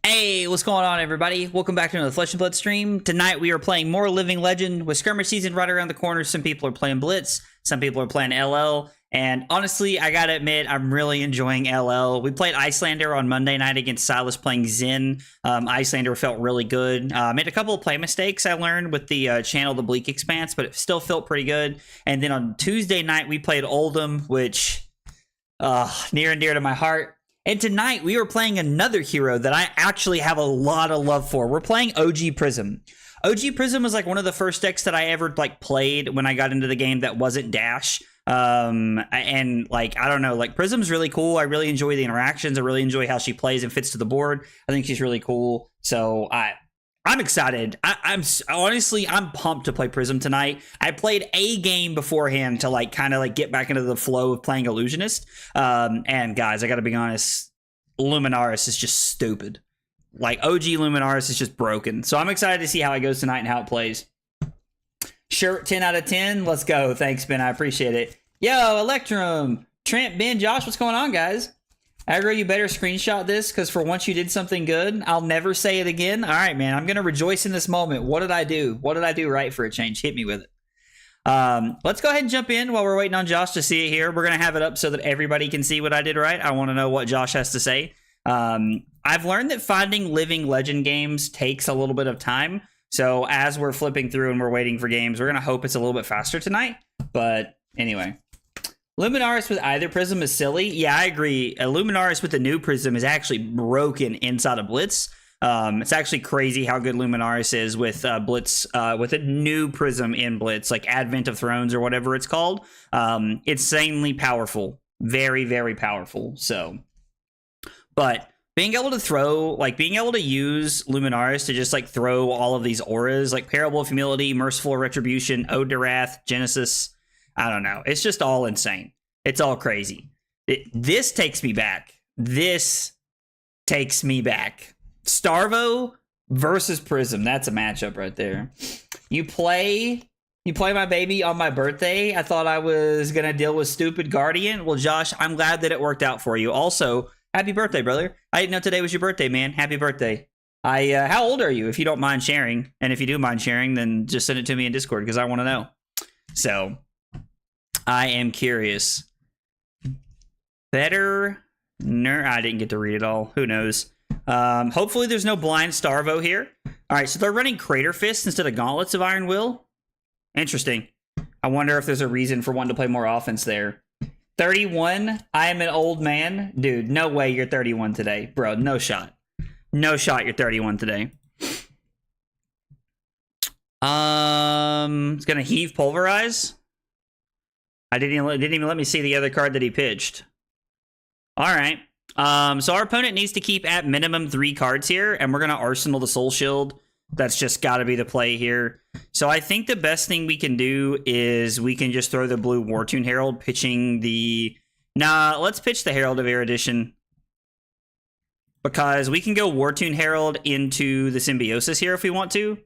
Hey, what's going on, everybody? Welcome back to another Flesh and Blood stream. Tonight we are playing more Living Legend with Skirmish season right around the corner. Some people are playing Blitz, some people are playing LL, and honestly, I gotta admit, I'm really enjoying LL. We played Icelander on Monday night against Silas playing Zen. Icelander felt really good. Made a couple of play mistakes I learned with the Channel the Bleak Expanse, but it still felt pretty good. And then on Tuesday night, we played Oldham, which near and dear to my heart. And tonight, we are playing another hero that I actually have a lot of love for. We're playing OG Prism. OG Prism was like one of the first decks that I ever like played when I got into the game that wasn't Dash. And like, I don't know, like Prism's really cool. I really enjoy the interactions. I really enjoy how she plays and fits to the board. I think she's really cool. So I'm excited. I'm honestly, I'm pumped to play Prism tonight. I played a game beforehand to like kind of like get back into the flow of playing Illusionist. And guys, I got to be honest, Luminaris is just stupid. Like OG Luminaris is just broken. So I'm excited to see how it goes tonight and how it plays. Shirt 10 out of 10. Let's go. Thanks, Ben. I appreciate it. Yo, Electrum, Trent, Ben, Josh, what's going on, guys? Aggro, you better screenshot this, because for once you did something good, I'll never say it again. All right, man, I'm going to rejoice in this moment. What did I do? What did I do right for a change? Hit me with it. Let's go ahead and jump in while we're waiting on Josh to see it here. We're going to have it up so that everybody can see what I did right. I want to know what Josh has to say. I've learned that finding Living Legend games takes a little bit of time. So as we're flipping through and we're waiting for games, we're going to hope it's a little bit faster tonight. But anyway. Luminaris with either Prism is silly. Yeah, I agree. Luminaris with the new Prism is actually broken inside of Blitz. It's actually crazy how good Luminaris is with Blitz, with a new Prism in Blitz, like Advent of Thrones or whatever it's called. Insanely powerful. Very, very powerful. So, but being able to throw, like being able to use Luminaris to just like throw all of these auras, like Parable of Humility, Merciful Retribution, Ode to Wrath, Genesis, I don't know. It's just all insane. It's all crazy. This takes me back. This takes me back. Starvo versus Prism. That's a matchup right there. You play my baby on my birthday. I thought I was going to deal with stupid Guardian. Well, Josh, I'm glad that it worked out for you. Also, happy birthday, brother. I didn't know today was your birthday, man. Happy birthday. How old are you, if you don't mind sharing? And if you do mind sharing, then just send it to me in Discord, because I want to know. So I am curious. I didn't get to read it all. Who knows? Hopefully there's no blind Starvo here. All right, so they're running Crater Fist instead of Gauntlets of Iron Will. Interesting. I wonder if there's a reason for wanting to play more offense there. 31. I am an old man. Dude, no way you're 31 today. Bro, no shot. No shot you're 31 today. It's going to Heave Pulverize. I didn't even let me see the other card that he pitched. All right. So our opponent needs to keep at minimum 3 cards here, and we're going to Arsenal the Soul Shield. That's just got to be the play here. So I think the best thing we can do is we can just throw the blue Wartune Herald, pitching the... Nah, let's pitch the Herald of Erudition, because we can go Wartune Herald into the Symbiosis here if we want to.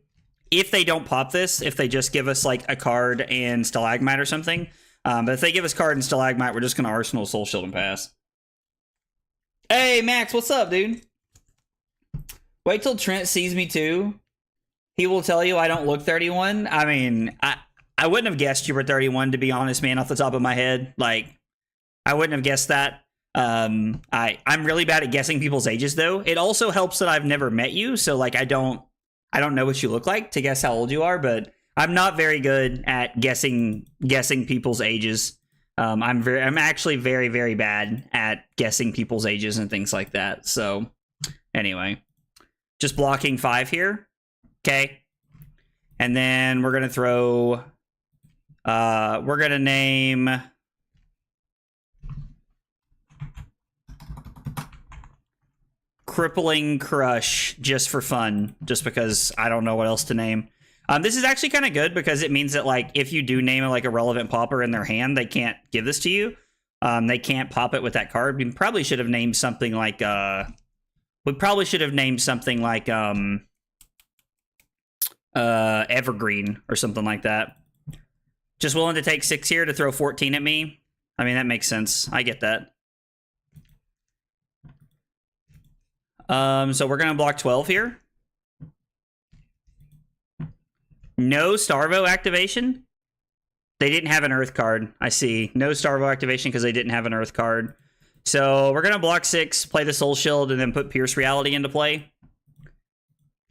If they don't pop this, if they just give us like a card and Stalagmite or something. But if they give us card and Stalagmite, we're just going to Arsenal Soul Shield and pass. Hey, Max, what's up, dude? Wait till Trent sees me, too. He will tell you I don't look 31. I mean, I wouldn't have guessed you were 31, to be honest, man, off the top of my head. Like, I wouldn't have guessed that. I'm really bad at guessing people's ages, though. It also helps that I've never met you, so, like, I don't know what you look like to guess how old you are, but I'm not very good at guessing people's ages. I'm actually very, very bad at guessing people's ages and things like that. So anyway, just blocking 5 here. Okay. And then we're going to throw, we're going to name Crippling Crush just for fun, just because I don't know what else to name. This is actually kind of good because it means that, like, if you do name like a relevant pauper in their hand, they can't give this to you. They can't pop it with that card. We probably should have named something like Evergreen or something like that. Just willing to take 6 here to throw 14 at me. I mean, that makes sense. I get that. So we're gonna block 12 here. No Starvo activation. They didn't have an Earth card. I see. No Starvo activation because they didn't have an Earth card. So we're gonna block 6, play the Soul Shield, and then put Pierce Reality into play.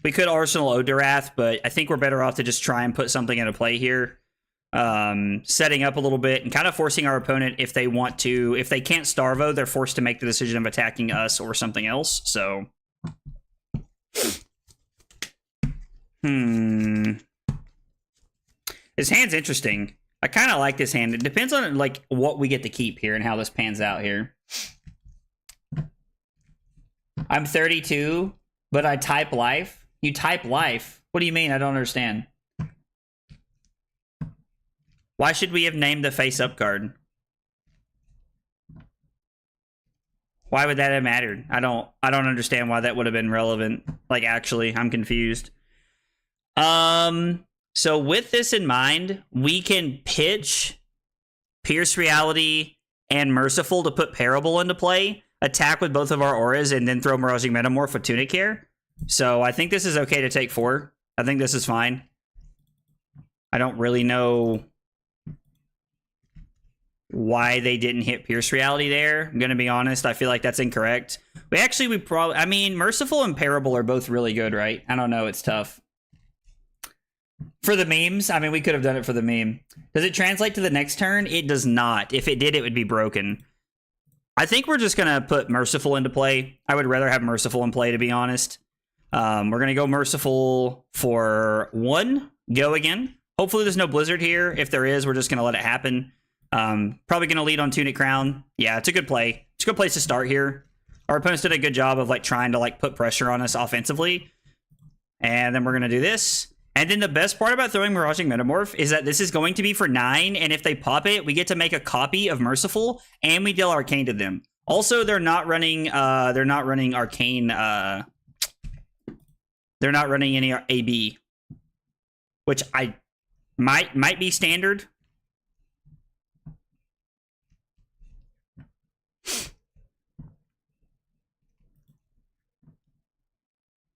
We could Arsenal Odarath, but I think we're better off to just try and put something into play here. Setting up a little bit and kind of forcing our opponent, if they want to, if they can't Starvo, they're forced to make the decision of attacking us or something else. So, this hand's interesting. I kind of like this hand. It depends on like what we get to keep here and how this pans out here. I'm 32, but I type life. You type life? What do you mean? I don't understand. Why should we have named the face-up card? Why would that have mattered? I don't understand why that would have been relevant. Like, actually, I'm confused. So with this in mind, we can pitch Pierce Reality and Merciful to put Parable into play, attack with both of our auras, and then throw Miraging Metamorph with Tunic here. So I think this is okay to take 4. I think this is fine. I don't really know why they didn't hit Pierce Reality there. I'm gonna be honest, I feel like that's incorrect. We probably, I mean, Merciful and Parable are both really good, right? I don't know, it's tough. For the memes, I mean, we could have done it for the meme. Does it translate to the next turn? It does not. If it did, it would be broken. I think we're just gonna put Merciful into play. I would rather have Merciful in play, to be honest. We're gonna go Merciful for 1. Go again. Hopefully there's no Blizzard here. If there is, we're just gonna let it happen. Probably gonna lead on Tunic Crown. Yeah, it's a good play. It's a good place to start here. Our opponents did a good job of like trying to like put pressure on us offensively. And then we're gonna do this. And then the best part about throwing Miraging Metamorph is that this is going to be for 9, and if they pop it, we get to make a copy of Merciful, and we deal Arcane to them. Also, they're not running Arcane. They're not running any AB, which I might be standard.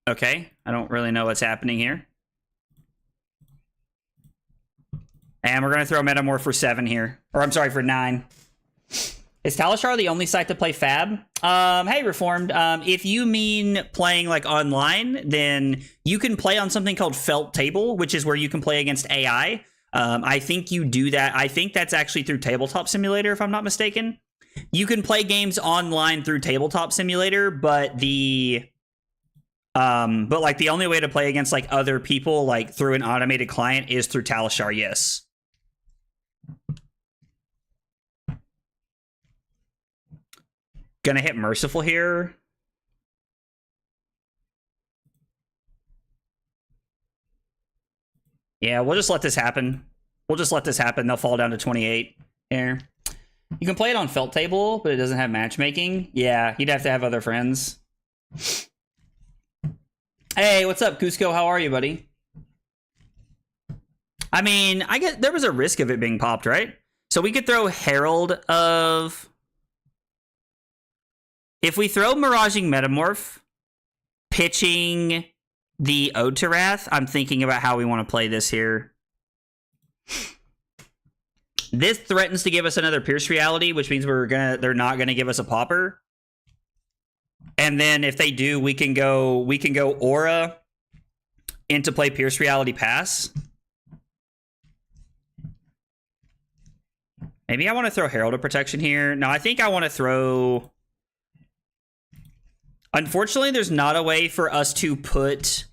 Okay, I don't really know what's happening here. And we're going to throw Metamorph for 7 here. Or I'm sorry, for 9. Is Talishar the only site to play Fab? Hey, Reformed. If you mean playing like online, then you can play on something called Felt Table, which is where you can play against AI. I think you do that. I think that's actually through Tabletop Simulator, if I'm not mistaken. You can play games online through Tabletop Simulator, but the only way to play against like other people like through an automated client is through Talishar, yes. Gonna hit Merciful here. Yeah, we'll just let this happen. We'll just let this happen. They'll fall down to 28 here. You can play it on Felt Table, but it doesn't have matchmaking. Yeah, you'd have to have other friends. Hey, what's up, Cusco? How are you, buddy? I mean, I get there was a risk of it being popped, right? So we could throw Herald of... If we throw Miraging Metamorph, pitching the Ode to Wrath, I'm thinking about how we want to play this here. This threatens to give us another Pierce Reality, which means they're not gonna give us a Pauper. And then if they do, we can go Aura into play Pierce Reality Pass. Maybe I want to throw Herald of Protection here. No, I think I want to throw... Unfortunately, there's not a way for us to put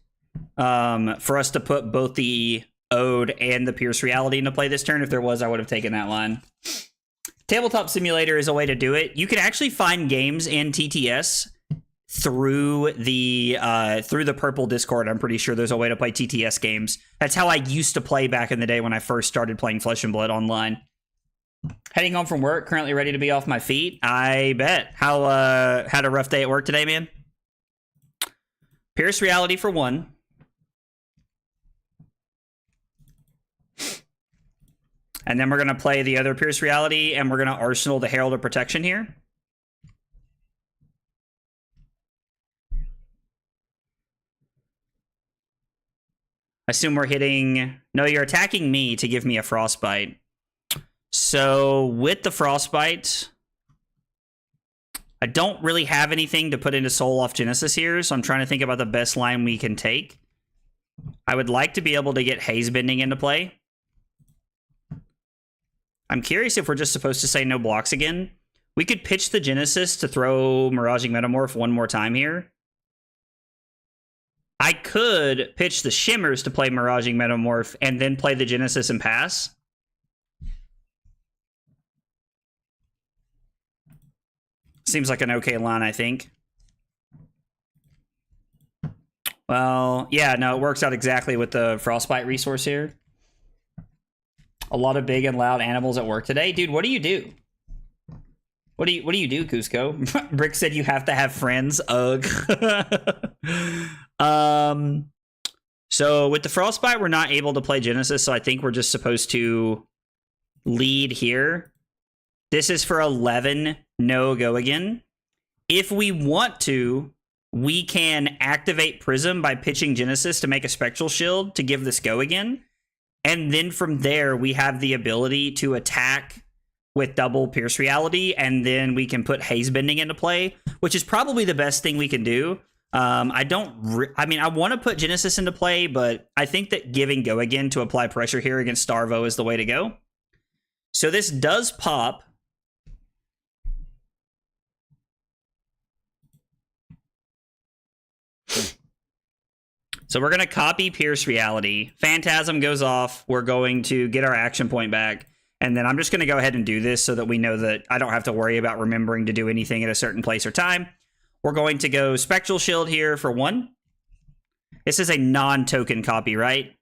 both the Ode and the Pierce Reality into play this turn. If there was, I would have taken that line. Tabletop Simulator is a way to do it. You can actually find games in TTS through the purple Discord. I'm pretty sure there's a way to play TTS games. That's how I used to play back in the day when I first started playing Flesh and Blood online. Heading home from work, currently ready to be off my feet. I bet. How had a rough day at work today, man? Pierce Reality for one. And then we're going to play the other Pierce Reality, and we're going to Arsenal the Herald of Protection here. I assume we're hitting... No, you're attacking me to give me a Frostbite. So, with the Frostbite, I don't really have anything to put into Soul off Genesis here, so I'm trying to think about the best line we can take. I would like to be able to get Haze Bending into play. I'm curious if we're just supposed to say no blocks again. We could pitch the Genesis to throw Miraging Metamorph one more time here. I could pitch the Shimmers to play Miraging Metamorph and then play the Genesis and pass. Seems like an okay line, I think. Well, yeah, no, it works out exactly with the Frostbite resource here. A lot of big and loud animals at work today. Dude, what do you do? What do you do, Cusco? Brick said you have to have friends. Ugh. So with the Frostbite, we're not able to play Genesis, so I think we're just supposed to lead here. This is for 11. No go again. If we want to, we can activate Prism by pitching Genesis to make a Spectral Shield to give this go again. And then from there, we have the ability to attack with double Pierce Reality, and then we can put Haze Bending into play, which is probably the best thing we can do. I want to put Genesis into play, but I think that giving go again to apply pressure here against Starvo is the way to go. So this does pop. So we're going to copy Pierce Reality. Phantasm goes off. We're going to get our action point back. And then I'm just going to go ahead and do this so that we know that I don't have to worry about remembering to do anything at a certain place or time. We're going to go Spectral Shield here for 1. This is a non-token copy, right?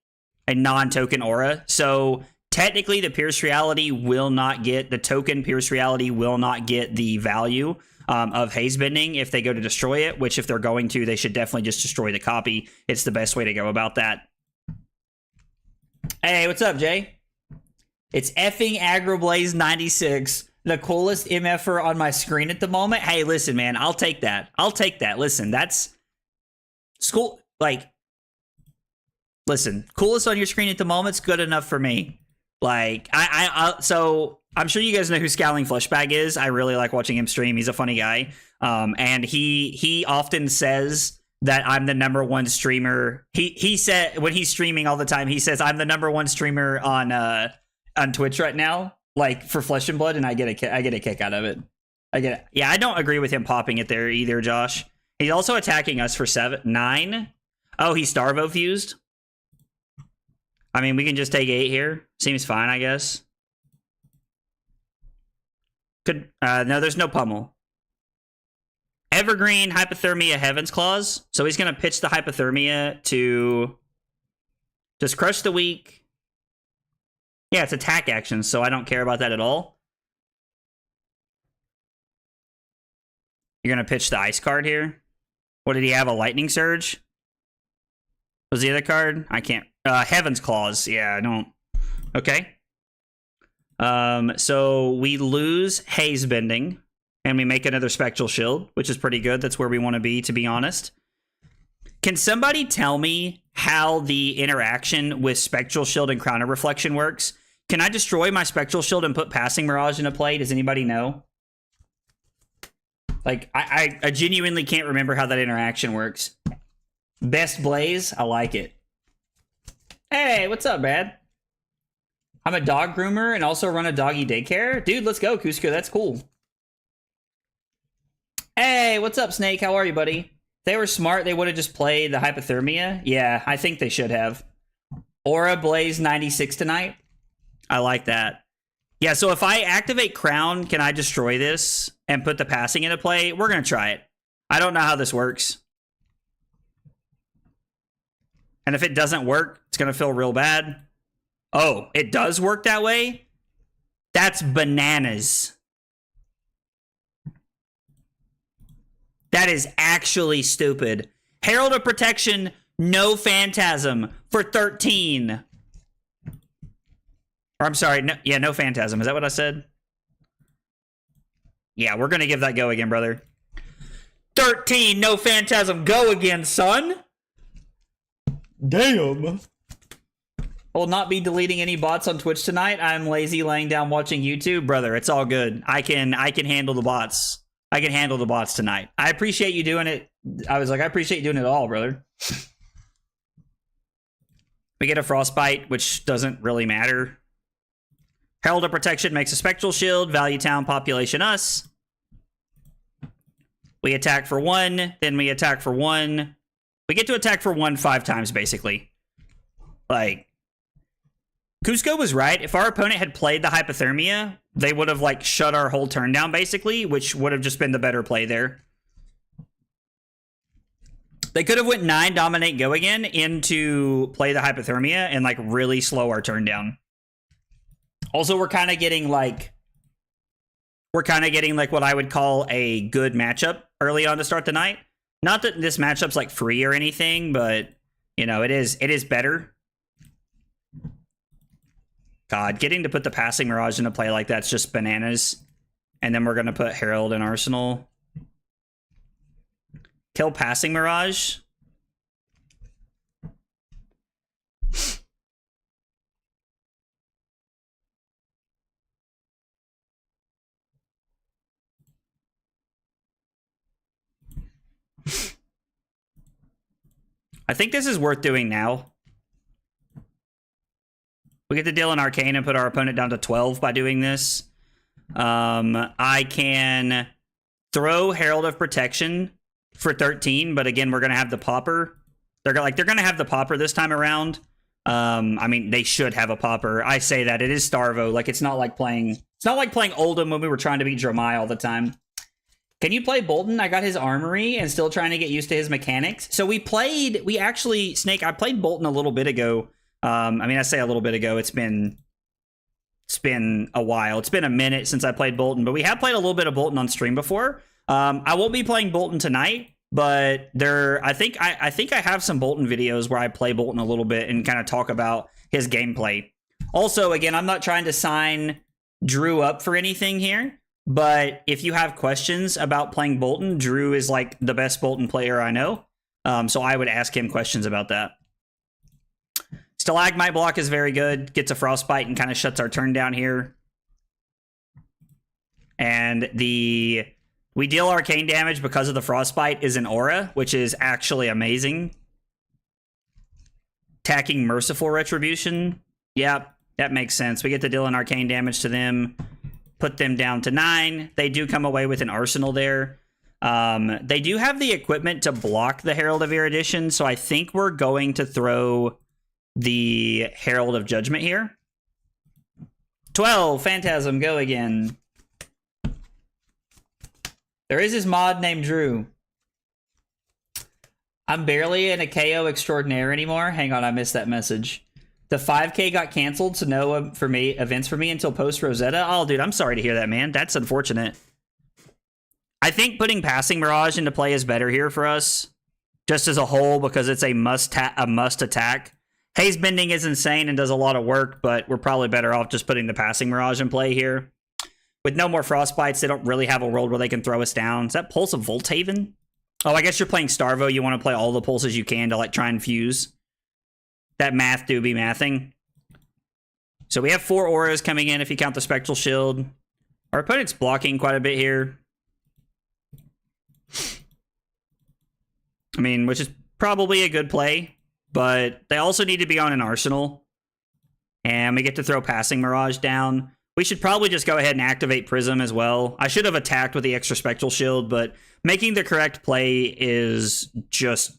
A non-token aura. So technically the Pierce Reality will not get, the token Pierce Reality will not get the value of Haze Bending if they go to destroy it, which if they're going to, they should definitely just destroy the copy. It's the best way to go about that. Hey, what's up, Jay? It's effing Agroblaze 96, the coolest MFer on my screen at the moment. Hey, listen, man, I'll take that. I'll take that. Listen, that's school. Like, listen, coolest on your screen at the moment's good enough for me. Like, so I'm sure you guys know who Scowling Fleshbag is. I really like watching him stream. He's a funny guy. And he often says that I'm the #1 streamer. He said when he's streaming all the time, he says I'm the #1 streamer on Twitch right now, like for Flesh and Blood, and I get a kick out of it. Yeah, I don't agree with him popping it there either, Josh. He's also attacking us for 9. Oh, he's Starvo fused. I mean, we can just take 8 here. Seems fine, I guess. Could no, there's no pummel. Evergreen, Hypothermia, Heaven's Claws. So he's going to pitch the Hypothermia to just crush the weak. Yeah, it's attack action, so I don't care about that at all. You're going to pitch the Ice card here. What did he have? A Lightning Surge? Was the other card? I can't. Heaven's Claws. Yeah, I don't. Okay. So we lose Haze Bending, and we make another Spectral Shield, which is pretty good. That's where we want to be honest. Can somebody tell me how the interaction with Spectral Shield and Crown of Reflection works? Can I destroy my Spectral Shield and put Passing Mirage into play? Does anybody know? Like, I genuinely can't remember how that interaction works. Best Blaze, I like it. Hey, what's up, Brad? I'm a dog groomer and also run a doggy daycare. Dude, let's go, Cusco. That's cool. Hey, what's up, Snake? How are you, buddy? If they were smart, they would have just played the Hypothermia. Yeah, I think they should have. Aura Blaze 96 tonight. I like that. Yeah, so if I activate Crown, can I destroy this and put the passing into play? We're going to try it. I don't know how this works. And if it doesn't work, it's going to feel real bad. Oh, it does work that way? That's bananas. That is actually stupid. Herald of Protection, no Phantasm for 13. Or I'm sorry, no Phantasm. Is that what I said? Yeah, we're going to give that go again, brother. 13, no Phantasm, go again, son. Damn. I will not be deleting any bots on Twitch tonight. I'm lazy laying down watching YouTube. Brother, it's all good. I can handle the bots. I can handle the bots tonight. I appreciate you doing it. I was like, I appreciate you doing it all, brother. We get a Frostbite, which doesn't really matter. Herald of Protection makes a Spectral Shield. Value Town, population us. We attack for 1, then we attack for 1. We get to attack for 1 5 times, basically. Like, Cusco was right. If our opponent had played the Hypothermia, they would have, like, shut our whole turn down, basically, which would have just been the better play there. They could have went 9, Dominate, Go again, into play the Hypothermia and, like, really slow our turn down. Also, we're kind of getting, like, what I would call a good matchup early on to start the night. Not that this matchup's, like, free or anything, but, you know, it is better. God, getting to put the Passing Mirage into play like that's just bananas. And then we're going to put Herald in Arsenal. Kill Passing Mirage. I think this is worth doing now. We get to deal an Arcane and put our opponent down to 12 by doing this. I can throw Herald of Protection for 13, but again, we're going to have the Pauper. They're going to have the Pauper this time around. I mean, they should have a Pauper. I say that. It is Starvo. Like, it's not like playing Oldham when we were trying to beat Dromai all the time. Can you play Bolton? I got his Armory and still trying to get used to his mechanics. So Snake, I played Bolton a little bit ago. I mean, I say a little bit ago. It's been a while. It's been a minute since I played Bolton, but we have played a little bit of Bolton on stream before. I won't be playing Bolton tonight, but I think I have some Bolton videos where I play Bolton a little bit and kind of talk about his gameplay. Also, again, I'm not trying to sign Drew up for anything here, but if you have questions about playing Bolton, Drew is like the best Bolton player I know. So I would ask him questions about that. Stalagmite block is very good. Gets a Frostbite and kind of shuts our turn down here. And we deal arcane damage because of the Frostbite is an aura, which is actually amazing. Attacking Merciful Retribution. Yep, that makes sense. We get to deal an arcane damage to them. Put them down to 9. They do come away with an arsenal there. They do have the equipment to block the Herald of Erudition, so I think we're going to throw the Herald of Judgment here. 12, Phantasm, go again. There is this mod named Drew. I'm barely in a KO extraordinaire anymore. Hang on, I missed that message. The 5K got canceled, so no events for me until post Rosetta. Oh, dude, I'm sorry to hear that, man. That's unfortunate. I think putting Passing Mirage into play is better here for us, just as a whole, because it's a must attack. Haze Bending is insane and does a lot of work, but we're probably better off just putting the Passing Mirage in play here. With no more Frostbites, they don't really have a world where they can throw us down. Is that Pulse of Volthaven? Oh, I guess you're playing Starvo. You want to play all the pulses you can to, like, try and fuse. That math do be mathing. So we have 4 auras coming in if you count the Spectral Shield. Our opponent's blocking quite a bit here. I mean, which is probably a good play. But they also need to be on an arsenal. And we get to throw Passing Mirage down. We should probably just go ahead and activate Prism as well. I should have attacked with the extra Spectral Shield, but making the correct play is just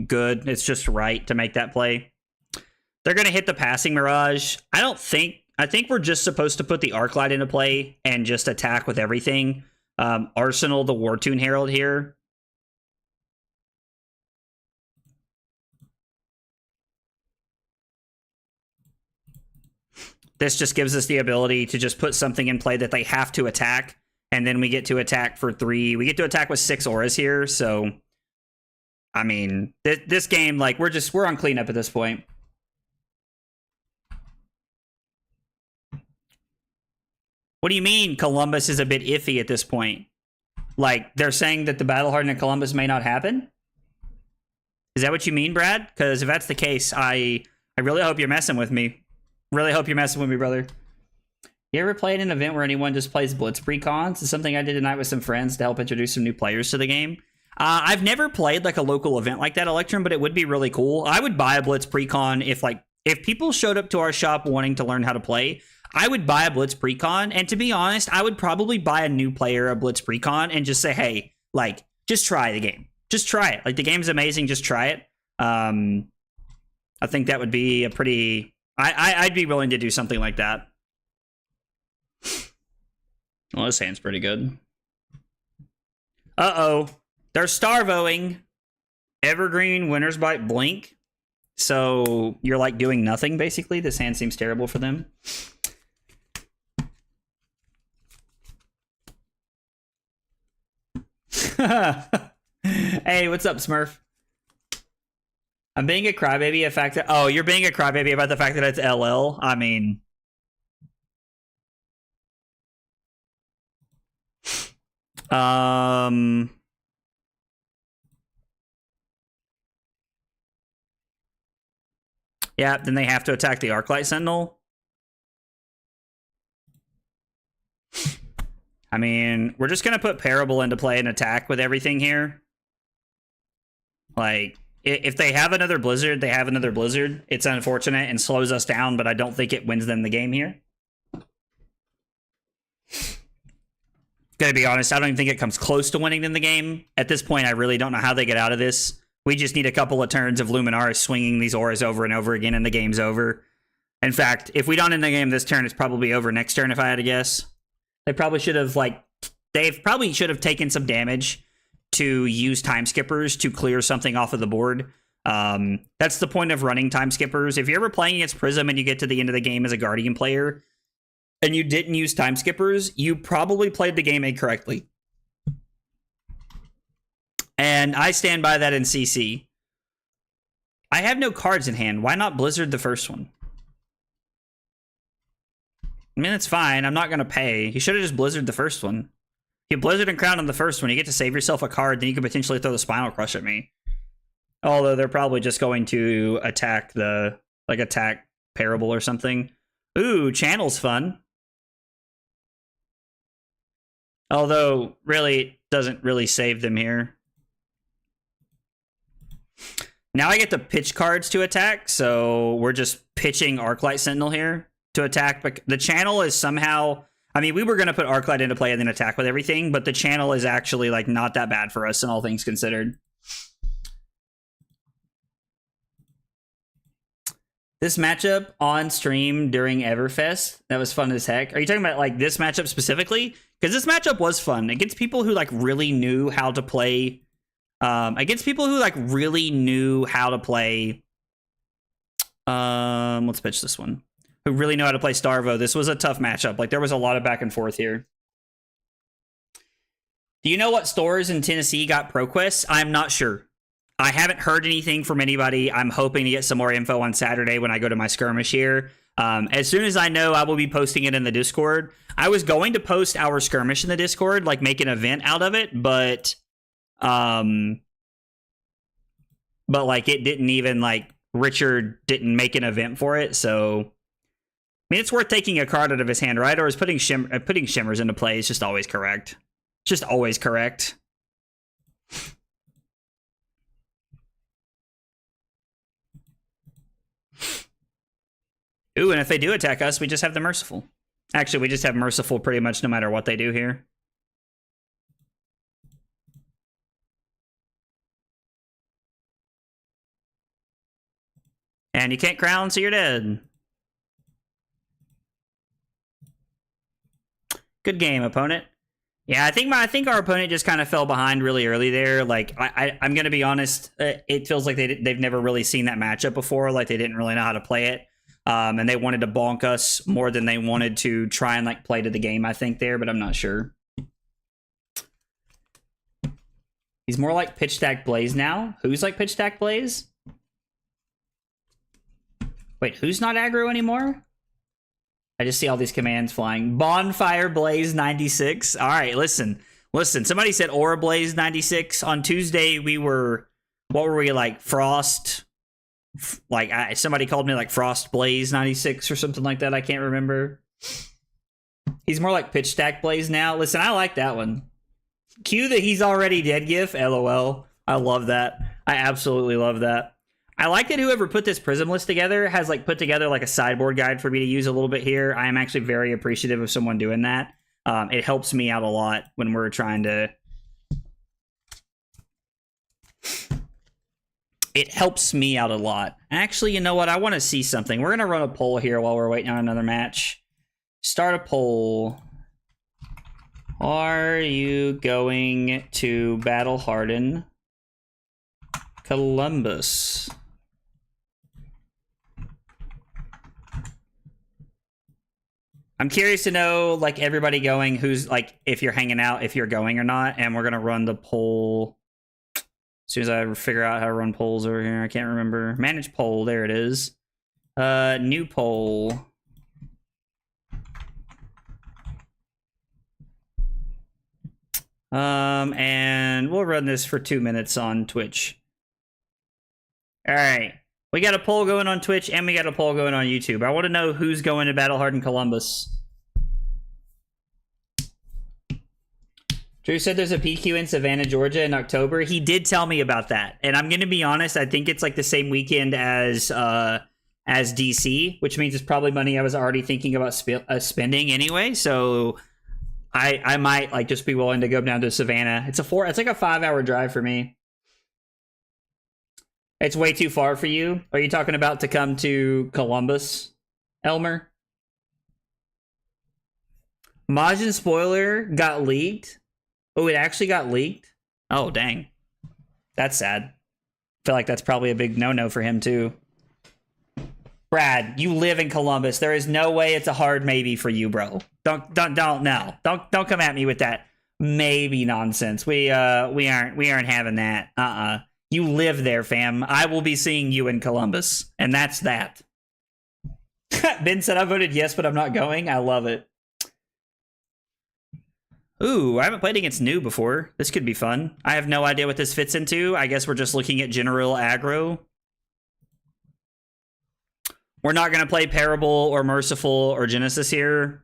good. It's just right to make that play. They're going to hit the Passing Mirage. I think we're just supposed to put the Arclight into play and just attack with everything. Arsenal, the War Tune Herald here. this just gives us the ability to just put something in play that they have to attack, and then we get to attack for 3. We get to attack with 6 auras here, so I mean, this game, like, we're on cleanup at this point. What do you mean Columbus is a bit iffy at this point? Like, they're saying that the Battle Hardened at Columbus may not happen? Is that what you mean, Brad? Because if that's the case, I really hope you're messing with me. Really hope you're messing with me, brother. You ever played an event where anyone just plays Blitz precons? It's something I did tonight with some friends to help introduce some new players to the game. I've never played like a local event like that, Electrum, but it would be really cool. I would buy a Blitz precon if people showed up to our shop wanting to learn how to play. I would buy a Blitz precon, and to be honest, I would probably buy a new player a Blitz precon and just say, hey, like, just try the game. Just try it. Like, the game's amazing, just try it. I think that would be a pretty... I'd be willing to do something like that. Well, this hand's pretty good. Uh-oh. They're Starvoing. Evergreen, Winter's Bite, Blink. So you're, like, doing nothing, basically. This hand seems terrible for them. Hey, what's up, Smurf? I'm being a crybaby. Oh, you're being a crybaby about the fact that it's LL. I mean, yeah. Then they have to attack the Arclight Sentinel. I mean, we're just gonna put Parable into play and attack with everything here. Like, if they have another Blizzard, they have another Blizzard. It's unfortunate and slows us down, but I don't think it wins them the game here. Gonna be honest, I don't even think it comes close to winning them the game. At this point, I really don't know how they get out of this. We just need a couple of turns of Luminaris swinging these auras over and over again, and the game's over. In fact, if we don't end the game this turn, it's probably over next turn, if I had to guess. They probably should have, taken some damage to use time skippers to clear something off of the board. That's the point of running time skippers. If you're ever playing against Prism and you get to the end of the game as a Guardian player and you didn't use time skippers, you probably played the game incorrectly. And I stand by that in CC. I have no cards in hand. Why not Blizzard the first one? I mean, it's fine. I'm not going to pay. You should have just Blizzard the first one. You Blizzard and Crown on the first one. You get to save yourself a card, then you can potentially throw the Spinal Crush at me. Although they're probably just going to attack attack Parable or something. Ooh, Channel's fun. Although, really, doesn't really save them here. Now I get to pitch cards to attack, so we're just pitching Arclight Sentinel here to attack. But the Channel is somehow... I mean, we were going to put Arclight into play and then attack with everything, but the Channel is actually, like, not that bad for us in all things considered. This matchup on stream during Everfest, that was fun as heck. Are you talking about, like, this matchup specifically? Because this matchup was fun. Against people who, like, really knew how to play... let's pitch this one. Who really know how to play Starvo. This was a tough matchup. Like, there was a lot of back and forth here. Do you know what stores in Tennessee got ProQuests? I'm not sure. I haven't heard anything from anybody. I'm hoping to get some more info on Saturday when I go to my skirmish here. As soon as I know, I will be posting it in the Discord. I was going to post our skirmish in the Discord, like make an event out of it, but like it didn't even, like, Richard didn't make an event for it, so... I mean, it's worth taking a card out of his hand, right? Or is putting Shimmers into play is just always correct. Just always correct. Ooh, and if they do attack us, we just have the Merciful. Actually, we just have Merciful pretty much no matter what they do here. And you can't crown, so you're dead. Good game, opponent. Yeah, I think our opponent just kind of fell behind really early there. Like, I'm going to be honest, it feels like they've never really seen that matchup before. Like, they didn't really know how to play it. And they wanted to bonk us more than they wanted to try and like play to the game, I think, there, but I'm not sure. He's more like Pitch Stack Blaze now. Who's like Pitch Stack Blaze? Wait, who's not aggro anymore? I just see all these commands flying. Bonfire Blaze 96. All right, listen. Somebody said Aura Blaze 96. On Tuesday, we were, what were we, like, Frost? Like, somebody called me, like, Frost Blaze 96 or something like that. I can't remember. He's more like Pitch Stack Blaze now. Listen, I like that one. Cue the he's already dead gif. LOL. I love that. I absolutely love that. I like that whoever put this Prism list together has like put together like a sideboard guide for me to use a little bit here. I am actually very appreciative of someone doing that. It helps me out a lot when we're trying to... It helps me out a lot. Actually, you know what? I want to see something. We're going to run a poll here while we're waiting on another match. Start a poll. Are you going to battle harden Columbus? I'm curious to know, like, everybody going, who's, like, if you're hanging out, if you're going or not, and we're going to run the poll as soon as I figure out how to run polls over here. I can't remember. Manage poll, there it is. New poll. And we'll run this for 2 minutes on Twitch. All right. We got a poll going on Twitch, and we got a poll going on YouTube. I want to know who's going to battle harden Columbus. Drew said there's a PQ in Savannah, Georgia in October. He did tell me about that. And I'm going to be honest, I think it's like the same weekend as DC, which means it's probably money I was already thinking about spending anyway. So I might like just be willing to go down to Savannah. It's like a 5-hour drive for me. It's way too far for you. Are you talking about to come to Columbus, Elmer? Majin spoiler got leaked. Oh, it actually got leaked? Oh, dang. That's sad. I feel like that's probably a big no-no for him, too. Brad, you live in Columbus. There is no way it's a hard maybe for you, bro. Don't come at me with that maybe nonsense. We aren't having that. You live there, fam. I will be seeing you in Columbus, and that's that. Ben said I voted yes, but I'm not going. I love it. Ooh, I haven't played against New before. This could be fun. I have no idea what this fits into. I guess we're just looking at general aggro. We're not going to play Parable or Merciful or Genesis here.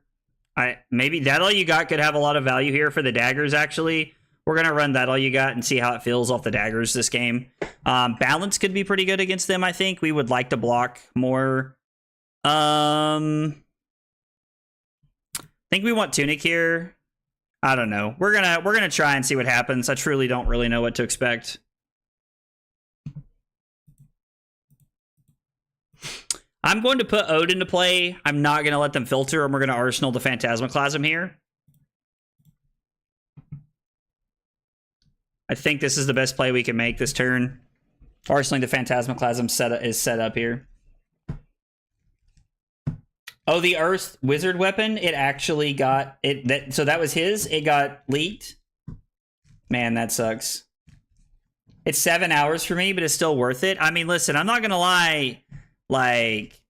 Maybe That All You Got could have a lot of value here for the daggers, actually. We're going to run That All You Got and see how it feels off the daggers this game. Balance could be pretty good against them, I think. We would like to block more. I think we want Tunic here. I don't know. We're gonna try and see what happens. I truly don't really know what to expect. I'm going to put Ode into play. I'm not going to let them filter, and we're going to Arsenal the Phantasmaclasm here. I think this is the best play we can make this turn. Arsenaling the Phantasmaclasm is set up here. Oh, the Earth Wizard weapon, it actually got... So that was his? It got leaked? Man, that sucks. It's 7 hours for me, but it's still worth it. I mean, listen, I'm not going to lie. Like,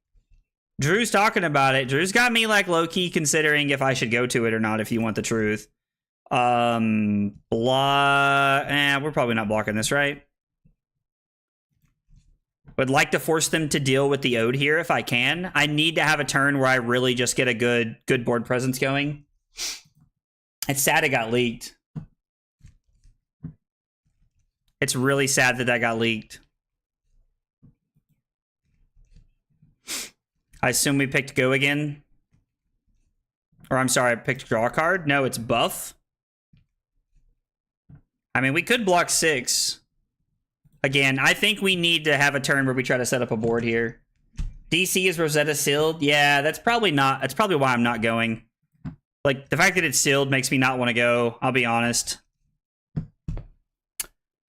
Drew's talking about it. Drew's got me, like, low-key considering if I should go to it or not, if you want the truth. We're probably not blocking this, right? Would like to force them to deal with the Ode here if I can. I need to have a turn where I really just get a good board presence going. It's sad it got leaked. It's really sad that got leaked. I assume we picked Go again. Or I'm sorry, I picked Draw a Card. No, it's Buff. I mean, we could block 6. Again, I think we need to have a turn where we try to set up a board here. DC is Rosetta sealed? Yeah, that's probably why I'm not going. Like, the fact that it's sealed makes me not want to go, I'll be honest.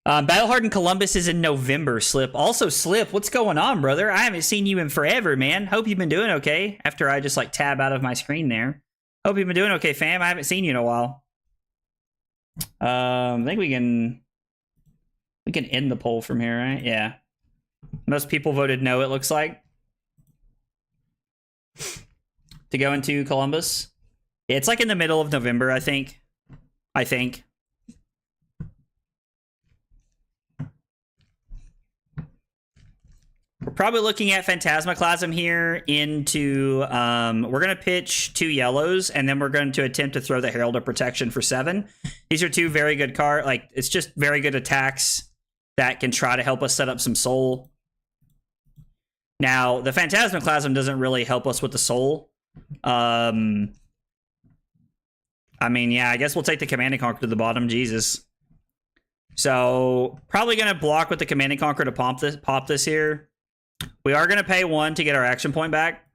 Battle Hardened Columbus is in November, Slip. Also, Slip, what's going on, brother? I haven't seen you in forever, man. Hope you've been doing okay after I just like tab out of my screen there. Hope you've been doing okay, fam. I haven't seen you in a while. I think we can end the poll from here, right? Yeah. Most people voted no, it looks like. To go into Columbus. Yeah, it's like in the middle of November, I think. We're probably looking at Phantasmaclasm here into, we're going to pitch 2 yellows, and then we're going to attempt to throw the Herald of Protection for 7. These are 2 very good cards. Like, it's just very good attacks that can try to help us set up some soul. Now, the Phantasmaclasm doesn't really help us with the soul. I mean, yeah, I guess we'll take the Command and Conquer to the bottom. Jesus. So, probably going to block with the Command and Conquer to pop this here. We are going to pay 1 to get our action point back.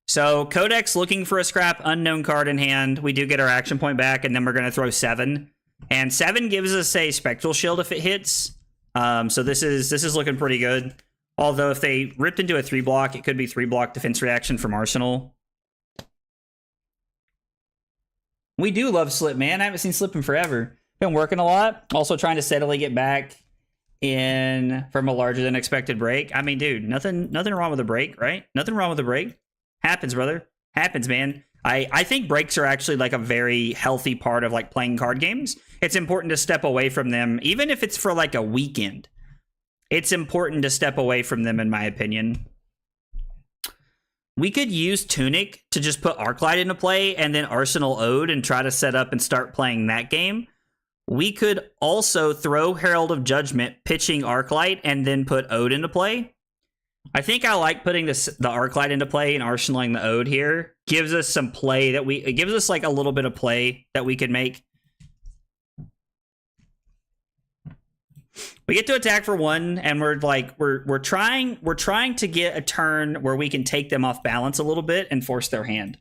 So, Codex looking for a scrap, unknown card in hand. We do get our action point back, and then we're going to throw 7. And 7 gives us a Spectral Shield if it hits. So this is looking pretty good. Although if they ripped into a 3-block, it could be 3-block defense reaction from Arsenal. We do love Slip, man. I haven't seen Slip in forever. Been working a lot. Also trying to steadily get back in from a larger than expected break. I mean, dude, nothing wrong with a break, right? Nothing wrong with a break. Happens, brother. Happens, man. I think breaks are actually like a very healthy part of like playing card games. It's important to step away from them, even if it's for like a weekend. It's important to step away from them, in my opinion. We could use Tunic to just put Arclight into play and then Arsenal Ode and try to set up and start playing that game. We could also throw Herald of Judgment, pitching Arclight, and then put Ode into play. I think I like putting the Arclight into play and arsenaling the Ode here. Gives us some play that it gives us like a little bit of play that we could make. We get to attack for 1, and we're trying to get a turn where we can take them off balance a little bit and force their hand.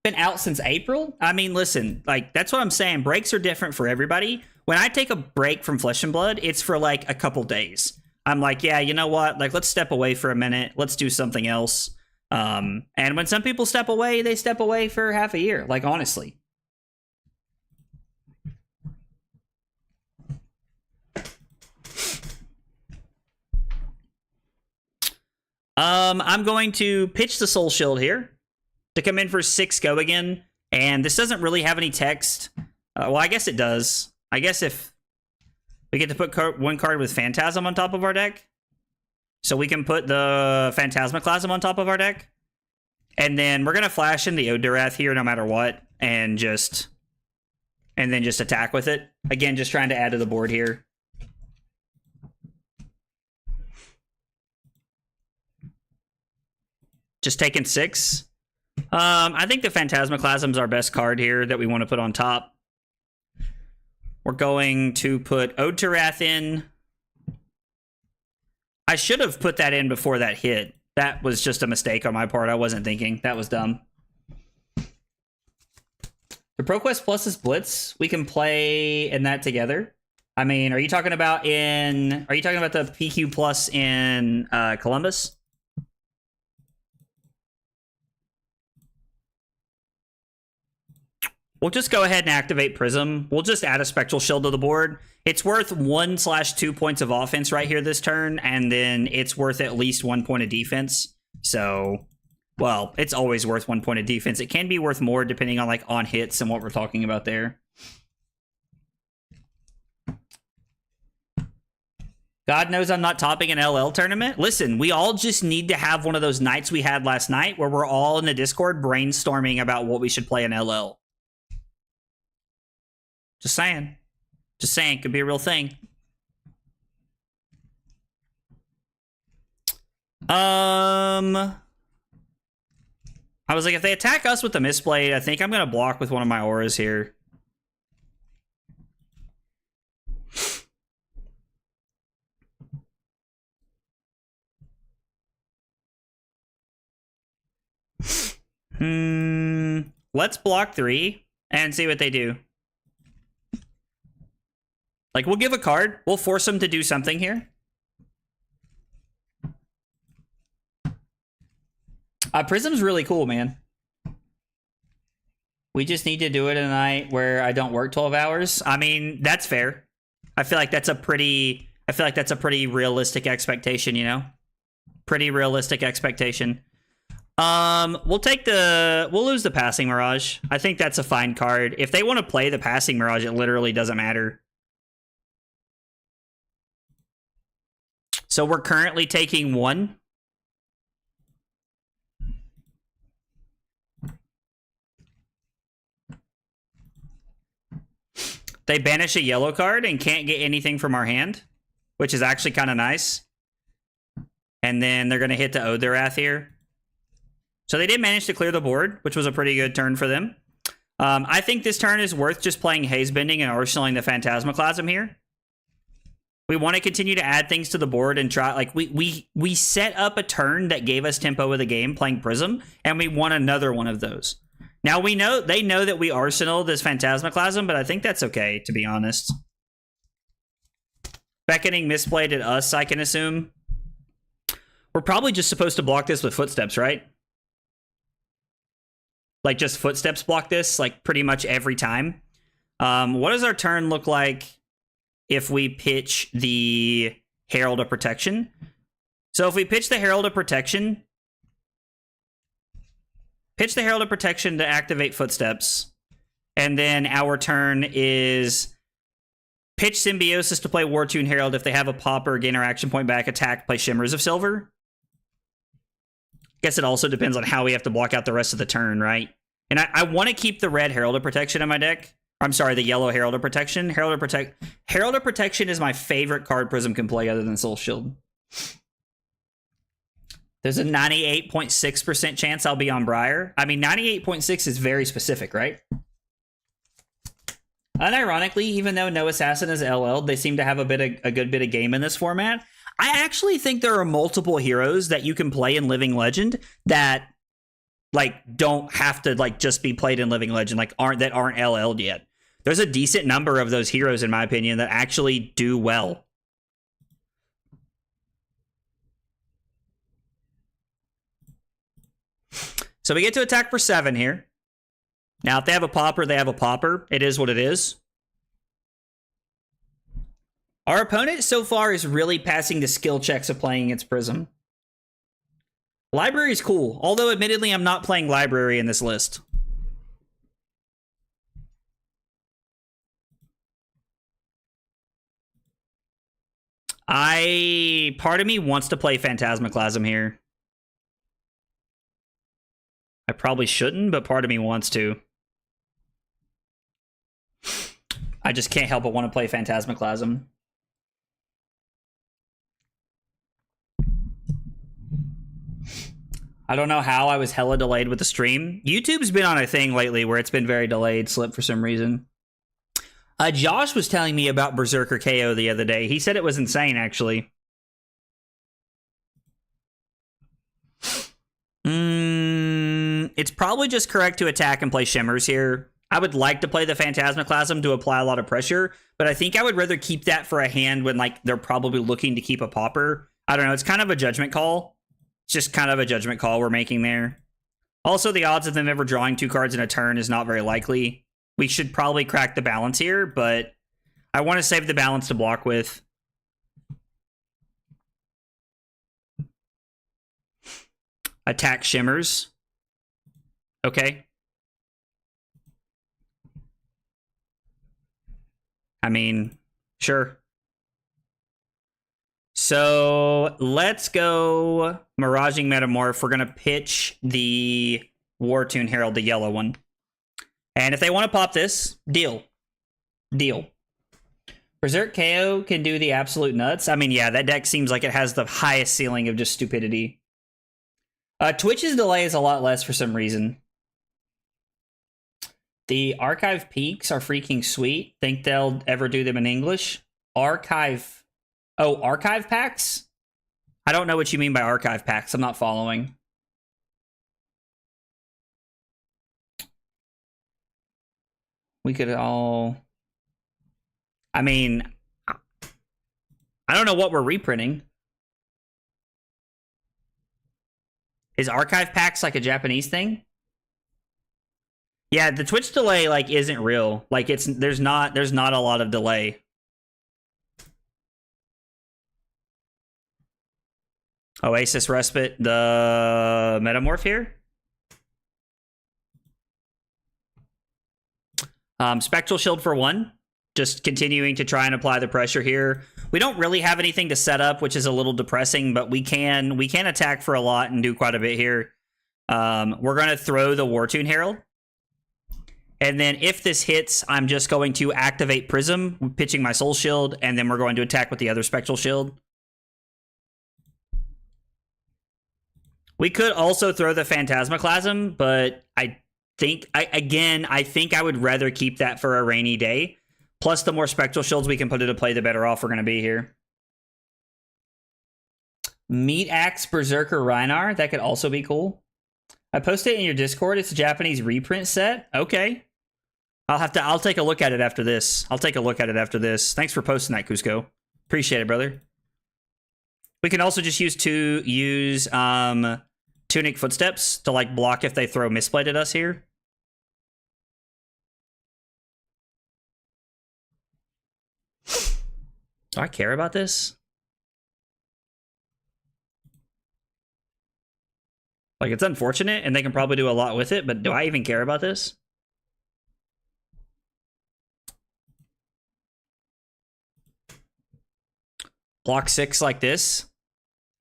Been out since April? I mean, listen, like that's what I'm saying. Breaks are different for everybody. When I take a break from Flesh and Blood, it's for like a couple days. I'm like, yeah, you know what? Like, let's step away for a minute. Let's do something else. And when some people step away, they step away for half a year. Like, honestly. I'm going to pitch the Soul Shield here to come in for 6 go again. And this doesn't really have any text. Well, I guess it does. I guess if we get to put 1 card with Phantasm on top of our deck. So we can put the Phantasmaclasm on top of our deck. And then we're going to flash in the Odurath here no matter what. And then just attack with it. Again, just trying to add to the board here. Just taking 6. I think the Phantasmaclasm is our best card here that we want to put on top. We're going to put Ode to Wrath in. I should have put that in before that hit. That was just a mistake on my part. I wasn't thinking. That was dumb. The ProQuest Plus is Blitz. We can play in that together. I mean, are you talking about the PQ Plus in Columbus? We'll just go ahead and activate Prism. We'll just add a Spectral Shield to the board. It's worth 1/2 points of offense right here this turn, and then it's worth at least 1 point of defense. So, well, it's always worth 1 point of defense. It can be worth more depending on like on hits and what we're talking about there. God knows I'm not topping an LL tournament. Listen, we all just need to have one of those nights we had last night where we're all in the Discord brainstorming about what we should play in LL. Just saying. Just saying. Could be a real thing. I was like, if they attack us with the Mistblade, I think I'm going to block with one of my auras here. Let's block 3. and see what they do. Like, we'll give a card. We'll force them to do something here. Prism's really cool, man. We just need to do it at a night where I don't work 12 hours. I mean, that's fair. I feel like that's a pretty realistic expectation, you know? Pretty realistic expectation. We'll lose the Passing Mirage. I think that's a fine card. If they want to play the Passing Mirage, it literally doesn't matter. So we're currently taking 1. They banish a yellow card and can't get anything from our hand, which is actually kind of nice. And then they're going to hit the Ode Their Wrath here. So they did manage to clear the board, which was a pretty good turn for them. I think this turn is worth just playing Haze Bending and arsenaling the Phantasmaclasm here. We want to continue to add things to the board and try, like, we set up a turn that gave us tempo of the game playing Prism, and we want another one of those. Now, they know that we arsenal this Phantasmaclasm, but I think that's okay, to be honest. Beckoning misplayed at us, I can assume. We're probably just supposed to block this with Footsteps, right? Like, just Footsteps block this, like, pretty much every time. What does our turn look like if we pitch the Herald of Protection? So if we pitch the Herald of Protection... Pitch the Herald of Protection to activate Footsteps. And then our turn is pitch Symbiosis to play War Tune Herald. If they have a Pauper, gain our action point back, attack, play Shimmers of Silver. Guess it also depends on how we have to block out the rest of the turn, right? And I want to keep the red Herald of Protection in my deck. I'm sorry, the yellow Herald of Protection. Herald of Protection is my favorite card Prism can play other than Soul Shield. There's a 98.6% chance I'll be on Briar. I mean, 98.6 is very specific, right? Unironically, even though no Assassin is LL, they seem to have a good bit of game in this format. I actually think there are multiple heroes that you can play in Living Legend that, like, don't have to, like, just be played in Living Legend, like, aren't LL'd yet. There's a decent number of those heroes, in my opinion, that actually do well. So we get to attack for 7 here. Now, if they have a Pauper, they have a Pauper. It is what it is. Our opponent so far is really passing the skill checks of playing against Prism. Library is cool, although admittedly I'm not playing Library in this list. Part of me wants to play Phantasmaclasm here. I probably shouldn't, but part of me wants to. I just can't help but want to play Phantasmaclasm. I don't know how I was hella delayed with the stream. YouTube's been on a thing lately where it's been very delayed, slip for some reason. Josh was telling me about Berserker KO the other day. He said it was insane, actually. It's probably just correct to attack and play Shimmers here. I would like to play the Phantasmaclasm to apply a lot of pressure, but I think I would rather keep that for a hand when, like, they're probably looking to keep a Pauper. I don't know. It's kind of a judgment call. It's just kind of a judgment call we're making there. Also, the odds of them ever drawing 2 cards in a turn is not very likely. We should probably crack the balance here, but I want to save the balance to block with. Attack Shimmers. Okay. I mean, sure. So let's go Miraging Metamorph. We're going to pitch the War Tune Herald, the yellow one. And if they want to pop this, deal. Deal. Berserk KO can do the absolute nuts. I mean, yeah, that deck seems like it has the highest ceiling of just stupidity. Twitch's delay is a lot less for some reason. The Archive Peaks are freaking sweet. Think they'll ever do them in English? Archive... Oh, Archive Packs? I don't know what you mean by Archive Packs. I'm not following. We could all... I mean, I don't know what we're reprinting. Is archive packs like a Japanese thing? Yeah, the Twitch delay like isn't real. Like there's not a lot of delay. Oasis Respite, the Metamorph here. Spectral Shield for 1. Just continuing to try and apply the pressure here. We don't really have anything to set up, which is a little depressing, but we can attack for a lot and do quite a bit here. We're going to throw the Wartune Herald. And then if this hits, I'm just going to activate Prism, pitching my Soul Shield, and then we're going to attack with the other Spectral Shield. We could also throw the Phantasmaclasm, but I think I would rather keep that for a rainy day. Plus, the more Spectral Shields we can put into play, the better off we're going to be here. Meat Axe Berserker Rhinar. That could also be cool. I posted it in your Discord. It's a Japanese reprint set. Okay. I'll take a look at it after this. Thanks for posting that, Cusco. Appreciate it, brother. We can also just use Tunic Footsteps to like block if they throw Mistblade at us here. Do I care about this? Like, it's unfortunate, and they can probably do a lot with it, but do I even care about this? Block 6 like this.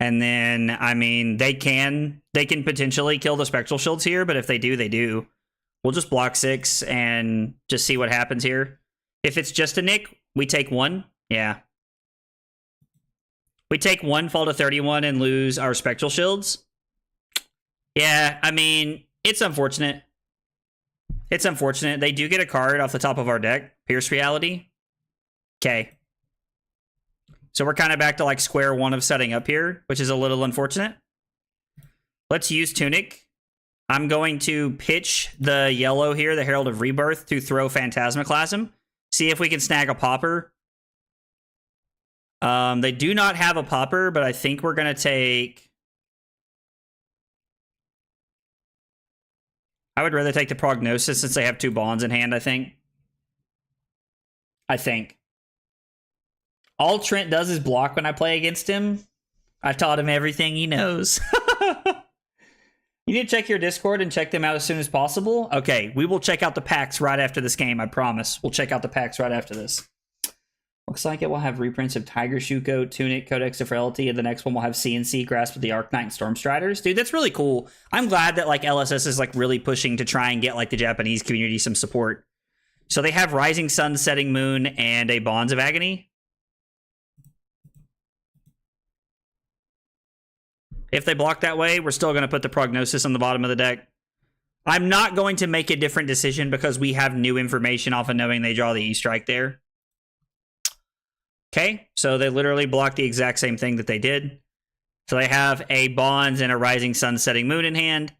And then, I mean, they can potentially kill the Spectral Shields here, but if they do, they do. We'll just block 6 and just see what happens here. If it's just a Nick, we take 1. Yeah. We take 1, fall to 31, and lose our Spectral Shields. Yeah, I mean, it's unfortunate. It's unfortunate. They do get a card off the top of our deck. Pierce Reality. Okay. So we're kind of back to like square one of setting up here, which is a little unfortunate. Let's use Tunic. I'm going to pitch the yellow here, the Herald of Rebirth, to throw Phantasmaclasm. See if we can snag a popper. They do not have a popper, but I think we're going to take... I would rather take the Prognosis since they have 2 bonds in hand, I think. All Trent does is block when I play against him. I taught him everything he knows. You need to check your Discord and check them out as soon as possible. Okay, we will check out the packs right after this game, I promise. We'll check out the packs right after this. Looks like it will have reprints of Tiger Shuko, Tunic, Codex of Frailty, and the next one will have CNC, Grasp of the Arknight, and Stormstriders. Dude, that's really cool. I'm glad that like LSS is like really pushing to try and get like the Japanese community some support. So they have Rising Sun, Setting Moon, and a Bonds of Agony. If they block that way, we're still going to put the Prognosis on the bottom of the deck. I'm not going to make a different decision because we have new information off of knowing they draw the E-Strike there. Okay, so they literally block the exact same thing that they did. So they have a Bonds and a Rising Sun, Setting Moon in hand.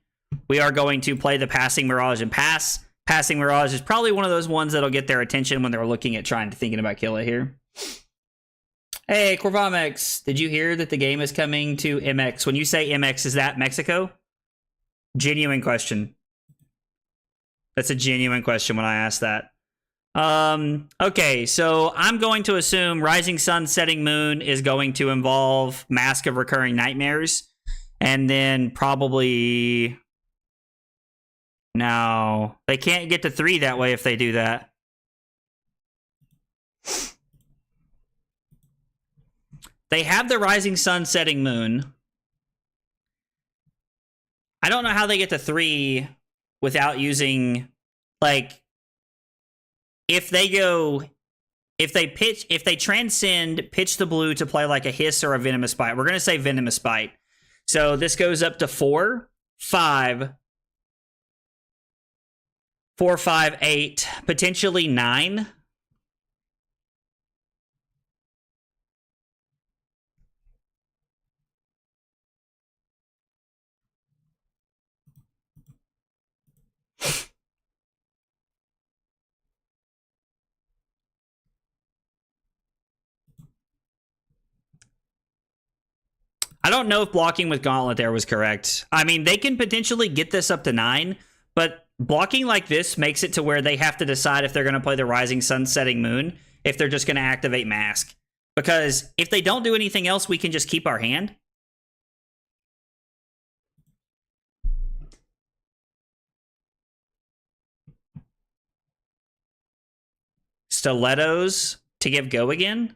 We are going to play the Passing Mirage and pass. Passing Mirage is probably one of those ones that'll get their attention when they're looking at thinking about kill it here. Hey, Corvamex, did you hear that the game is coming to MX? When you say MX, is that Mexico? Genuine question. That's a genuine question when I ask that. Okay, so I'm going to assume Rising Sun, Setting Moon is going to involve Mask of Recurring Nightmares. And then probably... No, they can't get to 3 that way if they do that. They have the Rising Sun, Setting Moon. I don't know how they get to 3 without using, like, if they transcend, pitch the blue to play like a Hiss or a Venomous Bite. We're going to say Venomous Bite. So this goes up to 4, 5, 4, 5, 8, potentially 9. don't know if blocking with Gauntlet there was correct. I mean, they can potentially get this up to 9, but blocking like this makes it to where they have to decide if they're going to play the Rising Sun, Setting Moon, if they're just going to activate Mask. Because if they don't do anything else, we can just keep our hand. Stilettos to give go again.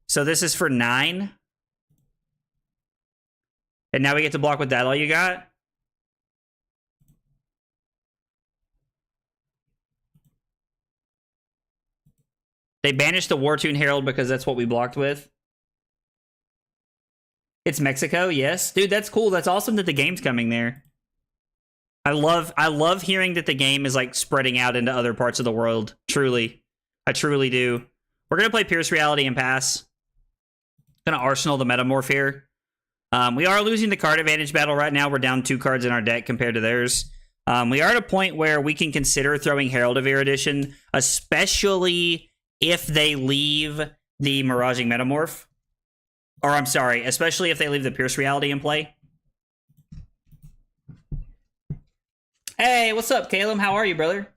So this is for 9. And now we get to block with that all you got? They banished the War Tune Herald because that's what we blocked with. It's Mexico, yes. Dude, that's cool. That's awesome that the game's coming there. I love hearing that the game is like spreading out into other parts of the world. Truly. I truly do. We're going to play Pierce Reality and pass. Gonna Arsenal the Metamorph here. We are losing the card advantage battle right now. We're down 2 cards in our deck compared to theirs. We are at a point where we can consider throwing Herald of Erudition, especially if they leave the Miraging Metamorph. Or I'm sorry, especially if they leave the Pierce Reality in play. Hey, what's up, Caleb? How are you, brother?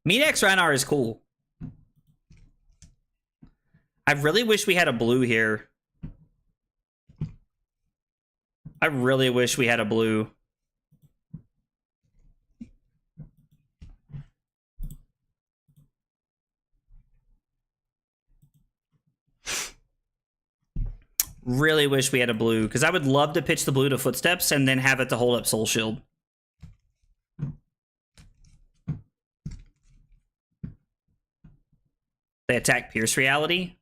Meanex Rhinar is cool. I really wish we had a blue here. I really wish we had a blue. Really wish we had a blue, because I would love to pitch the blue to Footsteps and then have it to hold up Soul Shield. They attack Pierce Reality.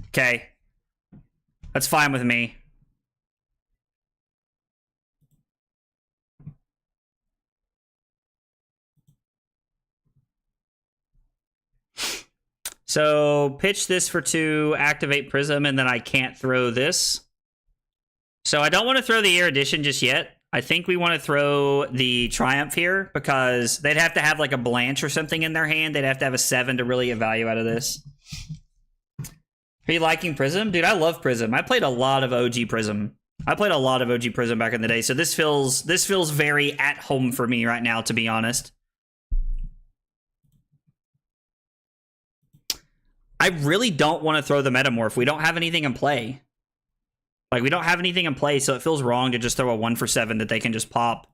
Okay. That's fine with me. So pitch this for 2, activate Prism, and then I can't throw this. So I don't want to throw the Erudition just yet. I think we want to throw the Triumph here because they'd have to have like a Blanche or something in their hand. They'd have to have a 7 to really get value out of this. Are you liking Prism? Dude, I love Prism. I played a lot of OG Prism. I played a lot of OG Prism back in the day, so this feels very at home for me right now, to be honest. I really don't want to throw the Metamorph. We don't have anything in play. Like, we don't have anything in play, so it feels wrong to just throw a 1 for 7 that they can just pop.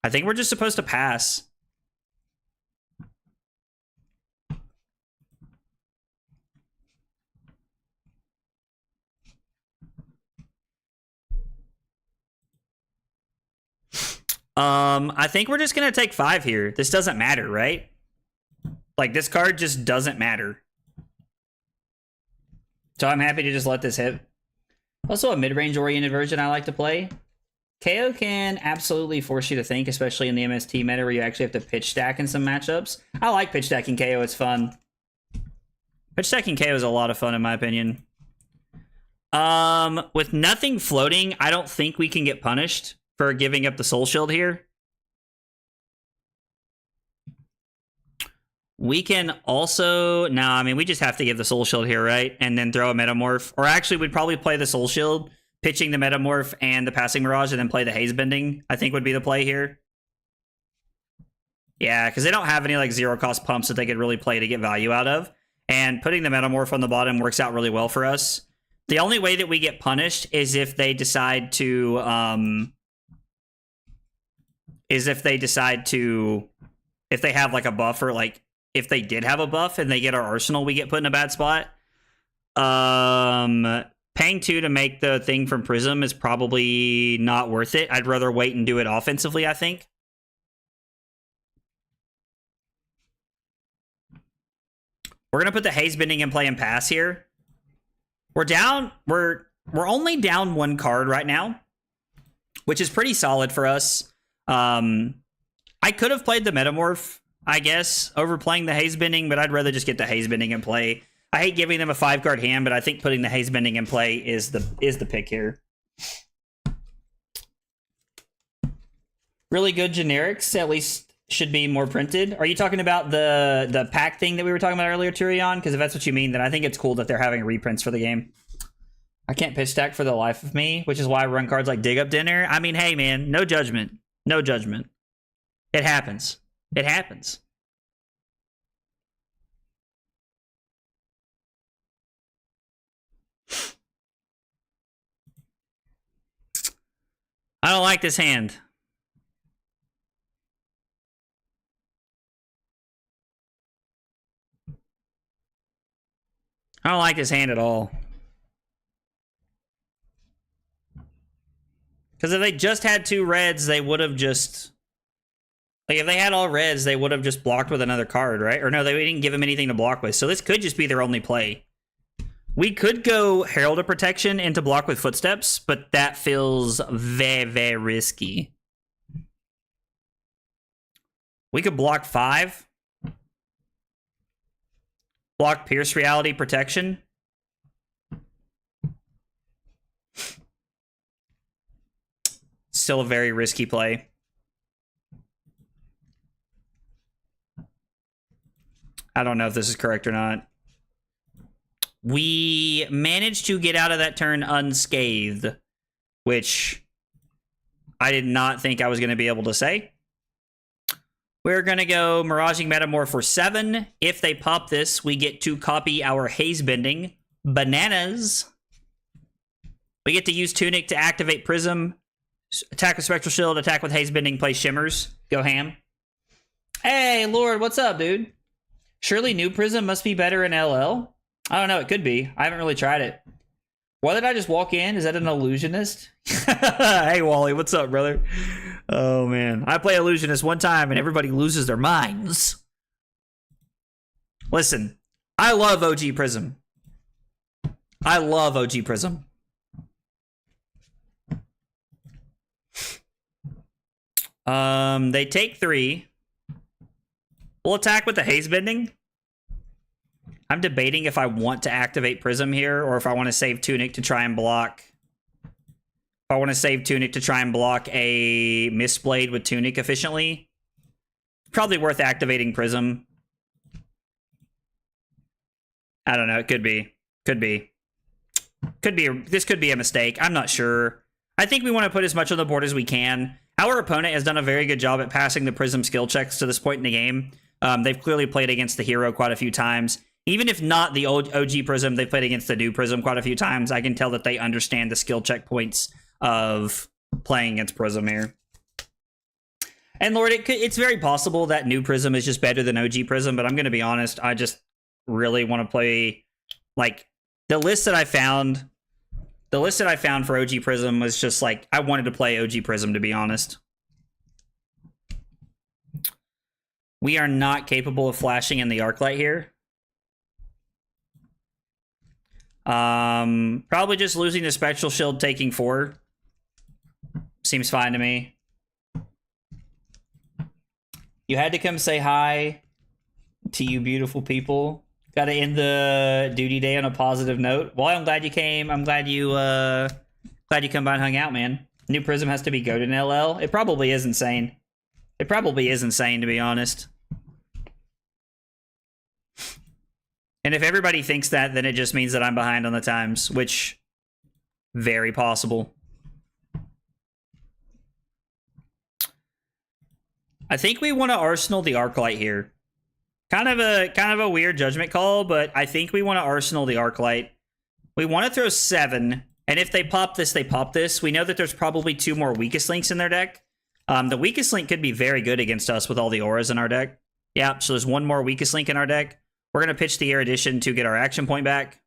I think we're just supposed to pass. I think we're just going to take 5 here. This doesn't matter, right? Like, this card just doesn't matter. So I'm happy to just let this hit. Also, a mid-range oriented version I like to play. KO can absolutely force you to think, especially in the MST meta where you actually have to pitch stack in some matchups. I like pitch stacking KO, it's fun. Pitch stacking KO is a lot of fun in my opinion. With nothing floating, I don't think we can get punished for giving up the Soul Shield here. We can also... No, I mean, we just have to give the Soul Shield here, right? And then throw a Metamorph. Or actually, we'd probably play the Soul Shield, pitching the Metamorph and the Passing Mirage, and then play the Haze Bending, I think would be the play here. Yeah, because they don't have any, like, zero-cost pumps that they could really play to get value out of. And putting the Metamorph on the bottom works out really well for us. The only way that we get punished is if they decide to... if they have, like, a buff or, like... If they did have a buff and they get our Arsenal, we get put in a bad spot. Paying 2 to make the thing from Prism is probably not worth it. I'd rather wait and do it offensively, I think. We're going to put the Haze Bending in play and pass here. We're down. We're only down 1 card right now, which is pretty solid for us. I could have played the Metamorph, I guess, over playing the Haze Bending, but I'd rather just get the Haze Bending in play. I hate giving them a 5-card hand, but I think putting the Haze Bending in play is the pick here. really good generics at least should be more printed. Are you talking about the pack thing that we were talking about earlier, Tyrion? Because if that's what you mean, then I think it's cool that they're having reprints for the game. I can't pitch stack for the life of me, which is why I run cards like Dig Up Dinner. I mean, hey, man, no judgment. No judgment. It happens. It happens. I don't like this hand. I don't like this hand at all. Because if they just had 2 reds, they would have just... Like, if they had all reds, they would have just blocked with another card, right? Or no, they didn't give them anything to block with. So this could just be their only play. We could go Herald of Protection into block with Footsteps, but that feels very, very risky. We could block 5. Block Pierce Reality Protection. Still a very risky play. I don't know if this is correct or not. We managed to get out of that turn unscathed, which I did not think I was going to be able to say. We're going to go Miraging Metamorph for 7. If they pop this, we get to copy our Haze Bending. Bananas. We get to use Tunic to activate Prism. Attack with Spectral Shield, attack with Haze Bending, play Shimmers. Go ham. Hey, Lord, what's up, dude? Surely New Prism must be better in LL? I don't know, it could be. I haven't really tried it. Why did I just walk in? Is that an illusionist? Hey, Wally, what's up, brother? Oh, man. I play illusionist one time and everybody loses their minds. Listen, I love OG Prism. I love OG Prism. They take 3. We'll attack with the Haze Bending. I'm debating if I want to activate Prism here or if I want to save Tunic to try and block. If I want to save Tunic to try and block a Mistblade with Tunic efficiently. Probably worth activating Prism. I don't know. It could be. Could be. This could be a mistake. I'm not sure. I think we want to put as much on the board as we can. Our opponent has done a very good job at passing the Prism skill checks to this point in the game. They've clearly played against the hero quite a few times. Even if not the old OG Prism, they've played against the new Prism quite a few times. I can tell that they understand the skill checkpoints of playing against Prism here. And Lord, it's very possible that new Prism is just better than OG Prism, but I'm going to be honest, I just really want to play, like, the list that I found for OG Prism was just like, I wanted to play OG Prism, to be honest. We are not capable of flashing in the Arclight here. Probably just losing the Spectral Shield, taking 4. Seems fine to me. You had to come say hi to you beautiful people. Got to end the duty day on a positive note. Well, I'm glad you came. I'm glad you come by and hung out, man. New Prism has to be goated in LL. It probably is insane. It probably is insane, to be honest. And if everybody thinks that, then it just means that I'm behind on the times, which very possible. I think we want to Arsenal the Arclight here. Kind of a weird judgment call, but I think we want to Arsenal the Arclight. We want to throw 7, and if they pop this, they pop this. We know that there's probably 2 more Weakest Links in their deck. The Weakest Link could be very good against us with all the auras in our deck. Yeah, so there's 1 more Weakest Link in our deck. We're going to pitch the Erudition to get our action point back.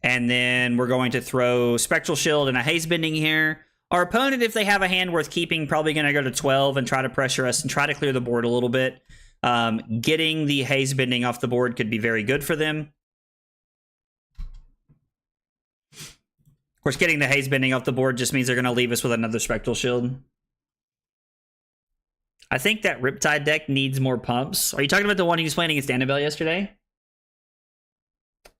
And then we're going to throw Spectral Shield and a Haze Bending here. Our opponent, if they have a hand worth keeping, probably going to go to 12 and try to pressure us and try to clear the board a little bit. Getting the Haze Bending off the board could be very good for them. Of course, getting the Haze Bending off the board just means they're going to leave us with another Spectral Shield. I think that Riptide deck needs more pumps. Are you talking about the one he was playing against Annabelle yesterday?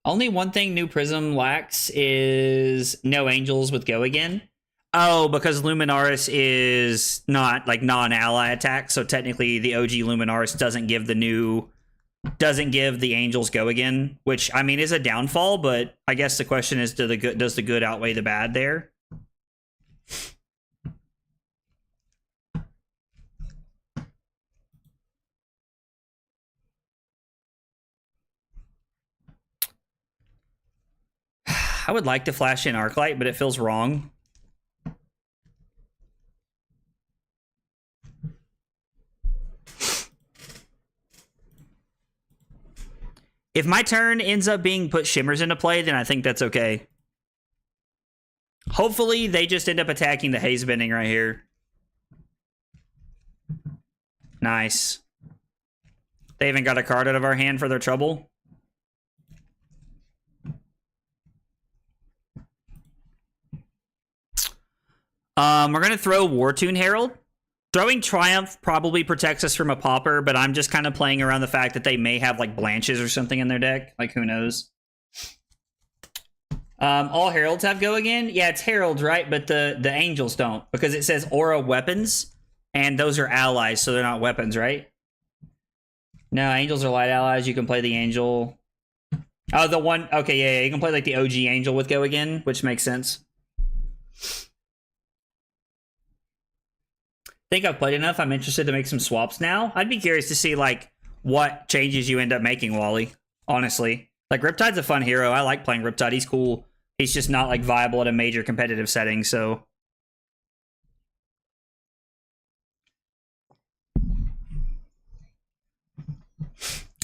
Only one thing New Prism lacks is no Angels with Go Again. Oh, because Luminaris is not like non-ally attack, so technically the OG Luminaris doesn't give the Angels go again, which I mean is a downfall, but I guess the question is, does the good outweigh the bad there? I would like to flash in Arclight, but it feels wrong. If my turn ends up being put Shimmers into play, then I think that's okay. Hopefully, they just end up attacking the Haze Bending right here. Nice. They even got a card out of our hand for their trouble. We're going to throw Wartune Herald. Throwing Triumph probably protects us from a popper, but I'm just kind of playing around the fact that they may have like Blanches or something in their deck. Like, who knows? All Heralds have go again? Yeah, it's Heralds, right? But the Angels don't, because it says Aura Weapons, and those are allies, so they're not weapons, right? No, Angels are light allies. You can play the Angel. Oh, the one... Okay, yeah, you can play like the OG Angel with go again, which makes sense. Think I've played enough. I'm interested to make some swaps now. I'd be curious to see like what changes you end up making, Wally. Honestly, like Riptide's a fun hero. I like playing Riptide. He's cool. He's just not like viable at a major competitive setting. So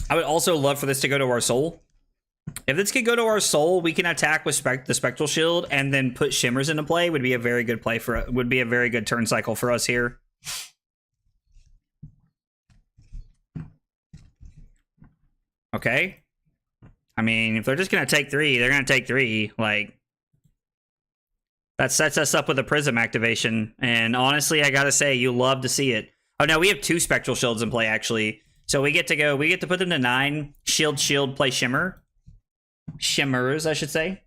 I would also love for this to go to our soul. If this could go to our soul, we can attack with the Spectral Shield and then put Shimmers into play. Would be a very good play for. Would be a very good turn cycle for us here. Okay. I mean, if they're just going to take 3, they're going to take 3. Like, that sets us up with a Prism activation. And honestly, I got to say, you love to see it. Oh, no, we have 2 Spectral Shields in play, actually. So we get to put them to 9. Shield, play Shimmer. Shimmers, I should say.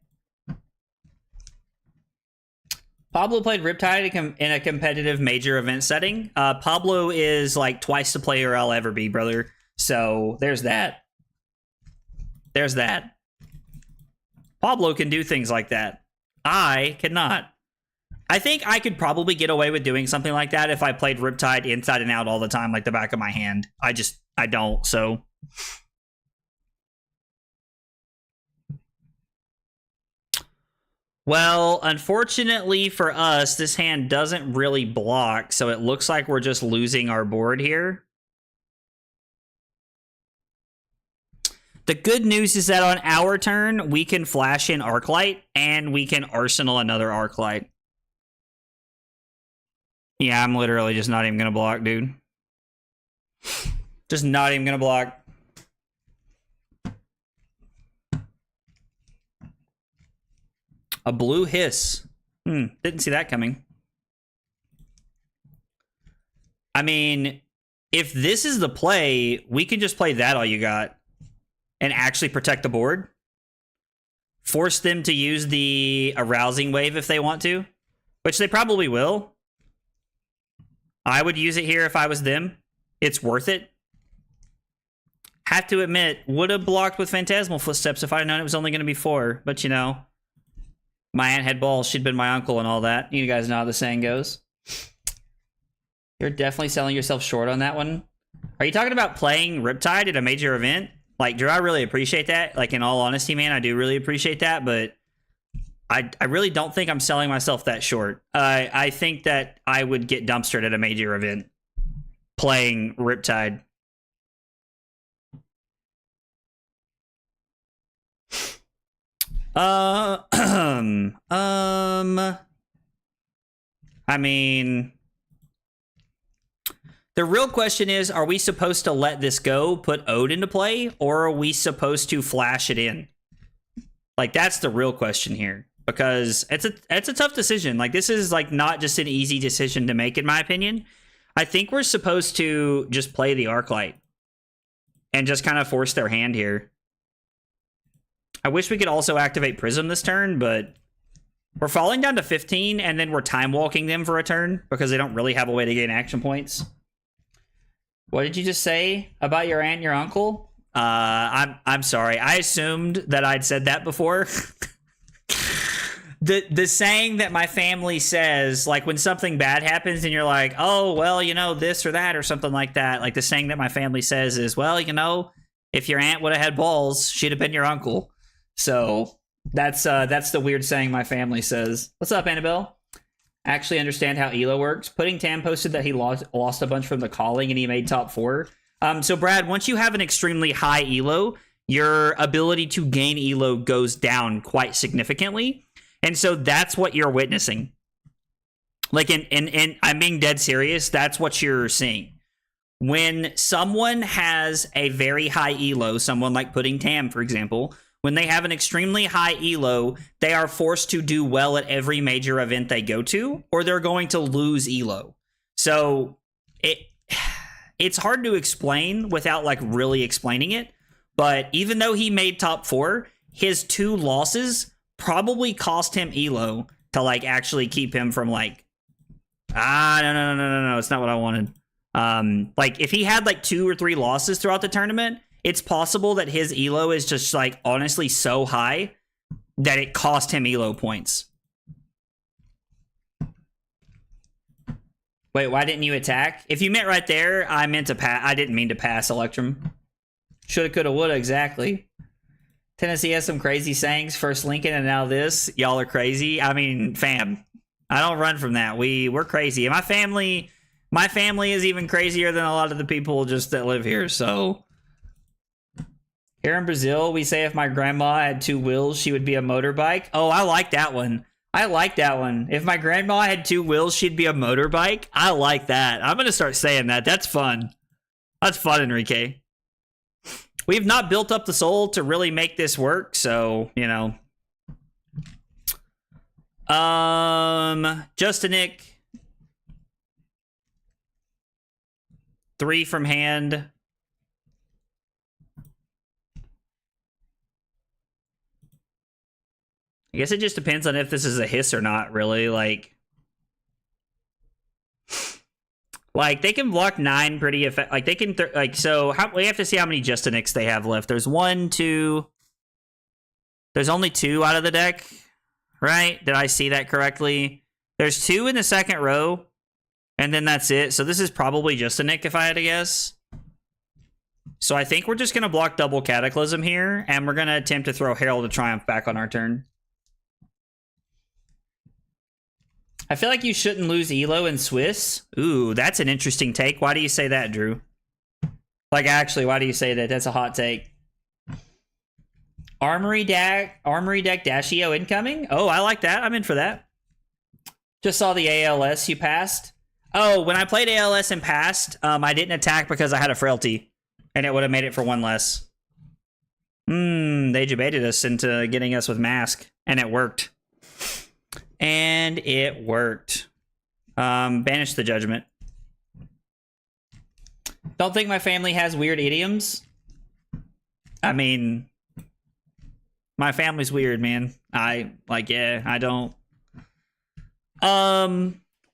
Pablo played Riptide in a competitive major event setting. Pablo is like twice the player I'll ever be, brother. So there's that. There's that. Pablo can do things like that. I cannot. I think I could probably get away with doing something like that if I played Riptide inside and out all the time, like the back of my hand. I don't, so... Well, unfortunately for us, this hand doesn't really block, so it looks like we're just losing our board here. The good news is that on our turn, we can flash in Arclight, and we can Arsenal another Arclight. Yeah, I'm literally just not even going to block, dude. Just not even going to block. A blue hiss. Didn't see that coming. I mean, if this is the play, we can just play that all you got and actually protect the board. Force them to use the arousing wave if they want to, which they probably will. I would use it here if I was them. It's worth it. Have to admit, would have blocked with Phantasmal Footsteps if I had known it was only going to be 4, but you know. My aunt had balls. She'd been my uncle and all that. You guys know how the saying goes. You're definitely selling yourself short on that one. Are you talking about playing Riptide at a major event? Like, Drew, I really appreciate that. Like, in all honesty, man, I do really appreciate that. But I really don't think I'm selling myself that short. I think that I would get dumpstered at a major event playing Riptide. I mean, the real question is, are we supposed to let this go, put Ode into play, or are we supposed to flash it in? Like, that's the real question here, because it's a tough decision. Like, this is like not just an easy decision to make, in my opinion. I think we're supposed to just play the Arclight and just kind of force their hand here. I wish we could also activate Prism this turn, but We're falling down to 15, and then we're time walking them for a turn because they don't really have a way to gain action points. What did you just say about your aunt and your uncle? I'm sorry. I assumed that I'd said that before. The saying that my family says, like when something bad happens and you're like, oh, well, you know, this or that or something like that. Like the saying that my family says is, well, you know, if your aunt would have had balls, she'd have been your uncle. So that's the weird saying my family says. What's up, Annabelle? Actually understand how ELO works. Pudding Tam posted that he lost a bunch from the calling and he made top 4. So Brad, once you have an extremely high ELO, your ability to gain ELO goes down quite significantly. And so that's what you're witnessing. Like, and I'm being dead serious. That's what you're seeing. When someone has a very high ELO, someone like Pudding Tam, for example, when they have an extremely high ELO, they are forced to do well at every major event they go to, or they're going to lose ELO. So it's hard to explain without like really explaining it. But even though he made top 4, his 2 losses probably cost him ELO to like actually keep him from like, no, it's not what I wanted. Like if he had like 2 or 3 losses throughout the tournament, it's possible that his ELO is just like honestly so high that it cost him ELO points. Wait, why didn't you attack? If you meant right there, I meant to pass. I didn't mean to pass, Electrum. Shoulda, coulda, woulda, exactly. Tennessee has some crazy sayings. First Lincoln and now this. Y'all are crazy. I mean, fam, I don't run from that. We're crazy. And my family is even crazier than a lot of the people just that live here. So here in Brazil, we say if my grandma had 2 wheels, she would be a motorbike. Oh, I like that one. I like that one. If my grandma had 2 wheels, she'd be a motorbike. I like that. I'm going to start saying that. That's fun. That's fun, Enrique. We've not built up the soul to really make this work, so, you know. Justinic. 3 from hand. I guess it just depends on if this is a hiss or not, really. Like they can block 9 pretty effective. Like they can, so we have to see how many Justinics they have left. There's 1, 2. There's only 2 out of the deck, right? Did I see that correctly? There's 2 in the second row, and then that's it. So this is probably Justinic if I had to guess. So I think we're just going to block double Cataclysm here, and we're going to attempt to throw Herald of Triumph back on our turn. I feel like you shouldn't lose ELO in Swiss. Ooh, that's an interesting take. Why do you say that, Drew? Like, actually, why do you say that? That's a hot take. Armory deck Dashio incoming? Oh, I like that. I'm in for that. Just saw the ALS you passed. Oh, when I played ALS and passed, I didn't attack because I had a frailty. And it would have made it for 1 less. They debated us into getting us with Mask. And it worked. And it worked. Banish the Judgment. Don't think my family has weird idioms. I mean, my family's weird, man. I don't.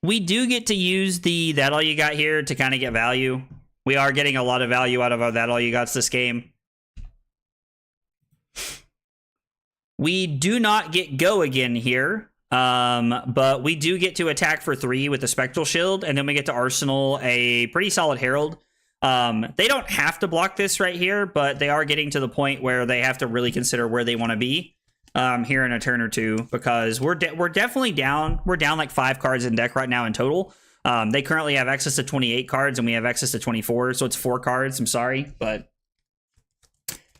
We do get to use the That All You Got here to kind of get value. We are getting a lot of value out of our That All You Gots this game. We do not get Go Again here. But we do get to attack for 3 with the Spectral Shield, and then we get to Arsenal a pretty solid Herald. They don't have to block this right here, but they are getting to the point where they have to really consider where they want to be here in a turn or 2, because we're definitely down. We're down like 5 cards in deck right now in total. They currently have access to 28 cards, and we have access to 24, so it's 4 cards. I'm sorry, but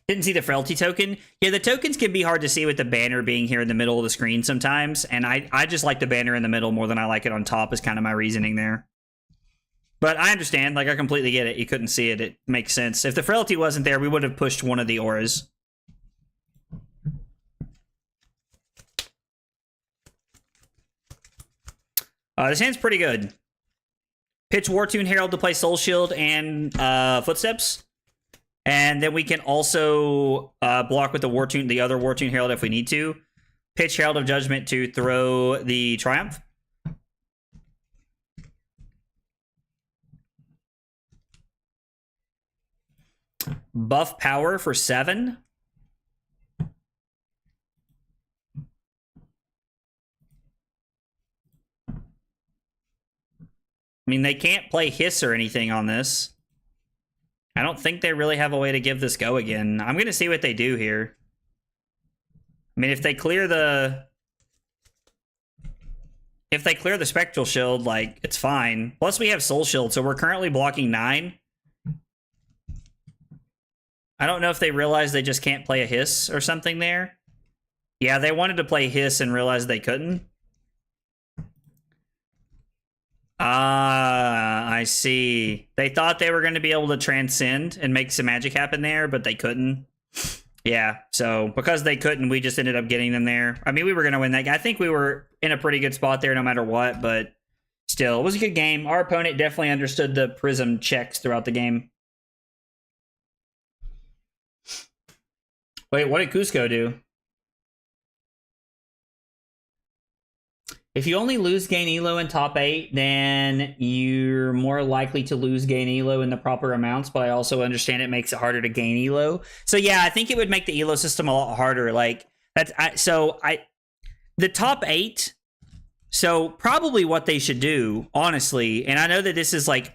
didn't see the Frailty token. Yeah, the tokens can be hard to see with the banner being here in the middle of the screen sometimes, and I just like the banner in the middle more than I like it on top is kind of my reasoning there. But I understand, like I completely get it. You couldn't see it. It makes sense. If the Frailty wasn't there, we would have pushed one of the auras. This hand's pretty good. Pitch Wartune Herald to play Soul Shield and Footsteps. And then we can also block with the other Wartune Herald if we need to. pitch Herald of Judgment to throw the Triumph. Buff Power for 7. I mean, they can't play Hiss or anything on this. I don't think they really have a way to give this go again. I'm going to see what they do here. I mean, if they clear the... If they clear the Spectral Shield, like, it's fine. Plus, we have Soul Shield, so we're currently blocking 9. I don't know if they realized they just can't play a Hiss or something there. Yeah, they wanted to play Hiss and realized they couldn't. Ah, I see. They thought they were going to be able to transcend and make some magic happen there, but they couldn't. Yeah, so because they couldn't, we just ended up getting them there. I mean, we were going to win that. I think we were in a pretty good spot there no matter what, but still, it was a good game. Our opponent definitely understood the Prism checks throughout the game. Wait, what did Cusco do? If you only lose gain elo in top 8, then you're more likely to lose gain elo in the proper amounts, but I also understand it makes it harder to gain elo. So yeah, I think it would make the elo system a lot harder. Like that's the top 8. So probably what they should do, honestly, and I know that this is like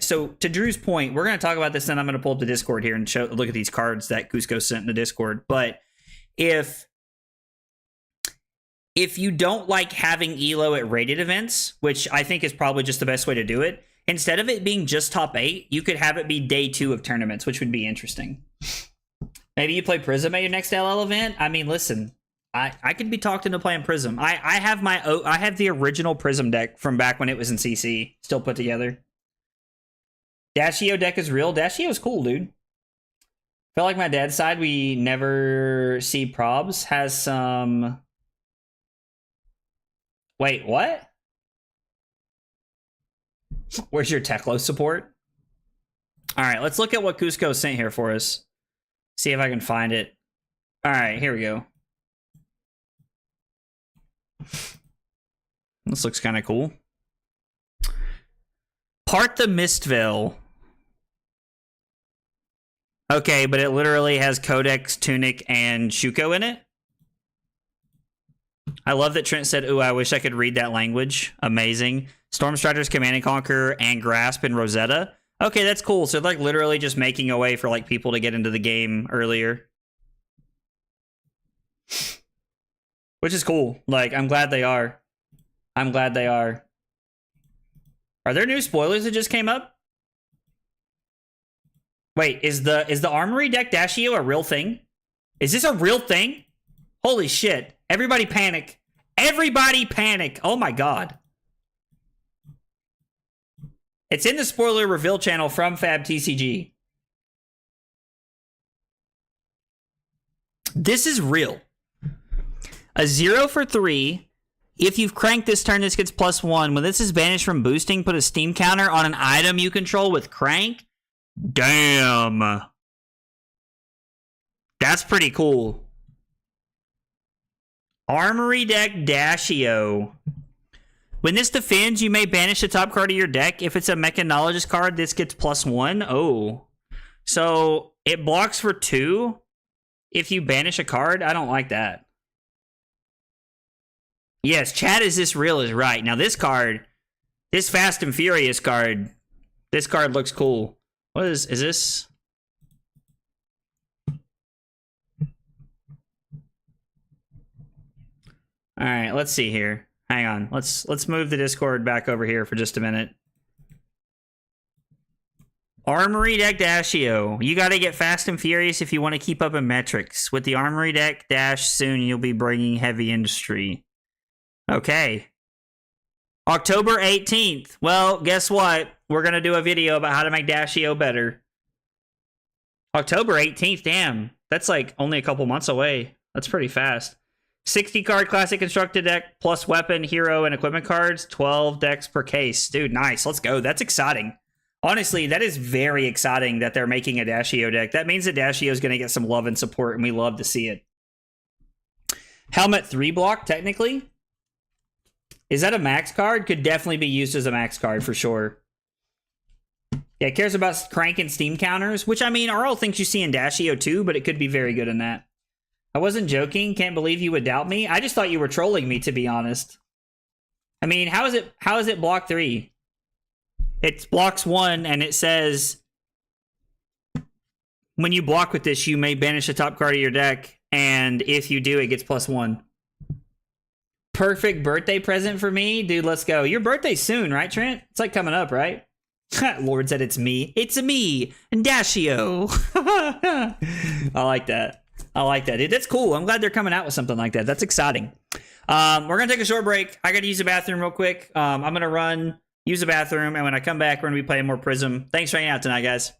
so to Drew's point, we're going to talk about this, and I'm going to pull up the Discord here and look at these cards that Cusco sent in the Discord. But if you don't like having elo at rated events, which I think is probably just the best way to do it, instead of it being just top 8, you could have it be day 2 of tournaments, which would be interesting. Maybe you play Prism at your next LL event. I mean, listen, I could be talked into playing Prism. I have the original Prism deck from back when it was in CC, still put together. Dashio deck is real. Dashio is cool, dude. Felt like my dad's side, we never see probs, has some... Wait, what? Where's your Teklo support? All right, let's look at what Cusco sent here for us. See if I can find it. All right, here we go. This looks kind of cool. Part the Mistveil. Okay, but it literally has Codex, Tunic, and Shuko in it. I love that Trent said, ooh, I wish I could read that language. Amazing. Stormstrider's Command and Conquer and Grasp and Rosetta. Okay, that's cool. So like literally just making a way for like people to get into the game earlier. Which is cool. Like, I'm glad they are. I'm glad they are. Are there new spoilers that just came up? Wait, is the Armory deck Dashio a real thing? Is this a real thing? Holy shit. Everybody panic. Everybody panic. Oh my god. It's in the spoiler reveal channel from Fab TCG. This is real. A 0 for 3. If you've cranked this turn, this gets +1. When this is banished from boosting, put a steam counter on an item you control with crank. Damn. That's pretty cool. Armory deck Dashio. When this defends, you may banish the top card of your deck. If it's a Mechanologist card, this gets +1. Oh. So it blocks for 2 if you banish a card? I don't like that. Yes, chat, is this real is right. Now this card, this Fast and Furious card, this card looks cool. What is this? All right, let's see here. Hang on. Let's move the Discord back over here for just a minute. Armory deck Dashio. You got to get Fast and Furious if you want to keep up in metrics. With the Armory deck Dash, soon you'll be bringing heavy industry. Okay. October 18th. Well, guess what? We're going to do a video about how to make Dashio better. October 18th, damn. That's like only a couple months away. That's pretty fast. 60 card classic constructed deck plus weapon, hero, and equipment cards. 12 decks per case. Dude, nice. Let's go. That's exciting. Honestly, that is very exciting that they're making a Dashio deck. That means that Dashio is going to get some love and support, and we love to see it. Helmet 3 block, technically. Is that a max card? Could definitely be used as a max card for sure. Yeah, it cares about crank and steam counters, which I mean are all things you see in Dashio too, but it could be very good in that. I wasn't joking. Can't believe you would doubt me. I just thought you were trolling me, to be honest. I mean, how is it block 3? It blocks 1 and it says when you block with this, you may banish a top card of your deck, and if you do, it gets +1. Perfect birthday present for me. Dude, let's go. Your birthday's soon, right, Trent? It's like coming up, right? Lord said it's me. It's me, Dashio. I like that. I like that. Dude, that's cool. I'm glad they're coming out with something like that. That's exciting. We're going to take a short break. I got to use the bathroom real quick. I'm going to run, use the bathroom, and when I come back, we're going to be playing more Prism. Thanks for hanging out tonight, guys.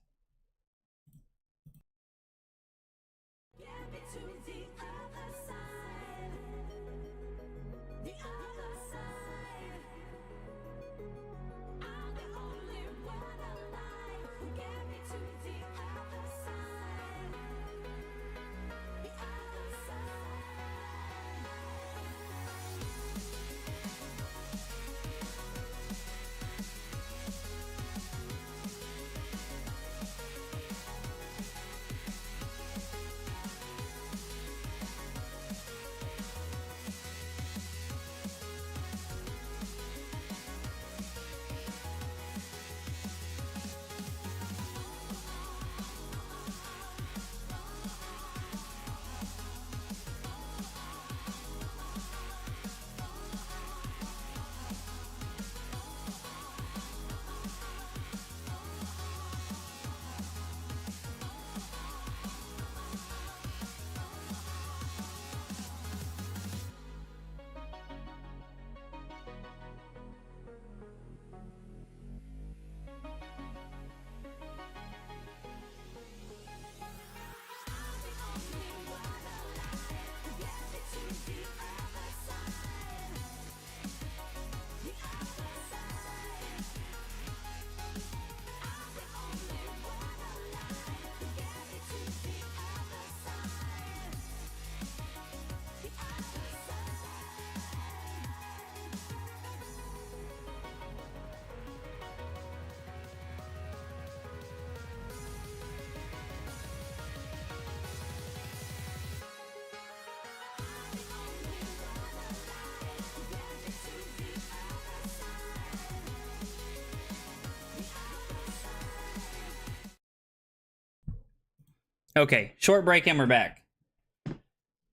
Okay, short break and we're back.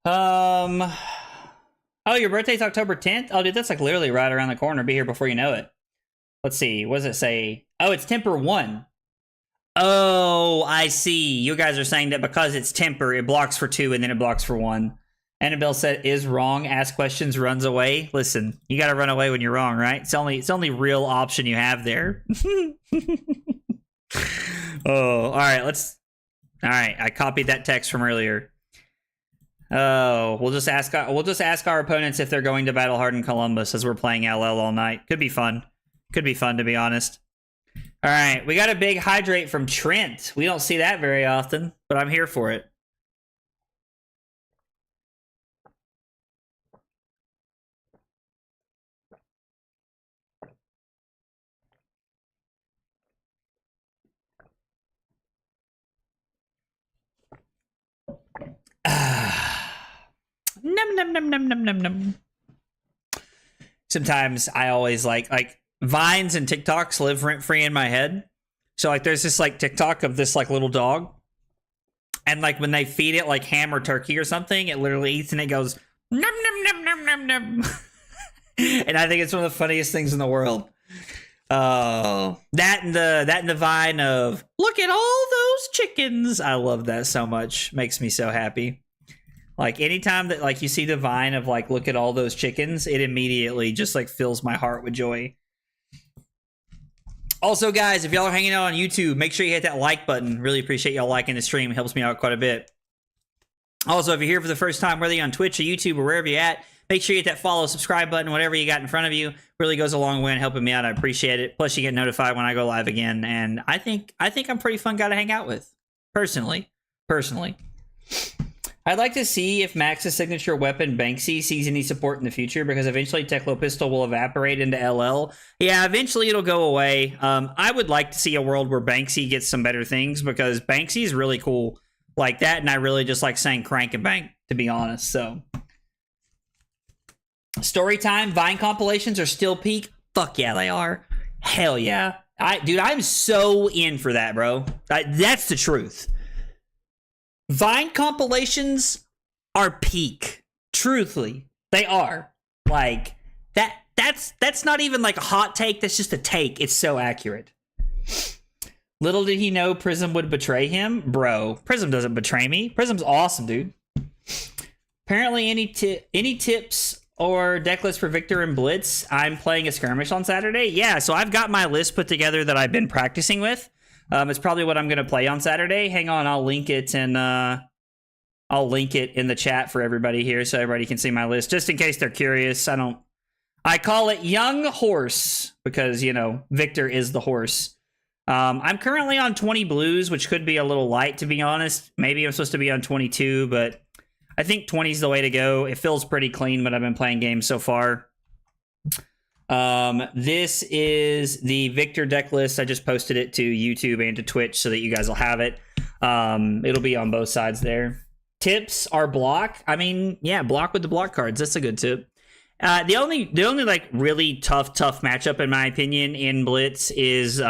Oh, your birthday's October 10th? Oh, dude, that's like literally right around the corner. Be here before you know it. Let's see. What does it say? Oh, it's temper 1. Oh, I see. You guys are saying that because it's temper, it blocks for 2 and then it blocks for 1. Annabelle said, is wrong, ask questions, runs away. Listen, you gotta run away when you're wrong, right? It's the only real option you have there. Oh, all right, Alright, I copied that text from earlier. Oh, we'll just ask our opponents if they're going to battle hardened Columbus as we're playing LL all night. Could be fun. Could be fun, to be honest. Alright, we got a big hydrate from Trent. We don't see that very often, but I'm here for it. Num num num num num num num. Sometimes I always like Vines and TikToks live rent free in my head. So like there's this like TikTok of this like little dog, and like when they feed it like ham or turkey or something, it literally eats and it goes num num num num num num. And I think it's one of the funniest things in the world. Oh, that and the Vine of look at all those chickens. I love that so much. Makes me so happy. Like anytime that like you see the Vine of like look at all those chickens, it immediately just like fills my heart with joy. Also, guys, if y'all are hanging out on YouTube, make sure you hit that like button. Really appreciate y'all liking the stream. It helps me out quite a bit. Also, if you're here for the first time, whether you're on Twitch or YouTube or wherever you're at, make sure you hit that follow, subscribe button, whatever you got in front of you. Really goes a long way in helping me out. I appreciate it. Plus, you get notified when I go live again. And I think I'm a pretty fun guy to hang out with. Personally. I'd like to see if Max's signature weapon Banksy sees any support in the future, because eventually Teclo Pistol will evaporate into LL. Yeah, eventually it'll go away. I would like to see a world where Banksy gets some better things, because Banksy is really cool like that, and I really just like saying crank and bank, to be honest. So, Storytime Vine compilations are still peak. Fuck yeah, they are. Hell yeah. Dude, I'm so in for that, bro. That's the truth. Vine compilations are peak. Truthfully, they are. Like that's not even like a hot take, that's just a take. It's so accurate. Little did he know Prism would betray him. Bro, Prism doesn't betray me. Prism's awesome, dude. Apparently any tips or deck list for Victor and Blitz? I'm playing a skirmish on Saturday. Yeah, so I've got my list put together that I've been practicing with. It's probably what I'm going to play on Saturday. Hang on, I'll link it in the chat for everybody here so everybody can see my list, just in case they're curious. I call it Young Horse because, you know, Victor is the horse. I'm currently on 20 blues, which could be a little light, to be honest. Maybe I'm supposed to be on 22, but I think 20 is the way to go. It feels pretty clean when I've been playing games so far. This is the Victor deck list. I just posted it to YouTube and to Twitch so that you guys will have it. It'll be on both sides there. Tips are block. I mean, yeah, block with the block cards. That's a good tip. The only like really tough matchup in my opinion in Blitz is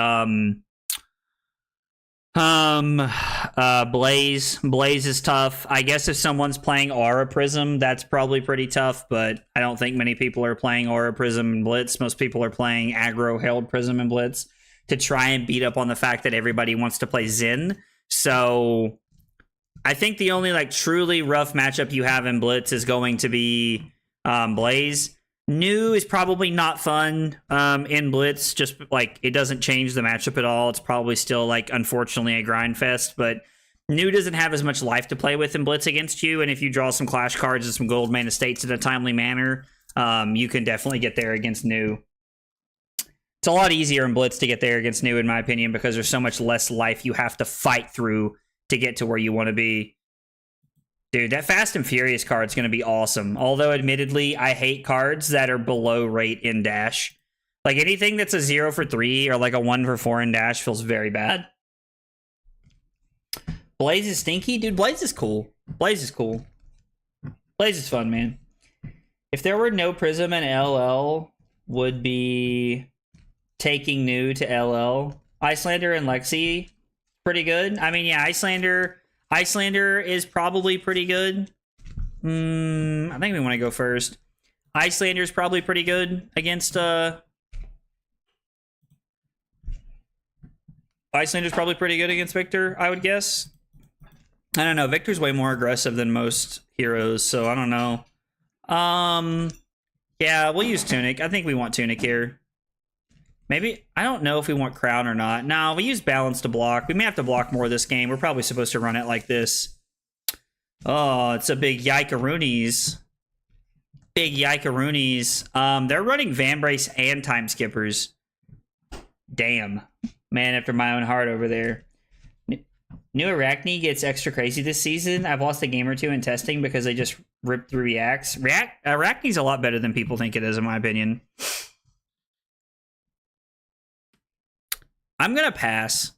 Blaze. Blaze is tough. I guess if someone's playing Aura Prism, that's probably pretty tough, but I don't think many people are playing Aura Prism and Blitz. Most people are playing aggro held Prism and Blitz to try and beat up on the fact that everybody wants to play Zen. So I think the only like truly rough matchup you have in Blitz is going to be Blaze. New is probably not fun in Blitz, just like it doesn't change the matchup at all. It's probably still like unfortunately a grind fest, but New doesn't have as much life to play with in Blitz against you, and if you draw some Clash cards and some Gold Mana States in a timely manner, you can definitely get there against New. It's a lot easier in Blitz to get there against New, in my opinion, because there's so much less life you have to fight through to get to where you want to be. Dude, that Fast and Furious card's going to be awesome. Although, admittedly, I hate cards that are below rate in Dash. Like, anything that's a 0 for 3 or like a 1 for 4 in Dash feels very bad. Blaze is stinky? Dude, Blaze is cool. Blaze is cool. Blaze is fun, man. If there were no Prism and LL, would be taking New to LL. Icelander and Lexi, pretty good. I mean, yeah, Icelander is probably pretty good. I think we want to go first. Icelander is probably pretty good against Icelander's probably pretty good against Victor, I would guess. I don't know. Victor's way more aggressive than most heroes, so I don't know. Yeah, we'll use Tunic. I think we want Tunic here. Maybe, I don't know if we want Crown or not. No, we use Balance to block. We may have to block more this game. We're probably supposed to run it like this. Oh, it's a big Yikaroonies. Big Yikaroonies. They're running Vambrace and Time Skippers. Damn. Man after my own heart over there. New Arachne gets extra crazy this season. I've lost a game or two in testing because they just ripped through reacts. Arachne's a lot better than people think it is, in my opinion. I'm going to pass.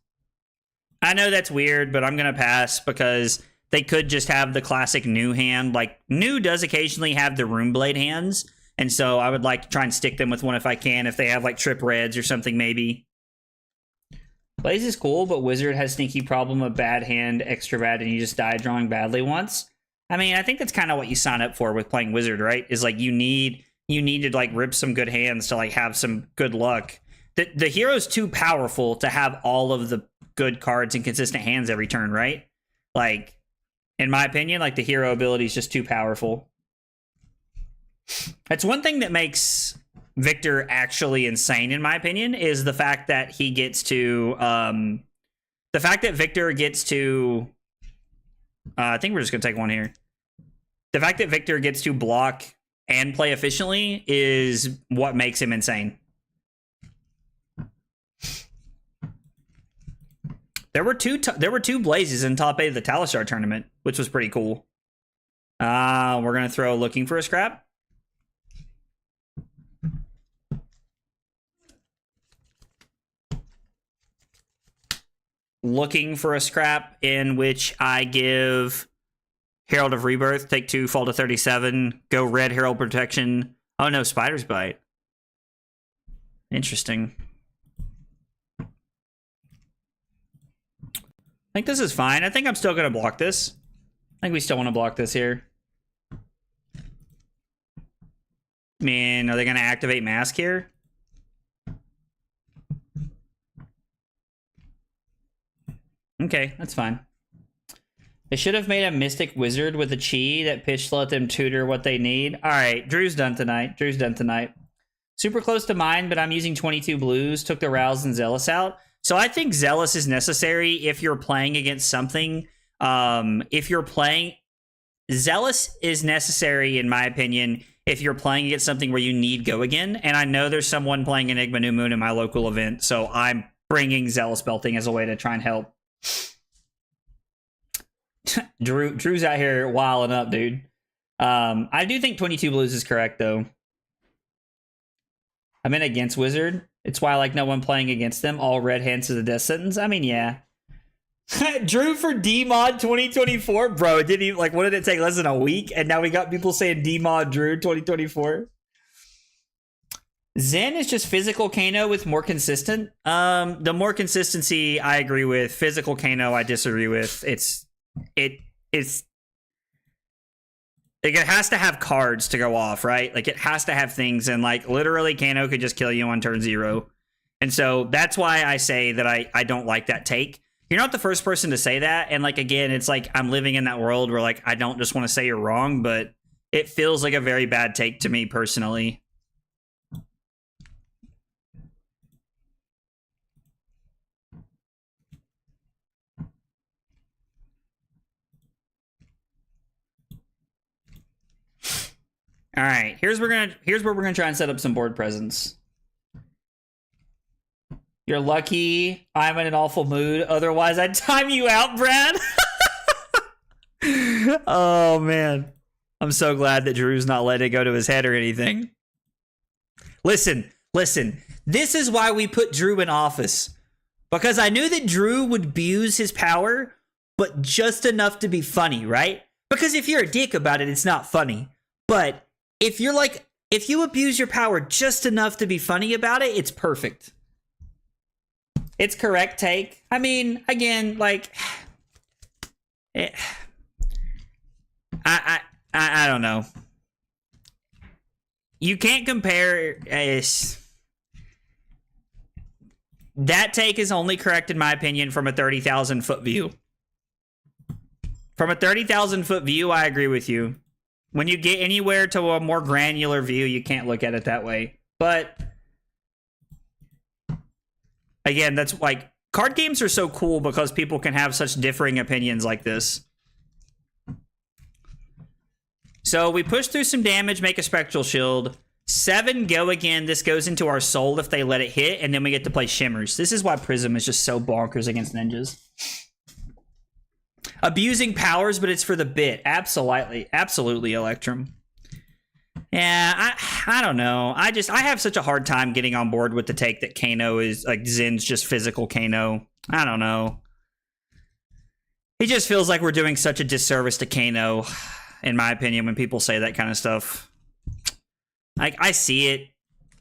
I know that's weird, but I'm going to pass because they could just have the classic New hand. Like, New does occasionally have the Runeblade hands, and so I would like to try and stick them with one if I can, if they have, like, Trip Reds or something, maybe. Blaze is cool, but Wizard has sneaky problem of bad hand, extra bad, and you just die drawing badly once. I mean, I think that's kind of what you sign up for with playing Wizard, right? Is, like, you need to, like, rip some good hands to, like, have some good luck. The hero's too powerful to have all of the good cards and consistent hands every turn, right? Like, in my opinion, like, the hero ability is just too powerful. That's one thing that makes Victor actually insane, in my opinion, is the fact that he gets to... the fact that Victor gets to... I think we're just going to take one here. The fact that Victor gets to block and play efficiently is what makes him insane. There were two Blazes in top 8 of the Talishar tournament, which was pretty cool. We're going to throw Looking for a Scrap. Looking for a Scrap, in which I give Herald of Rebirth, take 2, fall to 37, go red Herald Protection. Oh no, Spider's Bite. Interesting. I think this is fine. I think I'm still going to block this. I think we still want to block this here. Man, are they going to activate Mask here? Okay, that's fine. They should have made a Mystic Wizard with a Chi that pitch to let them tutor what they need. All right, Drew's done tonight. Drew's done tonight. Super close to mine, but I'm using 22 blues. Took the Rouse and Zealous out. So I think Zealous is necessary if you're playing against something. If you're playing... Zealous is necessary, in my opinion, if you're playing against something where you need Go Again. And I know there's someone playing Enigma New Moon in my local event, so I'm bringing Zealous Belting as a way to try and help. Drew's out here wilding up, dude. I do think 22 blues is correct, though. I'm in against Wizard. It's why I like no one playing against them. All red hands to the death sentence. I mean, yeah. Drew for DMod 2024? Bro, it didn't even, like, what did it take? Less than a week? And now we got people saying DMod Drew 2024. Zen is just physical Kano with more consistent. The more consistency I agree with. Physical Kano I disagree with. It has to have cards to go off, right? Like, it has to have things, and like literally Kano could just kill you on turn 0. And so that's why I say that I don't like that take. You're not the first person to say that, and like, again, it's like I'm living in that world where like I don't just want to say you're wrong, but it feels like a very bad take to me personally. All right, here's where we're gonna try and set up some board presence. You're lucky I'm in an awful mood. Otherwise, I'd time you out, Brad. Oh, man. I'm so glad that Drew's not letting it go to his head or anything. Listen. This is why we put Drew in office. Because I knew that Drew would abuse his power, but just enough to be funny, right? Because if you're a dick about it, it's not funny. But if you're like, if you abuse your power just enough to be funny about it, it's perfect. It's correct take. I mean, again, like, I don't know. You can't compare. That take is only correct, in my opinion, from a 30,000 foot view. From a 30,000 foot view, I agree with you. When you get anywhere to a more granular view, you can't look at it that way. But again, that's like, card games are so cool because people can have such differing opinions like this. So we push through some damage, make a Spectral Shield. 7 Go Again. This goes into our soul if they let it hit, and then we get to play Shimmers. This is why Prism is just so bonkers against ninjas. Abusing powers, but it's for the bit. Absolutely, Electrum. Yeah, I don't know. I have such a hard time getting on board with the take that Kano is, like, Zen's just physical Kano. I don't know. It just feels like we're doing such a disservice to Kano, in my opinion, when people say that kind of stuff. Like, I see it.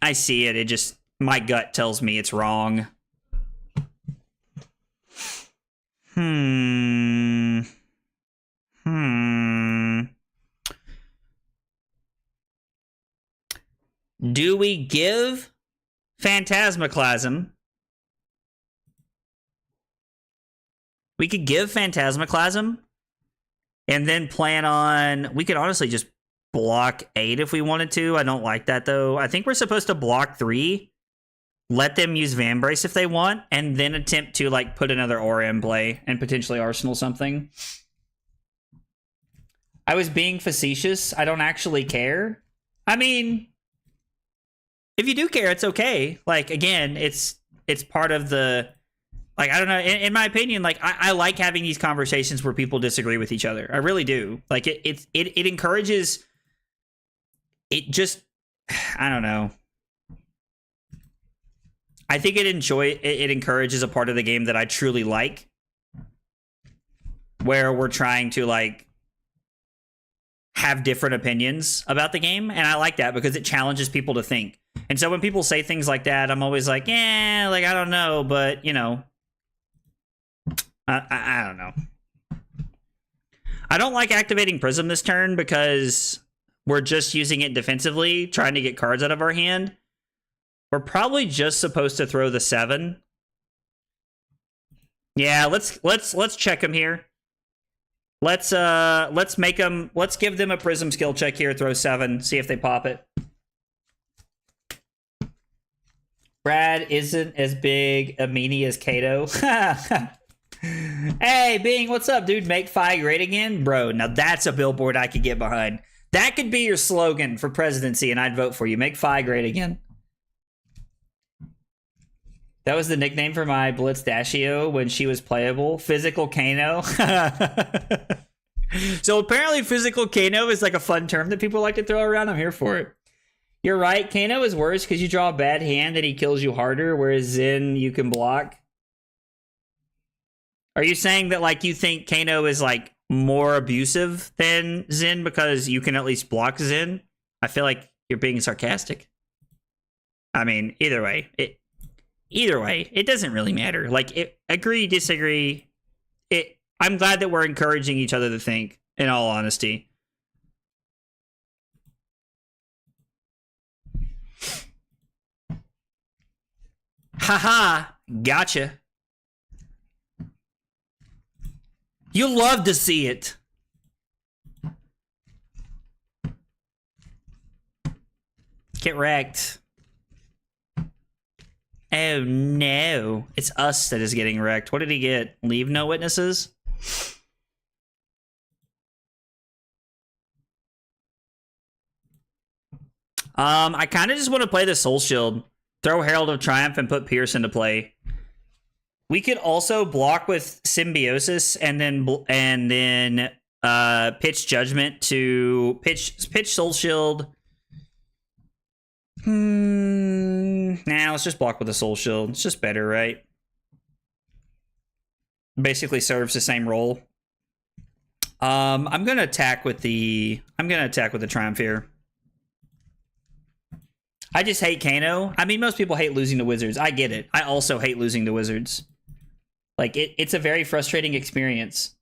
It just, my gut tells me it's wrong. Do we give Phantasmaclasm? We could give Phantasmaclasm and then plan on... We could honestly just block 8 if we wanted to. I don't like that, though. I think we're supposed to block 3, let them use Vambrace if they want, and then attempt to, like, put another aura in play and potentially arsenal something. I was being facetious. I don't actually care. I mean, if you do care, it's okay. Like, again, it's part of the Like, I don't know. In my opinion, like, I like having these conversations where people disagree with each other. I really do. Like, it encourages. It just, I don't know. I think it encourages a part of the game that I truly like, where we're trying to like have different opinions about the game, and I like that because it challenges people to think. And so when people say things like that, I'm always like, yeah, like I don't know, but you know, I don't know. I don't like activating Prism this turn because we're just using it defensively, trying to get cards out of our hand. We're probably just supposed to throw the 7. Yeah, let's check him here. Let's make them. Let's give them a Prism skill check here. Throw 7. See if they pop it. Brad isn't as big a meanie as Kato. Hey, Bing, what's up, dude? Make Fi great again? Bro, now that's a billboard I could get behind. That could be your slogan for presidency, and I'd vote for you. Make Fi great again. That was the nickname for my Blitzdashio when she was playable. Physical Kano. So apparently Physical Kano is like a fun term that people like to throw around. I'm here for it. You're right. Kano is worse because you draw a bad hand and he kills you harder, whereas Zen you can block. Are you saying that like you think Kano is like more abusive than Zen because you can at least block Zen? I feel like you're being sarcastic. I mean, either way, it doesn't really matter. Like, agree, disagree. I'm glad that we're encouraging each other to think, in all honesty. Haha, gotcha. You love to see it. Get wrecked. Oh no, it's us that is getting wrecked. What did he get? Leave no witnesses? I kind of just want to play the Soul Shield. Throw Herald of Triumph and put Pierce into play. We could also block with Symbiosis and then pitch Judgment to pitch Soul Shield. Nah, let's just block with the Soul Shield. It's just better, right? Basically serves the same role. I'm gonna attack with the Triumph here. I just hate Kano. I mean, most people hate losing to Wizards. I get it. I also hate losing to Wizards. Like, it's a very frustrating experience.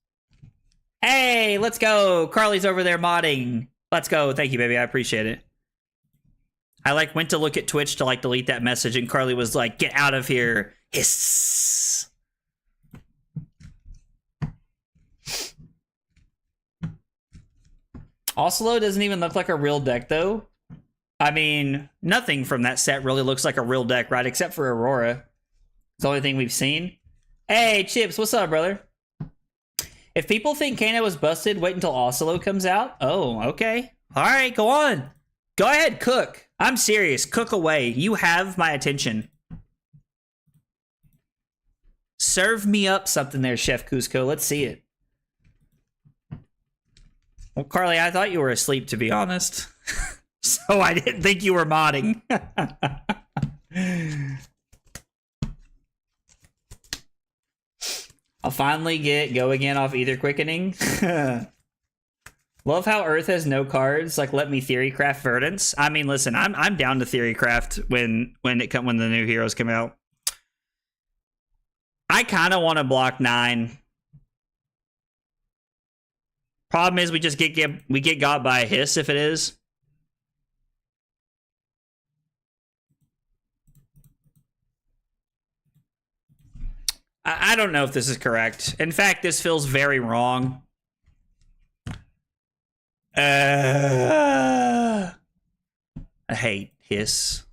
Hey, let's go. Carly's over there modding. Let's go. Thank you, baby. I appreciate it. I like went to look at Twitch to like delete that message, and Carly was like, "Get out of here!" Hiss. Oslo doesn't even look like a real deck, though. I mean, nothing from that set really looks like a real deck, right? Except for Aurora. It's the only thing we've seen. Hey, Chips, what's up, brother? If people think Kano was busted, wait until Oslo comes out. Oh, okay. All right, go on. Go ahead, cook. I'm serious. Cook away. You have my attention. Serve me up something there, Chef Cusco. Let's see it. Well, Carly, I thought you were asleep, to be honest. So I didn't think you were modding. I'll finally go again off Ether Quickening. Love how Earth has no cards. Like, let me Theorycraft Verdance. I mean, listen, I'm down to Theorycraft when the new heroes come out. I kind of want to block 9. Problem is, we just get got by a hiss if it is. I don't know if this is correct. In fact, this feels very wrong. I hate hiss.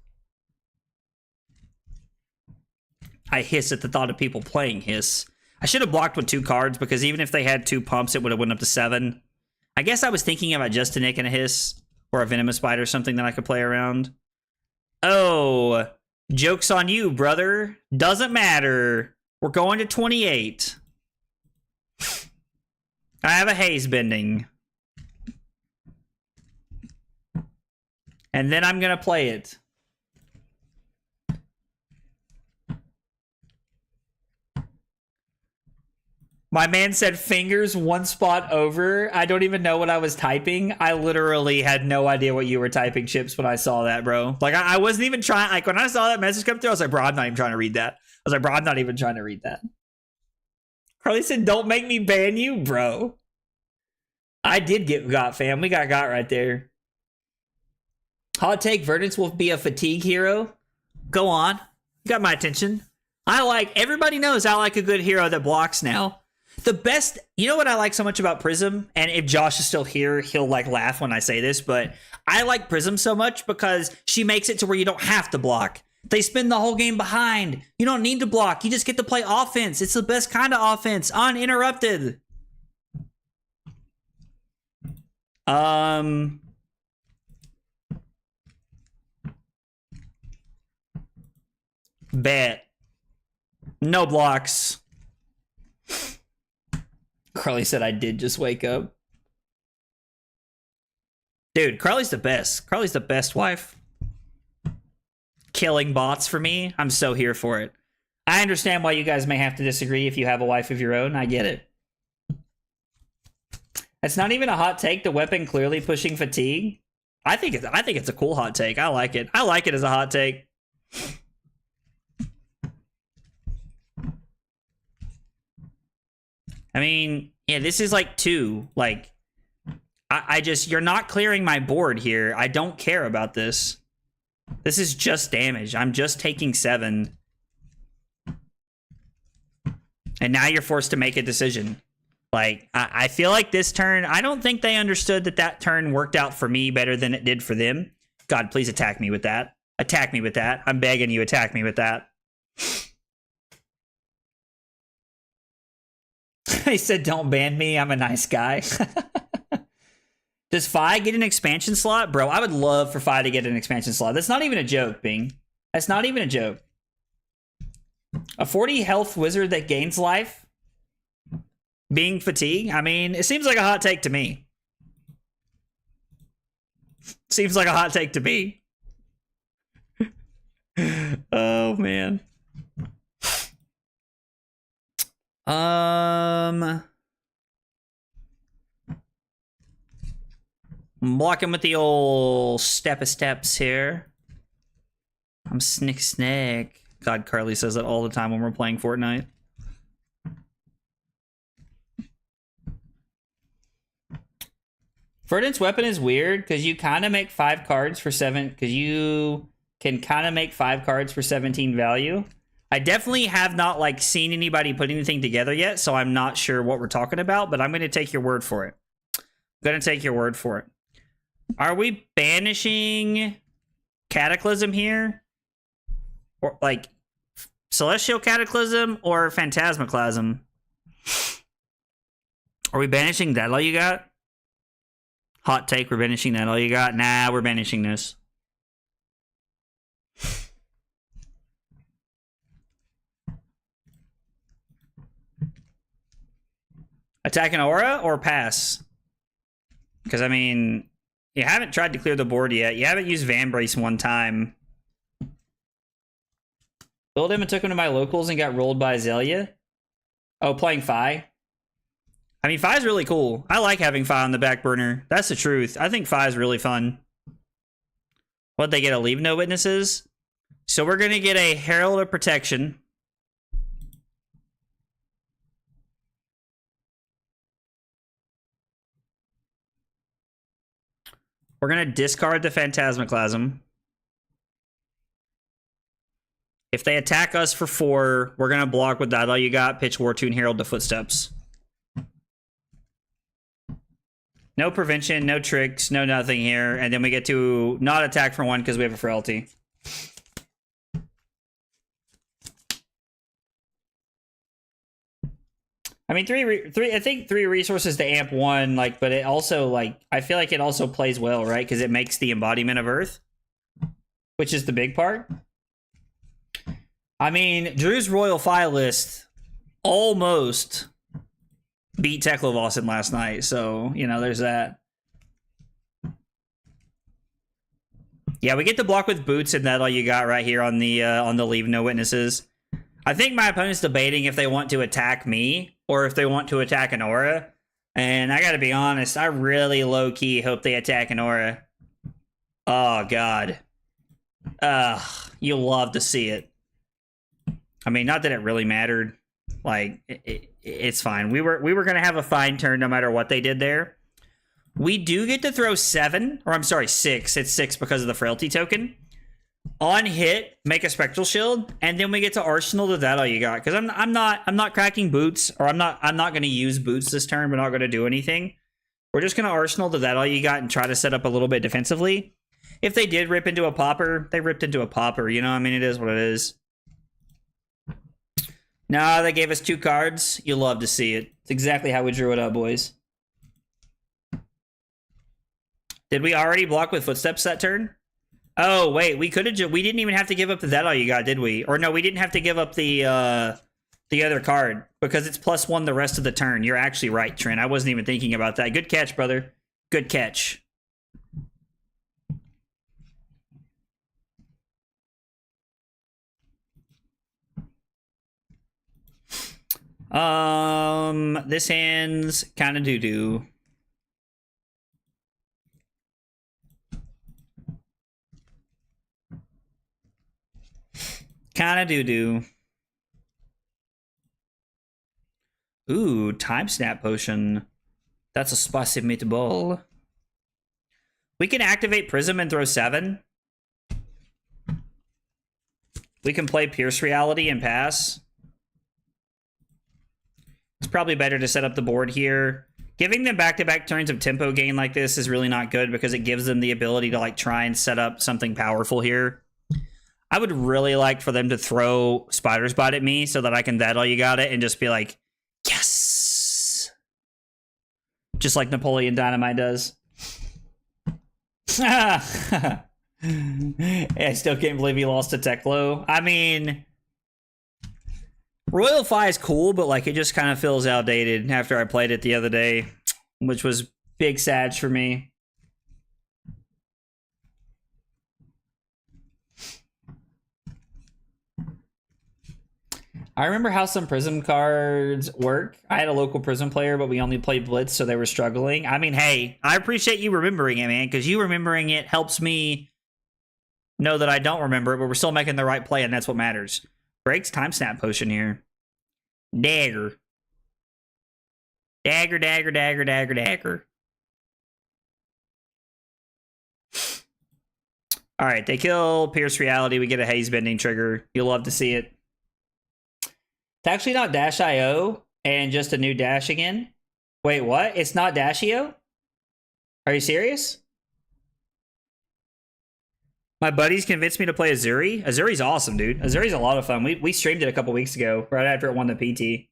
I hiss at the thought of people playing hiss. I should have blocked with 2 cards because even if they had 2 pumps, it would have went up to 7. I guess I was thinking about just a Nick and a hiss or a Venomous Spider or something that I could play around. Oh, joke's on you, brother. Doesn't matter. We're going to 28. I have a haze bending. And then I'm going to play it. My man said fingers one spot over. I don't even know what I was typing. I literally had no idea what you were typing, Chips, when I saw that, bro. Like, I wasn't even trying. Like, when I saw that message come through, I was like, bro, I'm not even trying to read that. I was like, bro, I'm not even trying to read that. Carly said, don't make me ban you, bro. I did get got, fam. We got right there. Hot take, Verdance will be a fatigue hero. Go on. You got my attention. Everybody knows I like a good hero that blocks now. The best, you know what I like so much about Prism? And if Josh is still here, he'll like laugh when I say this, but I like Prism so much because she makes it to where you don't have to block. They spend the whole game behind. You don't need to block. You just get to play offense. It's the best kind of offense, uninterrupted. Bet. No blocks. Carly said I did just wake up. Dude, Carly's the best. Carly's the best wife. Killing bots for me. I'm so here for it. I understand why you guys may have to disagree if you have a wife of your own. I get it. It's not even a hot take. The weapon clearly pushing fatigue. I think it's a cool hot take. I like it. I like it as a hot take. I mean, yeah, this is like 2. Like, I just, you're not clearing my board here. I don't care about this. This is just damage. I'm just taking 7. And now you're forced to make a decision. Like, I feel like this turn, I don't think they understood that turn worked out for me better than it did for them. God, please attack me with that. Attack me with that. I'm begging you, attack me with that. He said, don't ban me. I'm a nice guy. Does Fi get an expansion slot? Bro, I would love for Fi to get an expansion slot. That's not even a joke, Bing. That's not even a joke. A 40 health wizard that gains life? Being fatigue? I mean, it seems like a hot take to me. Seems like a hot take to me. Oh, man. I'm blocking with the old steps here. I'm snick. God, Carly says that all the time when we're playing Fortnite. Verdant's weapon is weird because you kind of make 5 cards for 7. Because you can kind of make 5 cards for 17 value. I definitely have not like seen anybody put anything together yet, so I'm not sure what we're talking about, but I'm going to take your word for it. I'm going to take your word for it. Are we banishing Cataclysm here? Or like Celestial Cataclysm or Phantasmaclasm? Are we banishing that all you got? Hot take, we're banishing that all you got? Nah, we're banishing this. Attack an aura or pass? Because, I mean, you haven't tried to clear the board yet. You haven't used Vambrace one time. Built him and took him to my locals and got rolled by Azalea. Oh, playing Fi. I mean, Fi's really cool. I like having Fi on the back burner. That's the truth. I think Fi's really fun. What, they get a leave no witnesses? So we're going to get a Herald of Protection. We're going to discard the Phantasmaclasm. If they attack us for 4, we're going to block with that all you got, pitch War Tune Herald to Footsteps. No prevention, no tricks, no nothing here. And then we get to not attack for 1 because we have a frailty. I mean, I think 3 resources to amp 1, like, but it also, like, I feel like it also plays well, right? Because it makes the embodiment of Earth, which is the big part. I mean, Drew's Royal File list, almost beat Teklovossin last night, so, you know, there's that. Yeah, we get to block with boots, and that's all you got right here on the leave no witnesses. I think my opponent's debating if they want to attack me or if they want to attack an aura. And I gotta be honest, I really low-key hope they attack an aura. Oh, God. You'll love to see it. I mean, not that it really mattered. Like, it's fine. We were gonna have a fine turn no matter what they did there. We do get to throw 7, or I'm sorry, 6. It's 6 because of the frailty token. On hit, make a spectral shield, and then we get to arsenal to that all you got. Because I'm not cracking boots, or I'm not gonna use boots this turn. We're not gonna do anything. We're just gonna arsenal to that all you got and try to set up a little bit defensively. If they did rip into a popper, they ripped into a popper. You know, I mean, it is what it is. Nah, they gave us 2 cards. You'll love to see it. It's exactly how we drew it up, boys. Did we already block with footsteps that turn? Oh, wait, we could have we didn't even have to give up the that all you got, did we? Or no, we didn't have to give up the other card because it's +1 the rest of the turn. You're actually right, Trent. I wasn't even thinking about that. Good catch, brother. Good catch. This hand's kind of doo-doo. Kind of doo-doo. Ooh, time snap potion. That's a spicy meatball. We can activate Prism and throw 7. We can play Pierce Reality and pass. It's probably better to set up the board here. Giving them back-to-back turns of tempo gain like this is really not good because it gives them the ability to like try and set up something powerful here. I would really like for them to throw Spider's Bite at me so that I can that all you got it and just be like, yes! Just like Napoleon Dynamite does. I still can't believe he lost to Teklo. I mean, Royal Fi is cool, but like it just kind of feels outdated after I played it the other day, which was big sad for me. I remember how some Prism cards work. I had a local Prism player, but we only played Blitz, so they were struggling. I mean, hey, I appreciate you remembering it, man, because you remembering it helps me know that I don't remember it, but we're still making the right play, and that's what matters. Breaks time snap potion here. Dagger. Dagger, dagger, dagger, dagger, dagger. All right, they kill Pierce Reality. We get a Haze Bending trigger. You'll love to see it. It's actually not Dash.io and just a new Dash again. Wait, what? It's not Dash.io? Are you serious? My buddies convinced me to play Azuri. Azuri's awesome, dude. Azuri's a lot of fun. We streamed it a couple weeks ago, right after it won the PT.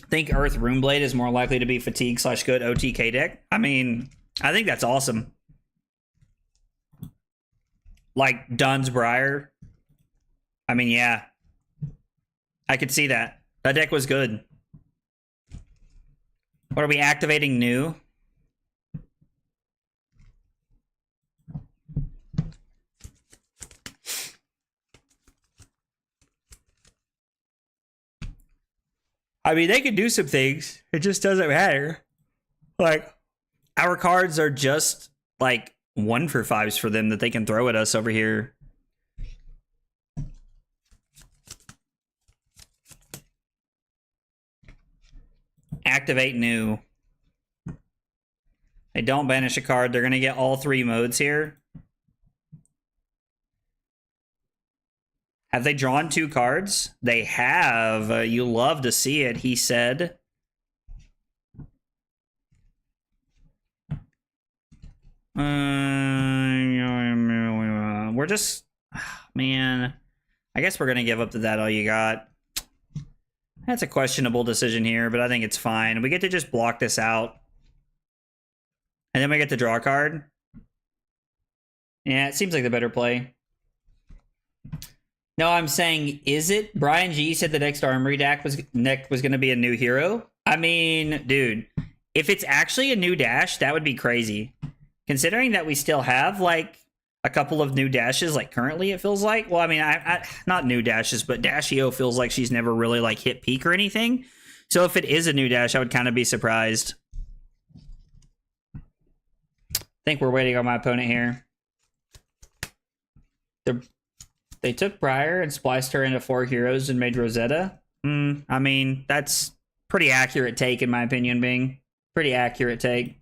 I think Earth Runeblade is more likely to be fatigue / good OTK deck. I mean, I think that's awesome. Like Dunn's Briar. I mean, yeah. I could see that. That deck was good. What are we activating new? I mean, they could do some things. It just doesn't matter. Like, our cards are just, like, 1-for-5s for them that they can throw at us over here. Activate new. They don't banish a card. They're going to get all 3 modes here. Have they drawn 2 cards? They have. You love to see it, he said. We're just... Man. I guess we're going to give up to that all you got. That's a questionable decision here, but I think it's fine. We get to just block this out. And then we get to draw a card. Yeah, it seems like the better play. No, I'm saying, is it? Brian G said the next Armory deck was going to be a new hero. I mean, dude, if it's actually a new dash, that would be crazy. Considering that we still have like a couple of new dashes, like currently it feels like. Well, I mean, I not new dashes, but Dashio feels like she's never really like hit peak or anything. So if it is a new dash, I would kind of be surprised. I think we're waiting on my opponent here. They took Briar and spliced her into 4 heroes and made Rosetta. I mean, that's pretty accurate take in my opinion, Bing. Pretty accurate take.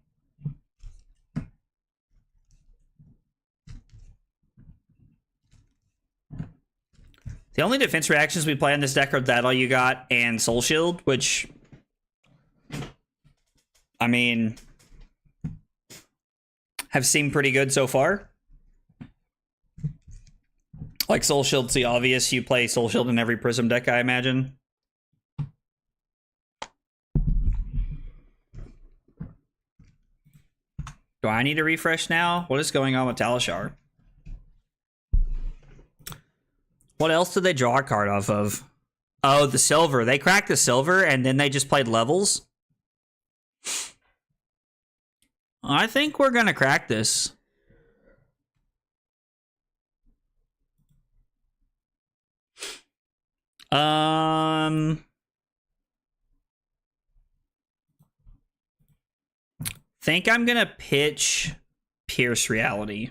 The only defense reactions we play on this deck are That All You Got and Soul Shield, which, I mean, have seemed pretty good so far. Like Soul Shield's the obvious. You play Soul Shield in every Prism deck, I imagine. Do I need to refresh now? What is going on with Talishar? What else did they draw a card off of? Oh, the silver. They cracked the silver and then they just played levels. I think we're going to crack this. Think I'm going to pitch Pierce Reality.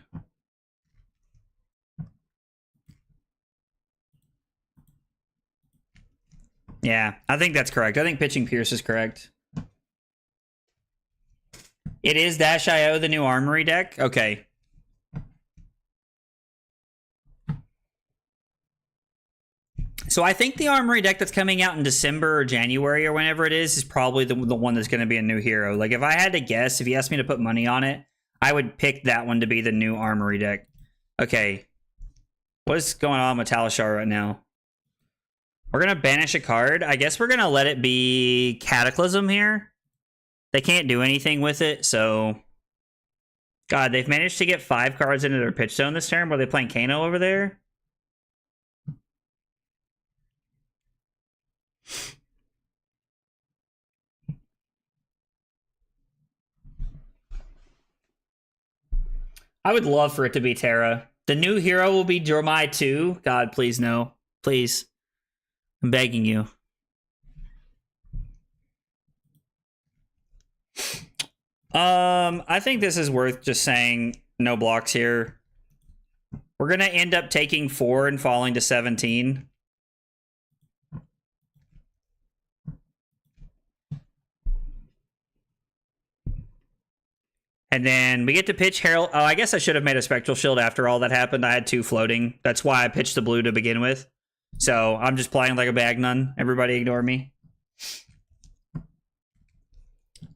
Yeah, I think that's correct. I think pitching Pierce is correct. It is Dash.io, the new Armory deck? Okay. So I think the Armory deck that's coming out in December or January or whenever it is probably the one that's going to be a new hero. Like, if I had to guess, if you asked me to put money on it, I would pick that one to be the new Armory deck. Okay. What is going on with Talishar right now? We're going to banish a card. I guess we're going to let it be Cataclysm here. They can't do anything with it, so... God, they've managed to get 5 cards into their pitch zone this turn. Were they playing Kano over there? I would love for it to be Terra. The new hero will be Dromai 2. God, please no. Please. I'm begging you. I think this is worth just saying no blocks here. We're going to end up taking 4 and falling to 17. And then we get to pitch Herald. Oh, I guess I should have made a Spectral Shield after all that happened. I had 2 floating. That's why I pitched the blue to begin with. So I'm just playing like a bag nun. Everybody ignore me.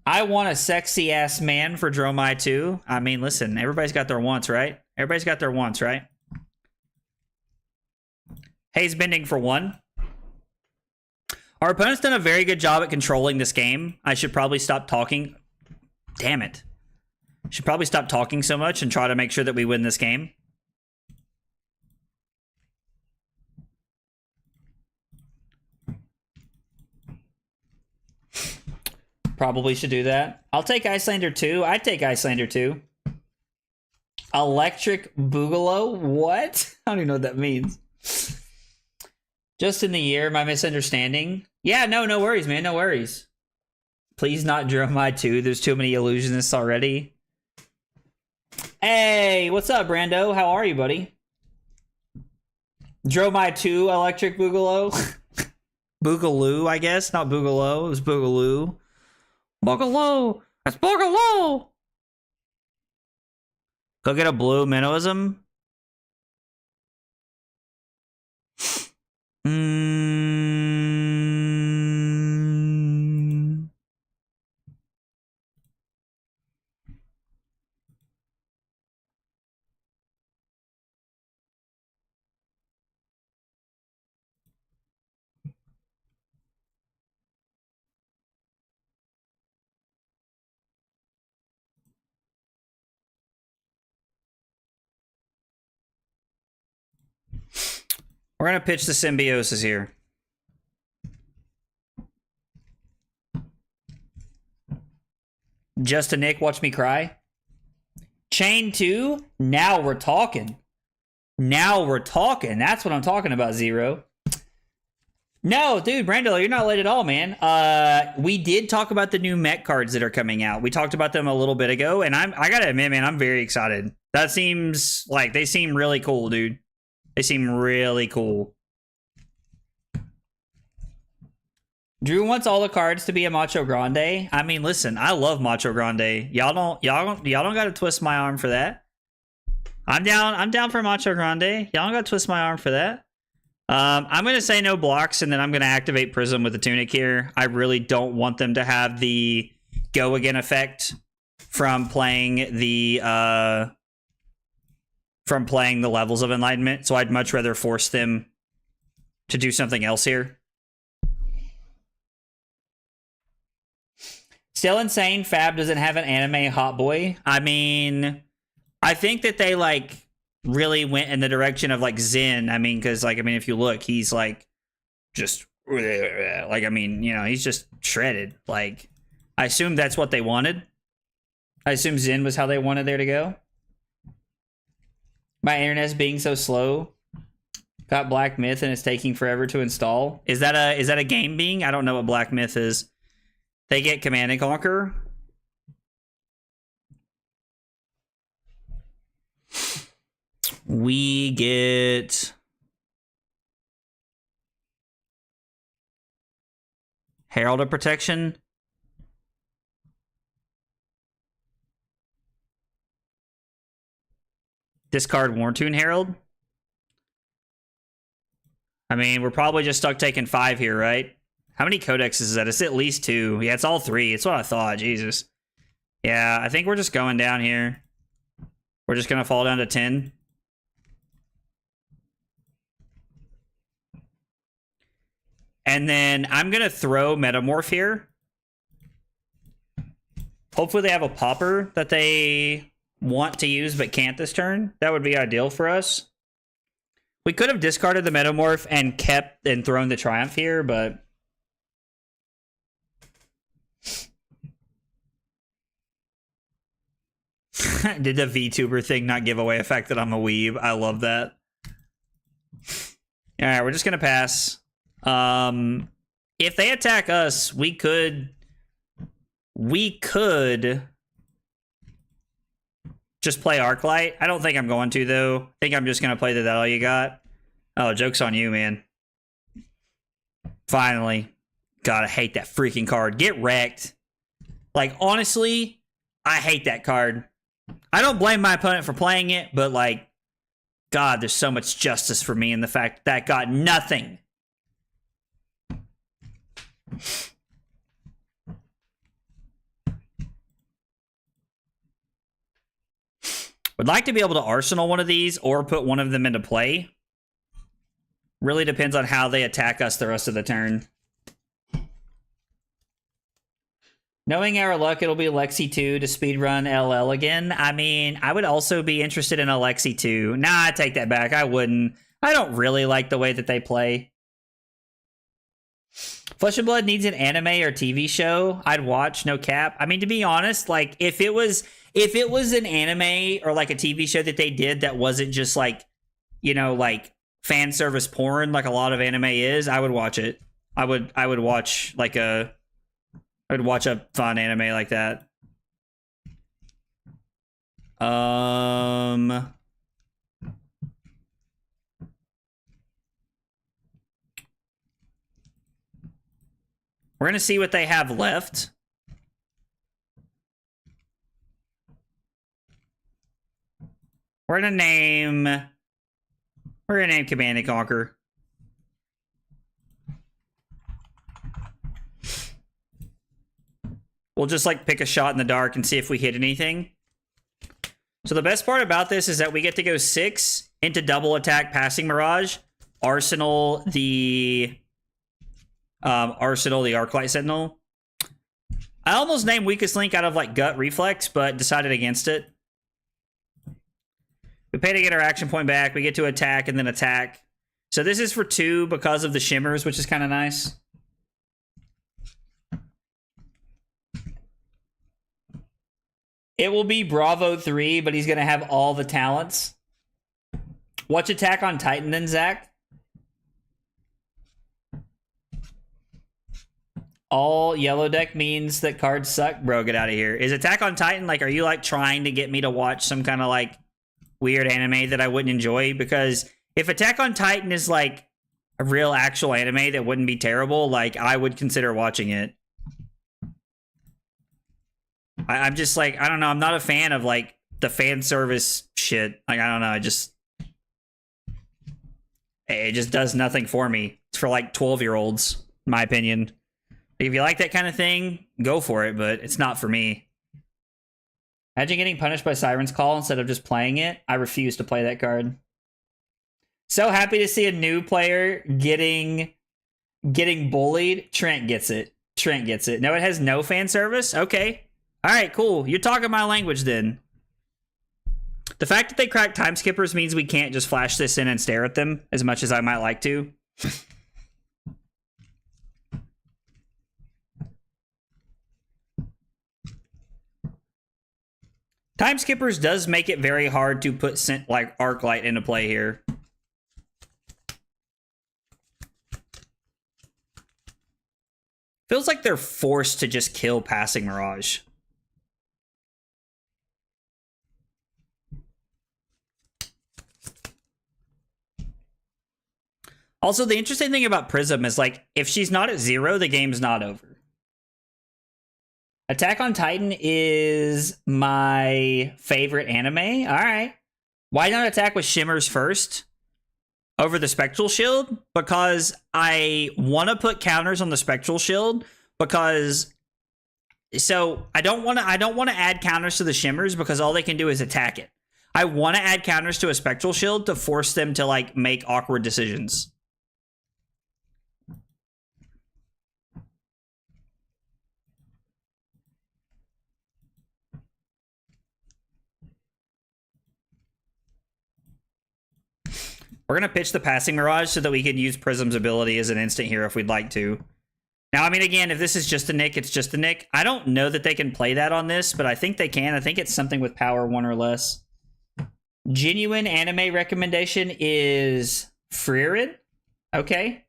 I want a sexy ass man for Dromai 2. I mean, listen, everybody's got their wants, right? Everybody's got their wants, right? Haze bending for 1. Our opponent's done a very good job at controlling this game. I should probably stop talking. Damn it. Should probably stop talking so much and try to make sure that we win this game. Probably should do that. I'll take Icelander 2. I'd take Icelander 2. Electric Boogaloo? What? I don't even know what that means. Just in the year, my misunderstanding. Yeah, no worries, man. No worries. Please not Dromai 2. There's too many illusionists already. Hey, what's up, Brando? How are you, buddy? Dromai 2 Electric Boogaloo? Boogaloo, I guess. Not Boogaloo. It was Boogaloo. Boogaloo! That's Boogaloo! Go get a blue Minnowism. We're gonna pitch the Symbiosis here. Just a Nick, watch me cry. Chain 2, now we're talking. Now we're talking. That's what I'm talking about, Zero. No, dude, Brando, you're not late at all, man. We did talk about the new mech cards that are coming out. We talked about them a little bit ago, and I gotta admit, man, I'm very excited. That seems like they seem really cool, dude. They seem really cool. Drew wants all the cards to be a Macho Grande. I mean, listen, I love Macho Grande. Y'all don't gotta twist my arm for that. I'm down for Macho Grande. Y'all don't gotta twist my arm for that. I'm gonna say no blocks, and then I'm gonna activate Prism with the Tunic here. I really don't want them to have the go again effect from playing the levels of Enlightenment. So I'd much rather force them to do something else here. Still insane. Fab doesn't have an anime hot boy. I mean, I think that they like really went in the direction of like Zen. I mean, because like, I mean, if you look, he's like just like, I mean, you know, he's just shredded. Like, I assume that's what they wanted. I assume Zen was how they wanted there to go. My internet's being so slow. Got Black Myth and it's taking forever to install. Is that a game being? I don't know what Black Myth is. They get Command and Conquer. We get Herald of Protection. Discard Wartoon Herald. I mean, we're probably just stuck taking 5 here, right? How many codexes is that? It's at least 2. Yeah, it's all 3. It's what I thought. Jesus. Yeah, I think we're just going down here. We're just going to fall down to 10. And then I'm going to throw Metamorph here. Hopefully they have a popper that they want to use but can't this turn. That would be ideal for us. We could have discarded the Metamorph and kept and thrown the Triumph here, but... Did the VTuber thing not give away the fact that I'm a weeb? I love that. Alright, we're just gonna pass. If they attack us, we could just play Arclight. I don't think I'm going to, though. I think I'm just gonna play the That All You Got. Oh, joke's on you, man. Finally. God, I hate that freaking card. Get wrecked. Like, honestly, I hate that card. I don't blame my opponent for playing it, but, like, God, there's so much justice for me in the fact that got nothing. Would like to be able to Arsenal one of these or put one of them into play. Really depends on how they attack us the rest of the turn. Knowing our luck, it'll be Lexi 2 to speedrun LL again. I mean, I would also be interested in a Lexi 2. Nah, I take that back. I wouldn't. I don't really like the way that they play. Flesh and Blood needs an anime or TV show. I'd watch, no cap. I mean, to be honest, like, if it was an anime or like a TV show that they did that wasn't just like, you know, like fan service porn like a lot of anime is, I would watch it. I would watch like a fun anime like that. We're going to see what they have left. We're going to name Command and Conquer. We'll just like pick a shot in the dark and see if we hit anything. So the best part about this is that we get to go 6 into double attack passing Mirage, Arsenal the Arclight Sentinel. I almost named Weakest Link out of like gut reflex, but decided against it. We pay to get our action point back. We get to attack and then attack. So this is for 2 because of the shimmers, which is kind of nice. It will be Bravo 3, but he's going to have all the talents. Watch Attack on Titan then, Zach. All yellow deck means that cards suck. Bro, get out of here. Is Attack on Titan, like, are you, like, trying to get me to watch some kind of, like, weird anime that I wouldn't enjoy? Because if Attack on Titan is, like, a real actual anime that wouldn't be terrible, like, I would consider watching it. I'm just, like, I don't know. I'm not a fan of, like, the fan service shit. Like, I don't know. It just does nothing for me. It's for, like, 12-year-olds, in my opinion. If you like that kind of thing, go for it, but it's not for me. Imagine getting punished by Siren's Call instead of just playing it. I refuse to play that card. So happy to see a new player getting bullied. Trent gets it. Trent gets it. No, it has no fan service? Okay. All right, cool. You're talking my language then. The fact that they cracked time skippers means we can't just flash this in and stare at them as much as I might like to. Time skippers does make it very hard to put like arc light into play here. Feels like they're forced to just kill Passing Mirage. Also, the interesting thing about Prism is, like, if she's not at 0, the game's not over. Attack on Titan is my favorite anime. All right. Why not attack with Shimmers first over the Spectral Shield? Because I want to put counters on the Spectral Shield because... So, I don't want to add counters to the Shimmers because all they can do is attack it. I want to add counters to a Spectral Shield to force them to, like, make awkward decisions. We're going to pitch the Passing Mirage so that we can use Prism's ability as an instant here if we'd like to. Now, I mean, again, if this is just a Nick, it's just a Nick. I don't know that they can play that on this, but I think they can. I think it's something with power 1 or less. Genuine anime recommendation is Frieren. Okay.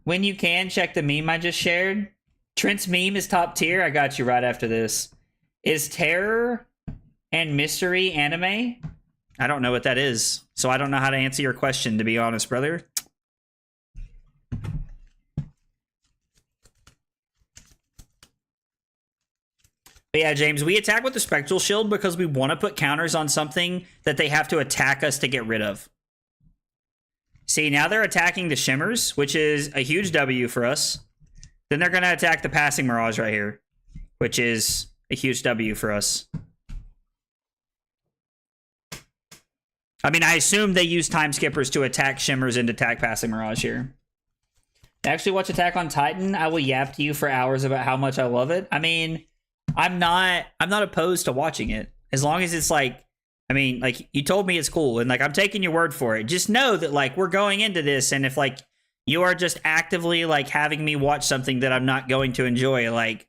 When you can, check the meme I just shared. Trent's meme is top tier. I got you right after this. Is Terror and Mystery anime? I don't know what that is, so I don't know how to answer your question, to be honest, brother. But yeah, James, we attack with the Spectral Shield because we want to put counters on something that they have to attack us to get rid of. See, now they're attacking the Shimmers, which is a huge W for us. Then they're going to attack the Passing Mirage right here, which is a huge W for us. I mean, I assume they use time skippers to attack Shimmers and attack Passing Mirage here. Actually, watch Attack on Titan. I will yap to you for hours about how much I love it. I mean, I'm not opposed to watching it. As long as it's like, I mean, like, you told me it's cool, and like, I'm taking your word for it. Just know that, like, we're going into this, and if like you are just actively like having me watch something that I'm not going to enjoy, like,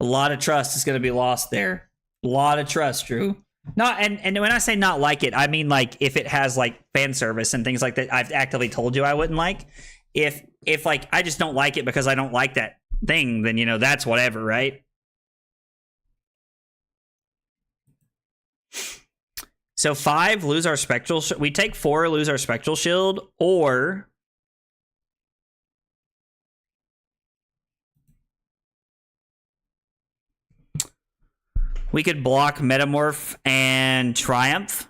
a lot of trust is going to be lost there. A lot of trust, Drew. Not and when I say not like it, I mean like if it has like fan service and things like that. I've actively told you I wouldn't like. If like I just don't like it because I don't like that thing, then you know that's whatever, right? So 5, lose our Spectral. We take 4, lose our Spectral Shield, or we could block Metamorph and Triumph,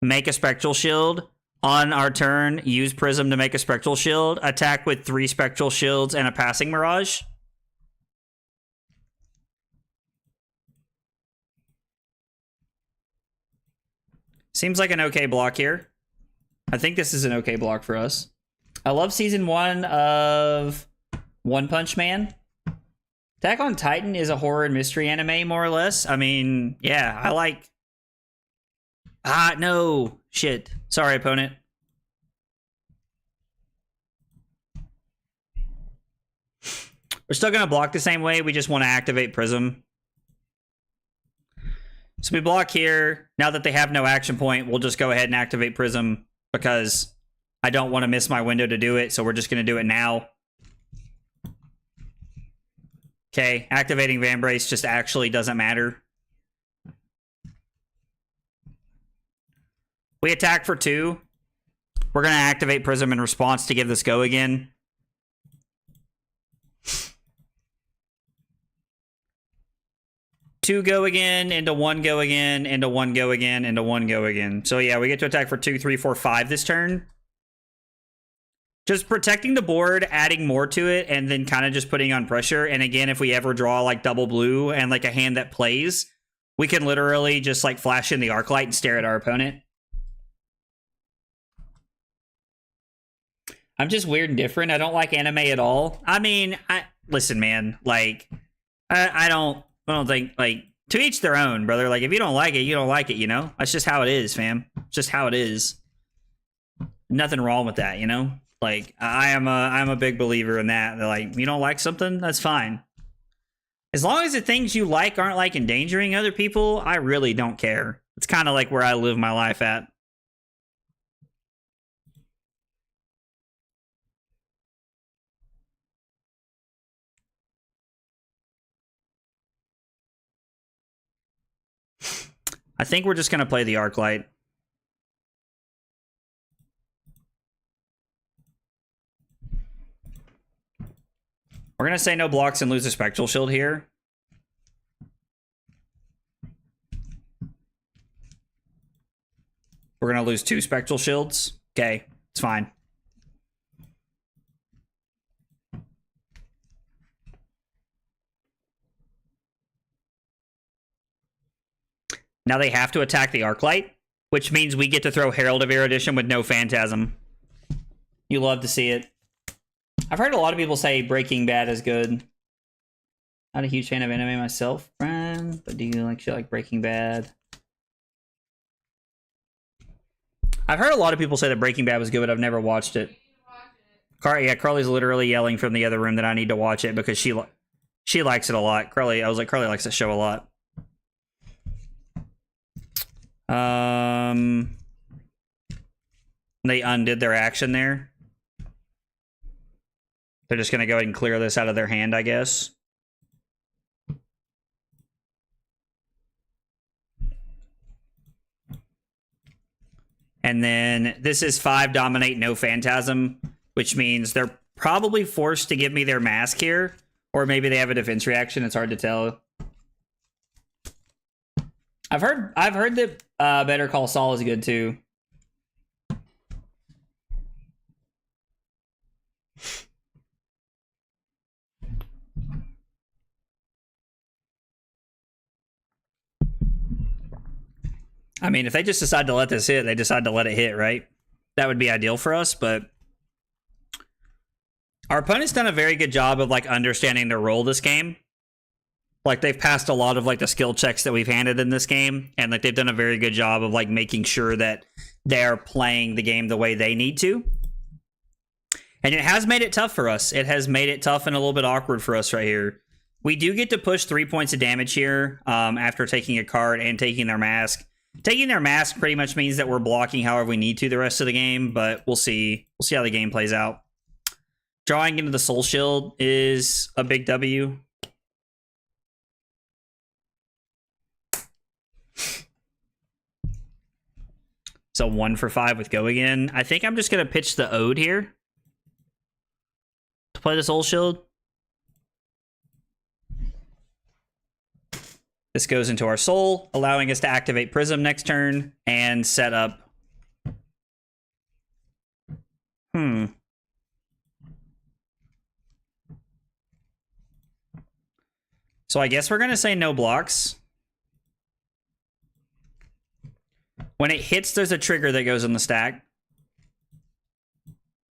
make a Spectral Shield. On our turn, use Prism to make a Spectral Shield. Attack with 3 Spectral Shields and a Passing Mirage. Seems like an okay block here. I think this is an okay block for us. I love Season 1 of One Punch Man. Attack on Titan is a horror and mystery anime, more or less. I mean, yeah, I like... no. shit. Sorry, opponent. We're still going to block the same way. We just want to activate Prism. So we block here. Now that they have no action point, we'll just go ahead and activate Prism because I don't want to miss my window to do it. So we're just going to do it now. Okay, activating Vambrace just actually doesn't matter. We attack for 2. We're going to activate Prism in response to give this go again. Two go again, into 1 go again, into 1 go again, into 1 go again. So yeah, we get to attack for 2, 3, 4, 5 this turn. Just protecting the board, adding more to it, and then kind of just putting on pressure. And again, if we ever draw like double blue and like a hand that plays, we can literally just like flash in the Arclight and stare at our opponent. I'm just weird and different. I don't like anime at all. I mean, listen, man, like, I don't think, like, to each their own, brother. Like, if you don't like it, you don't like it, you know? That's just how it is, fam. It's just how it is. Nothing wrong with that, you know? Like, I'm a big believer in that. They're like, you don't like something? That's fine. As long as the things you like aren't, like, endangering other people, I really don't care. It's kind of like where I live my life at. I think we're just going to play the Arclight. We're going to say no blocks and lose a Spectral Shield here. We're going to lose 2 Spectral Shields. Okay, it's fine. Now they have to attack the Arclight, which means we get to throw Herald of Erudition with no Phantasm. You love to see it. I've heard a lot of people say Breaking Bad is good. Not a huge fan of anime myself, friend, but do you like shit like Breaking Bad? I've heard a lot of people say that Breaking Bad was good, but I've never watched it. Yeah, Carly's literally yelling from the other room that I need to watch it because she likes it a lot. Carly likes the show a lot. They undid their action there. They're just going to go ahead and clear this out of their hand, I guess. And then this is 5 dominate, no Phantasm, which means they're probably forced to give me their mask here. Or maybe they have a defense reaction. It's hard to tell. I've heard that Better Call Saul is good too. I mean, if they just decide to let this hit, they decide to let it hit, right? That would be ideal for us, but our opponent's done a very good job of like understanding their role this game. Like, they've passed a lot of like the skill checks that we've handed in this game, and like they've done a very good job of like making sure that they're playing the game the way they need to. And it has made it tough for us. It has made it tough and a little bit awkward for us right here. We do get to push 3 points of damage here after taking a card and taking their mask. Taking their mask pretty much means that we're blocking however we need to the rest of the game, but we'll see. We'll see how the game plays out. Drawing into the Soul Shield is a big W. So 1 for 5 with go again. I think I'm just going to pitch the Ode here to play the Soul Shield. This goes into our Soul, allowing us to activate Prism next turn and set up. So I guess we're going to say no blocks. When it hits, there's a trigger that goes in the stack.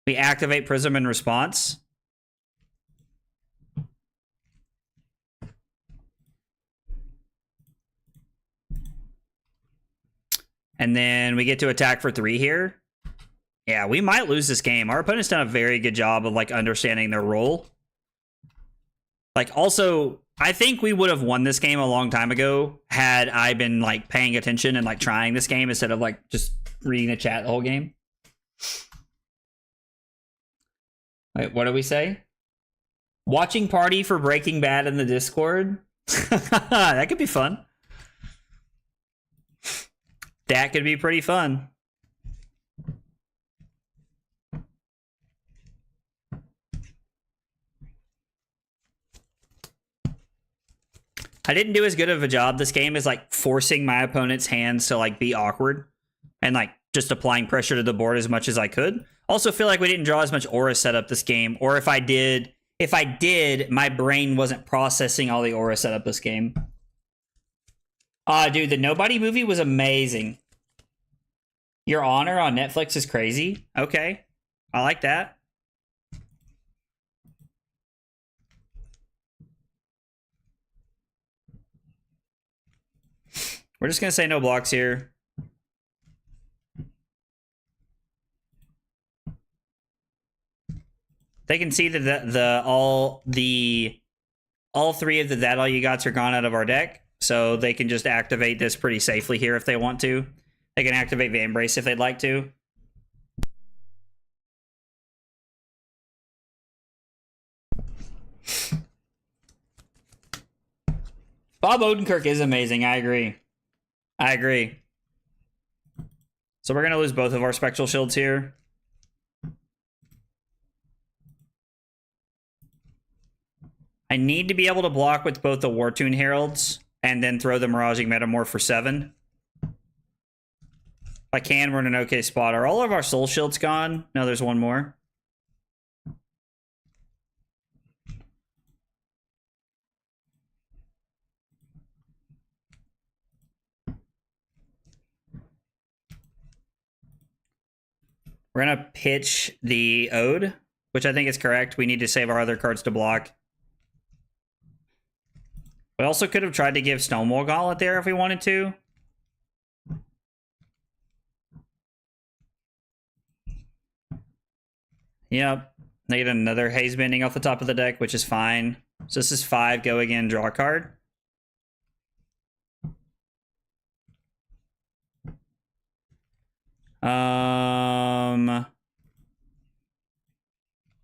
We activate Prism in response. And then we get to attack for 3 here. Yeah, we might lose this game. Our opponent's done a very good job of like understanding their role. Like also, I think we would have won this game a long time ago had I been like paying attention and like trying this game instead of like just reading the chat the whole game. Wait, what do we say? Watching party for Breaking Bad in the Discord? That could be fun. That could be pretty fun. I didn't do as good of a job this game as like forcing my opponent's hands to like be awkward and like just applying pressure to the board as much as I could. Also feel like we didn't draw as much aura setup this game, or if I did, my brain wasn't processing all the aura setup this game. Dude, the Nobody movie was amazing. Your Honor on Netflix is crazy. Okay, I like that. We're just gonna say no blocks here. They can see that all 3 of the That All You Gots are gone out of our deck, so they can just activate this pretty safely here if they want to. They can activate Vambrace if they'd like to. Bob Odenkirk is amazing. I agree. I agree. So we're going to lose both of our Spectral Shields here. I need to be able to block with both the Wartune Heralds and then throw the Miraging Metamorph for 7. If I can, we're in an okay spot. Are all of our Soul Shields gone? No, there's one more. We're going to pitch the Ode, which I think is correct. We need to save our other cards to block. We also could have tried to give Stonewall Gauntlet there if we wanted to. Yep. They get another Haze Bending off the top of the deck, which is fine. So this is 5, go again, draw a card.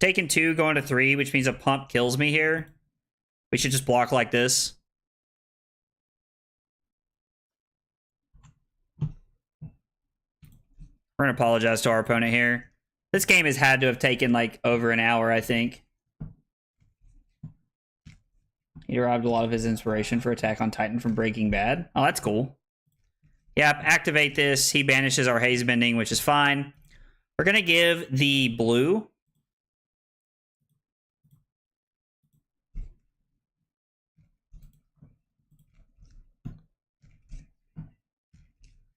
Taking 2, going to 3, which means a pump kills me here. We should just block like this. We're gonna apologize to our opponent here. This game has had to have taken like over an hour, I think. He derived a lot of his inspiration for Attack on Titan from Breaking Bad. Oh, that's cool. Yep, activate this. He banishes our Haze Bending, which is fine. We're gonna give the blue.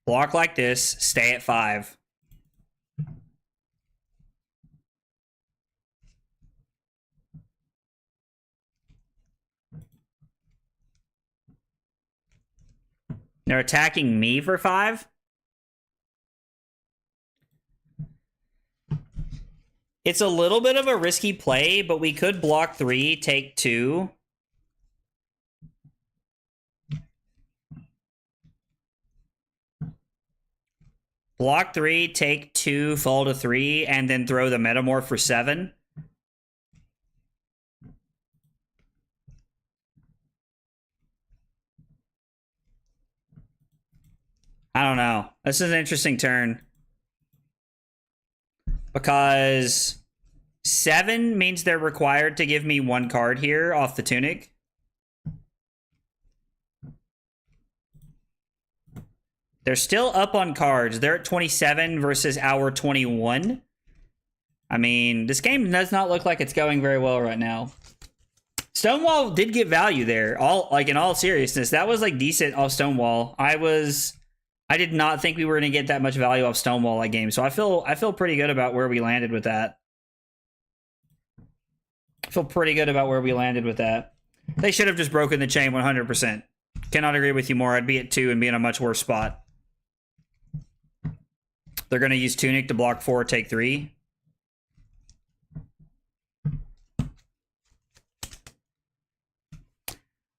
Block like this, stay at 5. They're attacking me for 5. It's a little bit of a risky play, but we could block 3, take 2. Block 3, take 2, fall to 3, and then throw the Metamorph for 7. I don't know. This is an interesting turn. Because 7 means they're required to give me 1 card here off the Tunic. They're still up on cards. They're at 27 versus our 21. I mean, this game does not look like it's going very well right now. Stonewall did get value there. In all seriousness, that was like decent off Stonewall. I did not think we were going to get that much value off Stonewall that game, so I feel pretty good about where we landed with that. I feel pretty good about where we landed with that. They should have just broken the chain 100%. Cannot agree with you more. I'd be at 2 and be in a much worse spot. They're going to use Tunic to block 4, take 3.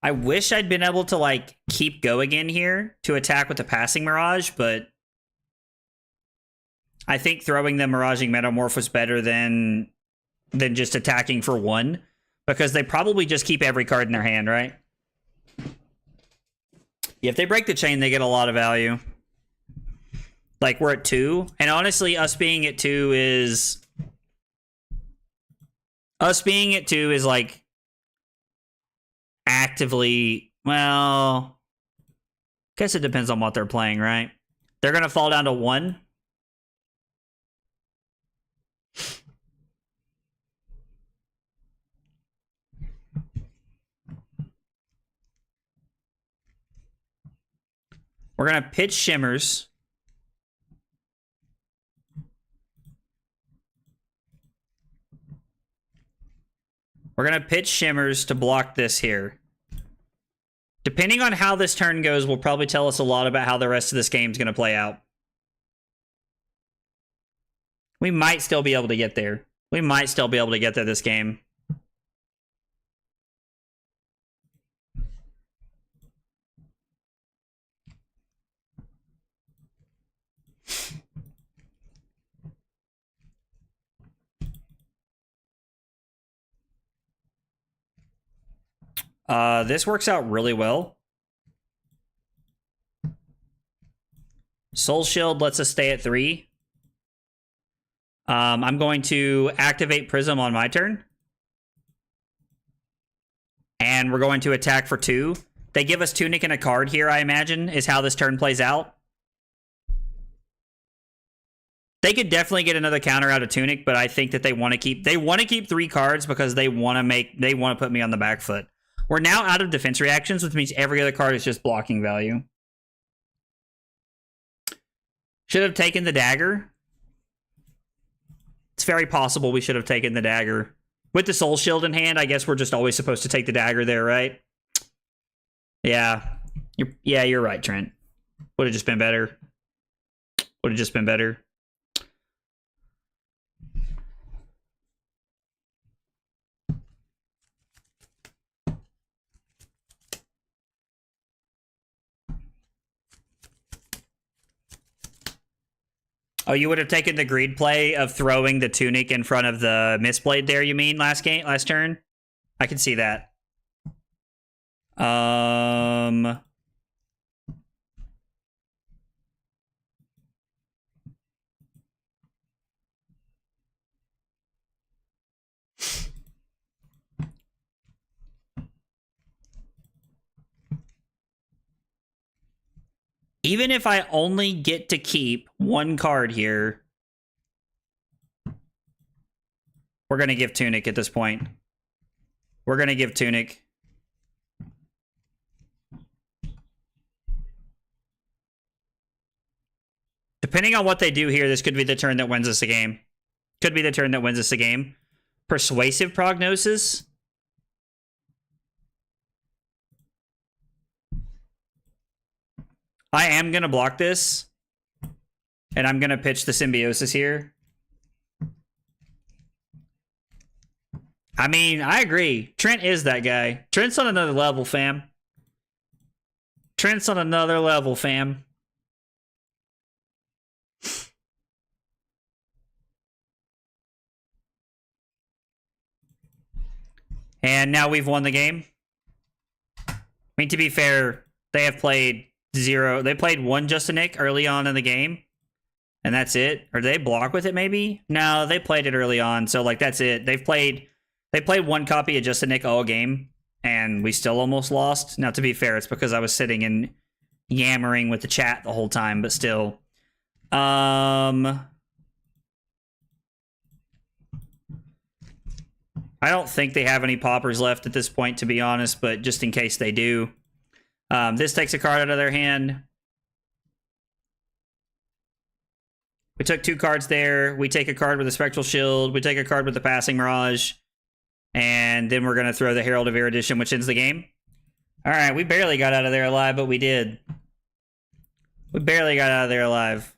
I wish I'd been able to, like, keep go again here to attack with the Passing Mirage, but I think throwing the Miraging Metamorph was better than just attacking for 1, because they probably just keep every card in their hand, right? Yeah, if they break the chain, they get a lot of value. Like, we're at 2, and honestly, us being at 2 is... Us being at 2 is, like, actively... Well... Guess it depends on what they're playing, right? They're gonna fall down to 1. We're gonna pitch Shimmers. We're going to pitch Shimmers to block this here. Depending on how this turn goes, will probably tell us a lot about how the rest of this game is going to play out. We might still be able to get there. We might still be able to get there this game. This works out really well. Soul Shield lets us stay at 3. I'm going to activate Prism on my turn. And we're going to attack for 2. They give us Tunic and a card here, I imagine, is how this turn plays out. They could definitely get another counter out of Tunic, but I think that they want to keep 3 cards because they want to put me on the back foot. We're now out of defense reactions, which means every other card is just blocking value. Should have taken the dagger. It's very possible we should have taken the dagger. With the Soul Shield in hand, I guess we're just always supposed to take the dagger there, right? Yeah. You're right, Trent. Would have just been better. Would have just been better. Oh, you would have taken the greed play of throwing the Tunic in front of the Mistblade there, you mean, last turn? I can see that. Even if I only get to keep 1 card here, we're going to give Tunic at this point. We're going to give Tunic. Depending on what they do here, this could be the turn that wins us the game. Could be the turn that wins us the game. Persuasive Prognosis. I am going to block this, and I'm going to pitch the Symbiosis here. I mean, I agree. Trent is that guy. Trent's on another level, fam. Trent's on another level, fam. And now we've won the game. I mean, to be fair, they have played 0. They played 1 Justinic early on in the game, and that's it. Or did they block with it, maybe? No, they played it early on, so, like, that's it. They played 1 copy of Justinic all game, and we still almost lost. Now, to be fair, it's because I was sitting and yammering with the chat the whole time, but still. I don't think they have any poppers left at this point, to be honest, but just in case they do. This takes a card out of their hand. We took 2 cards there. We take a card with a Spectral Shield. We take a card with the Passing Mirage. And then we're going to throw the Herald of Erudition, which ends the game. All right, we barely got out of there alive, but we did. We barely got out of there alive.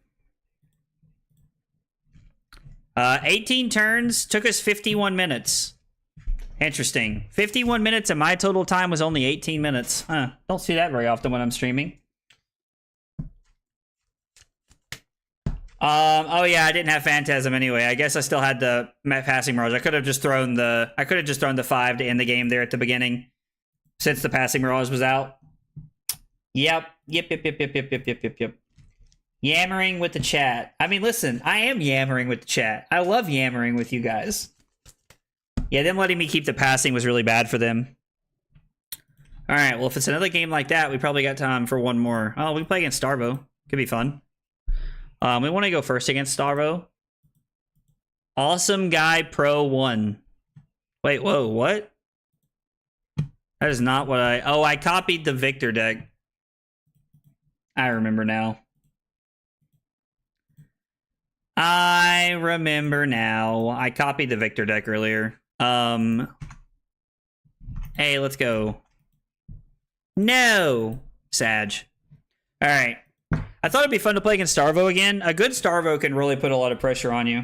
18 turns, took us 51 minutes. Interesting. 51 minutes and my total time was only 18 minutes. Huh. Don't see that very often when I'm streaming. Oh yeah, I didn't have Phantasm anyway. I guess I still had the Passing Mirage. I could have just thrown the 5 to end the game there at the beginning, since the Passing Mirage was out. Yep. Yammering with the chat. I mean, listen, I am yammering with the chat. I love yammering with you guys. Yeah, them letting me keep the passing was really bad for them. All right, well, if it's another game like that, we probably got time for one more. Oh, we can play against Starvo. Could be fun. We want to go first against Starvo. Awesome Guy Pro 1. Wait, whoa, what? That is not what I... Oh, I copied the Victor deck. I remember now. I remember now. I copied the Victor deck earlier. Hey, let's go. No! Sag. Alright. I thought it'd be fun to play against Starvo again. A good Starvo can really put a lot of pressure on you.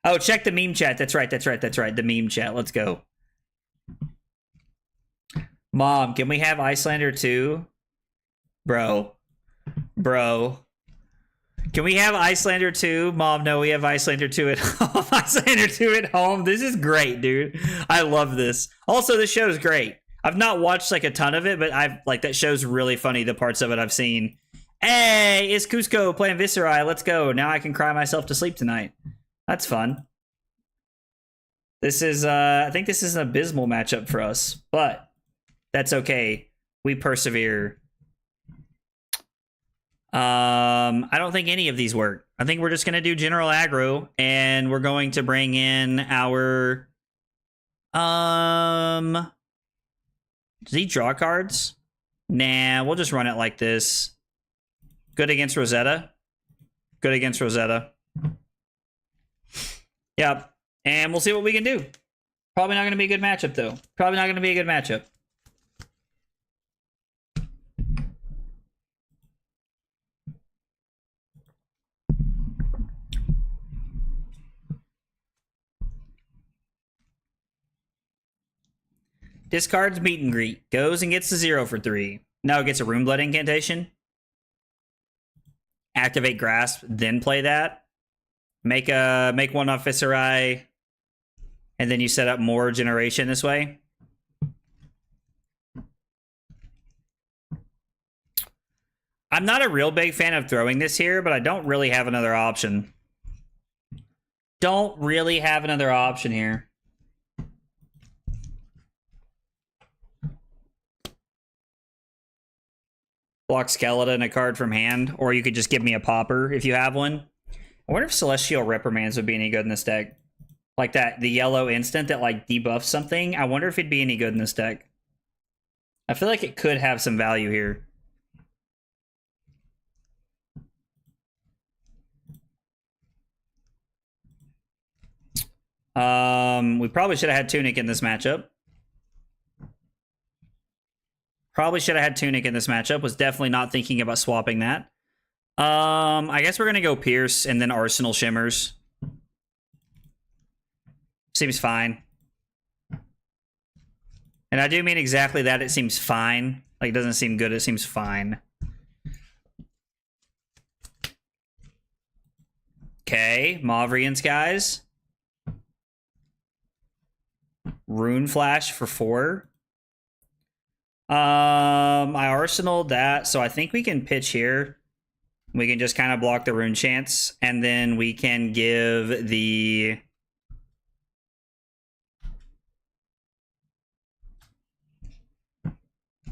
Oh, check the meme chat. That's right. The meme chat. Let's go. Mom, can we have Icelander 2? Bro. Can we have Icelander 2? Mom, no, we have Icelander 2 at home. Icelander 2 at home. This is great, dude. I love this. Also, this show is great. I've not watched like a ton of it, but that show's really funny, the parts of it I've seen. Hey, it's Cusco playing Viserai. Let's go. Now I can cry myself to sleep tonight. That's fun. This is, I think this is an abysmal matchup for us, but that's okay. We persevere. I don't think any of these work. I think we're just going to do general aggro, and we're going to bring in our, does he draw cards? Nah, we'll just run it like this. Good against Rosetta. Good against Rosetta. Yep. And we'll see what we can do. Probably not going to be a good matchup, though. Probably not going to be a good matchup. Discards meet and greet. Goes and gets the 0 for 3. Now it gets a Runeblood incantation. Activate Grasp, then play that. Make one off Viserai, and then you set up more generation this way. I'm not a real big fan of throwing this here, but I don't really have another option. Don't really have another option here. Block Skeleton, a card from hand, or you could just give me a popper if you have one. I wonder if Celestial Reprimands would be any good in this deck. Like that, the yellow instant that like debuffs something. I wonder if it'd be any good in this deck. I feel like it could have some value here. We probably should have had Tunic in this matchup. Probably should have had Tunic in this matchup. Was definitely not thinking about swapping that. I guess we're going to go Pierce and then Arsenal Shimmers. Seems fine. And I do mean exactly that. It seems fine. Like, it doesn't seem good. It seems fine. Okay. Mauvrian guys. Rune Flash for 4. I arsenaled that, so I think we can pitch here. We can just kind of block the rune chance, and then we can give the...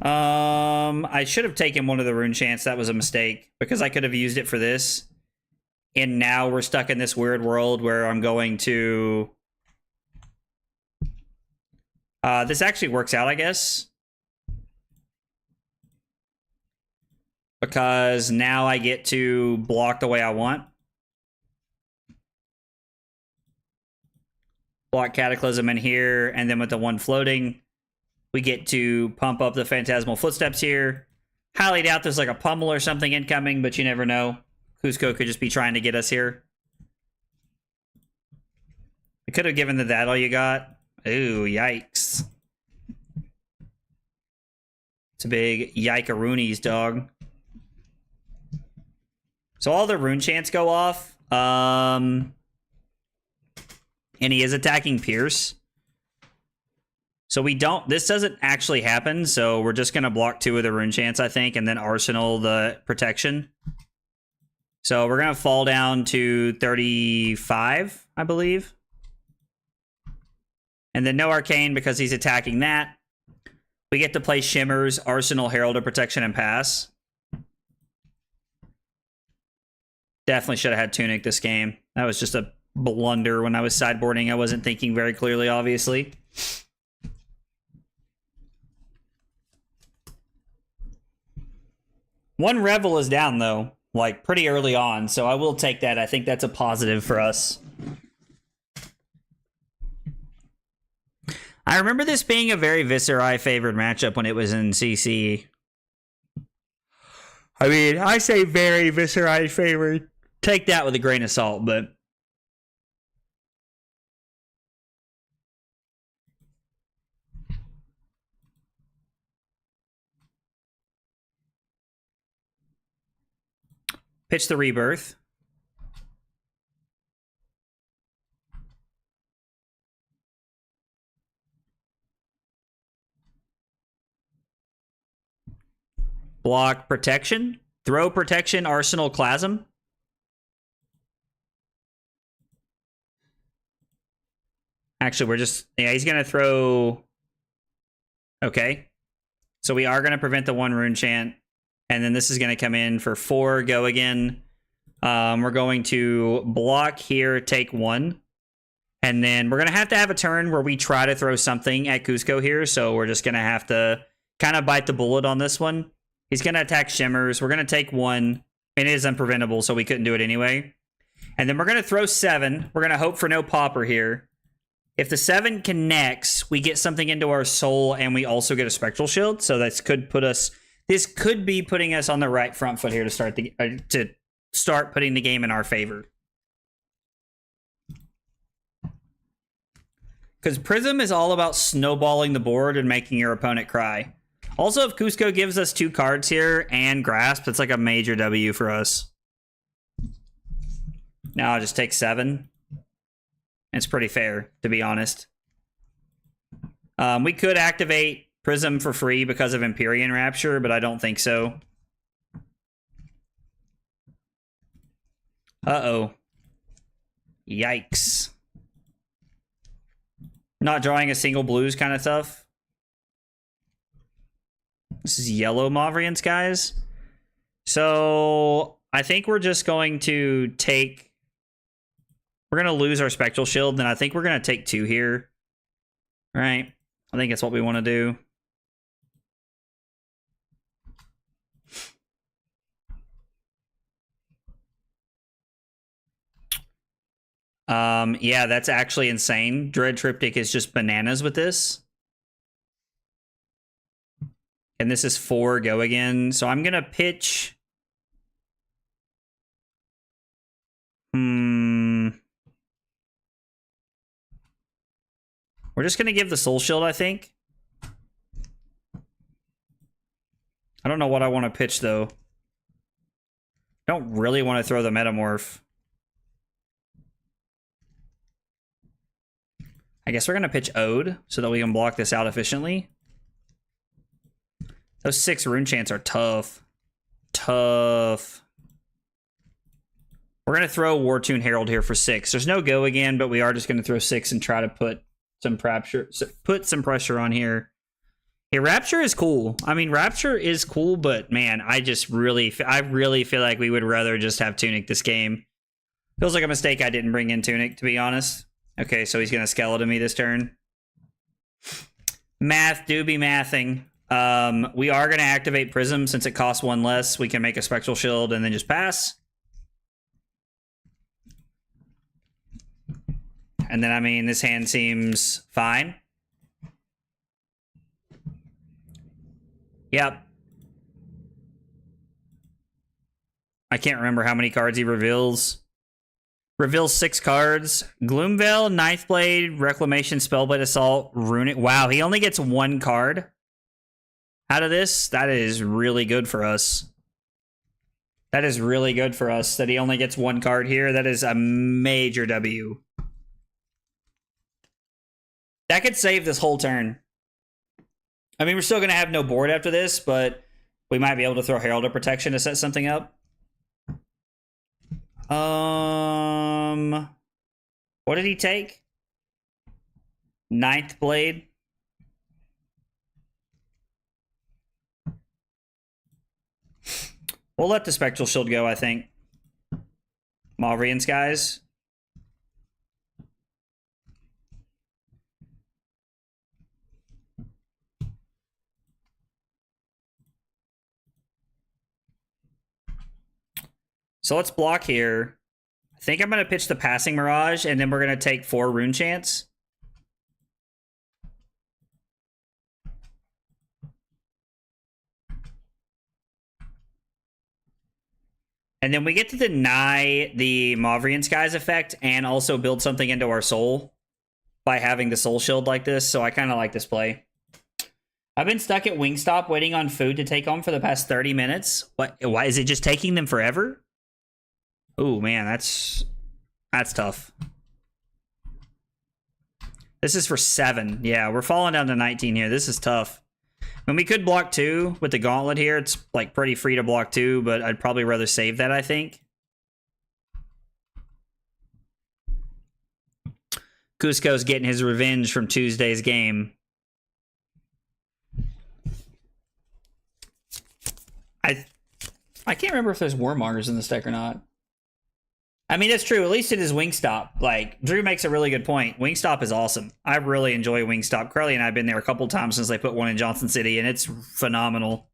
I should have taken one of the rune chance. That was a mistake, because I could have used it for this. And now we're stuck in this weird world where I'm going to... this actually works out, I guess. Because now I get to block the way I want. Block Cataclysm in here, and then with the one floating, we get to pump up the Phantasmal Footsteps here. Highly doubt there's like a pummel or something incoming, but you never know. Cusco could just be trying to get us here. could have given that all you got. Ooh, yikes. It's a big yike-a-roonies, dog. So all the rune chants go off. And he is attacking Pierce. So we don't... This doesn't actually happen, so we're just going to block 2 of the rune chants, I think, and then arsenal the protection. So we're going to fall down to 35, I believe. And then no arcane because he's attacking that. We get to play Shimmers, Arsenal, Herald of Protection, and pass. Definitely should have had Tunic this game. That was just a blunder when I was sideboarding. I wasn't thinking very clearly, obviously. One Revel is down, though, like pretty early on, so I will take that. I think that's a positive for us. I remember this being a very Viserai favored matchup when it was in CC. I mean, I say very Viserai favored. Take that with a grain of salt, but... Pitch the Rebirth. Block protection. Throw protection, Arsenal, Clasm. Actually, we're just... Yeah, he's going to throw... Okay. So we are going to prevent the 1 rune chant. And then this is going to come in for 4, go again. We're going to block here, take 1. And then we're going to have a turn where we try to throw something at Cusco here. So we're just going to have to kind of bite the bullet on this one. He's going to attack Shimmers. We're going to take 1. It is unpreventable, so we couldn't do it anyway. And then we're going to throw 7. We're going to hope for no popper here. If the 7 connects, we get something into our soul, and we also get a Spectral Shield. So this could put us... This could be putting us on the right front foot here to start putting the game in our favor. Because Prism is all about snowballing the board and making your opponent cry. Also, if Cusco gives us 2 cards here and Grasp, it's like a major W for us. Now I'll just take 7. It's pretty fair, to be honest. We could activate Prism for free because of Empyrean Rapture, but I don't think so. Uh-oh. Yikes. Not drawing a single blues kind of stuff. This is yellow Mavrians, guys. So I think we're just going to take... We're going to lose our Spectral Shield, and I think we're going to take 2 here. Right? I think that's what we want to do. Yeah, that's actually insane. Dread Triptych is just bananas with this. And this is 4, go again. So I'm going to pitch... We're just going to give the Soul Shield, I think. I don't know what I want to pitch, though. I don't really want to throw the Metamorph. I guess we're going to pitch Ode so that we can block this out efficiently. Those 6 rune chants are tough. Tough. We're going to throw Wartune Herald here for 6. There's no go again, but we are just going to throw 6 and try to put some pressure on here. Yeah, Rapture is cool. I mean, Rapture is cool, but man, I really feel like we would rather just have Tunic this game. Feels like a mistake I didn't bring in Tunic, to be honest. Okay, so he's going to Skeleton me this turn. Math do be mathing. We are going to activate Prism since it costs 1 less. We can make a Spectral Shield and then just pass. And then, I mean, this hand seems fine. Yep. I can't remember how many cards he reveals. Reveals 6 cards. Gloomveil, Ninth Blade, Reclamation, Spellblade Assault, Runic. Wow, he only gets 1 card out of this. That is really good for us. That is really good for us that he only gets 1 card here. That is a major W. That could save this whole turn. I mean, we're still going to have no board after this, but we might be able to throw Herald of Protection to set something up. What did he take? Ninth Blade. We'll let the Spectral Shield go, I think. Malvrian Skies. So let's block here. I think I'm going to pitch the Passing Mirage, and then we're going to take 4 Rune Chants. And then we get to deny the Malvrian Skies effect and also build something into our soul by having the Soul Shield like this, so I kind of like this play. I've been stuck at Wingstop waiting on food to take home for the past 30 minutes. What? Why is it just taking them forever? Oh man, that's tough. This is for 7. Yeah, we're falling down to 19 here. This is tough. When we could block 2 with the gauntlet here, it's like pretty free to block 2, but I'd probably rather save that, I think. Cusco's getting his revenge from Tuesday's game. I can't remember if there's Warmongers in this deck or not. I mean, that's true. At least it is Wingstop. Like, Drew makes a really good point. Wingstop is awesome. I really enjoy Wingstop. Carly and I have been there a couple times since they put one in Johnson City, and it's phenomenal.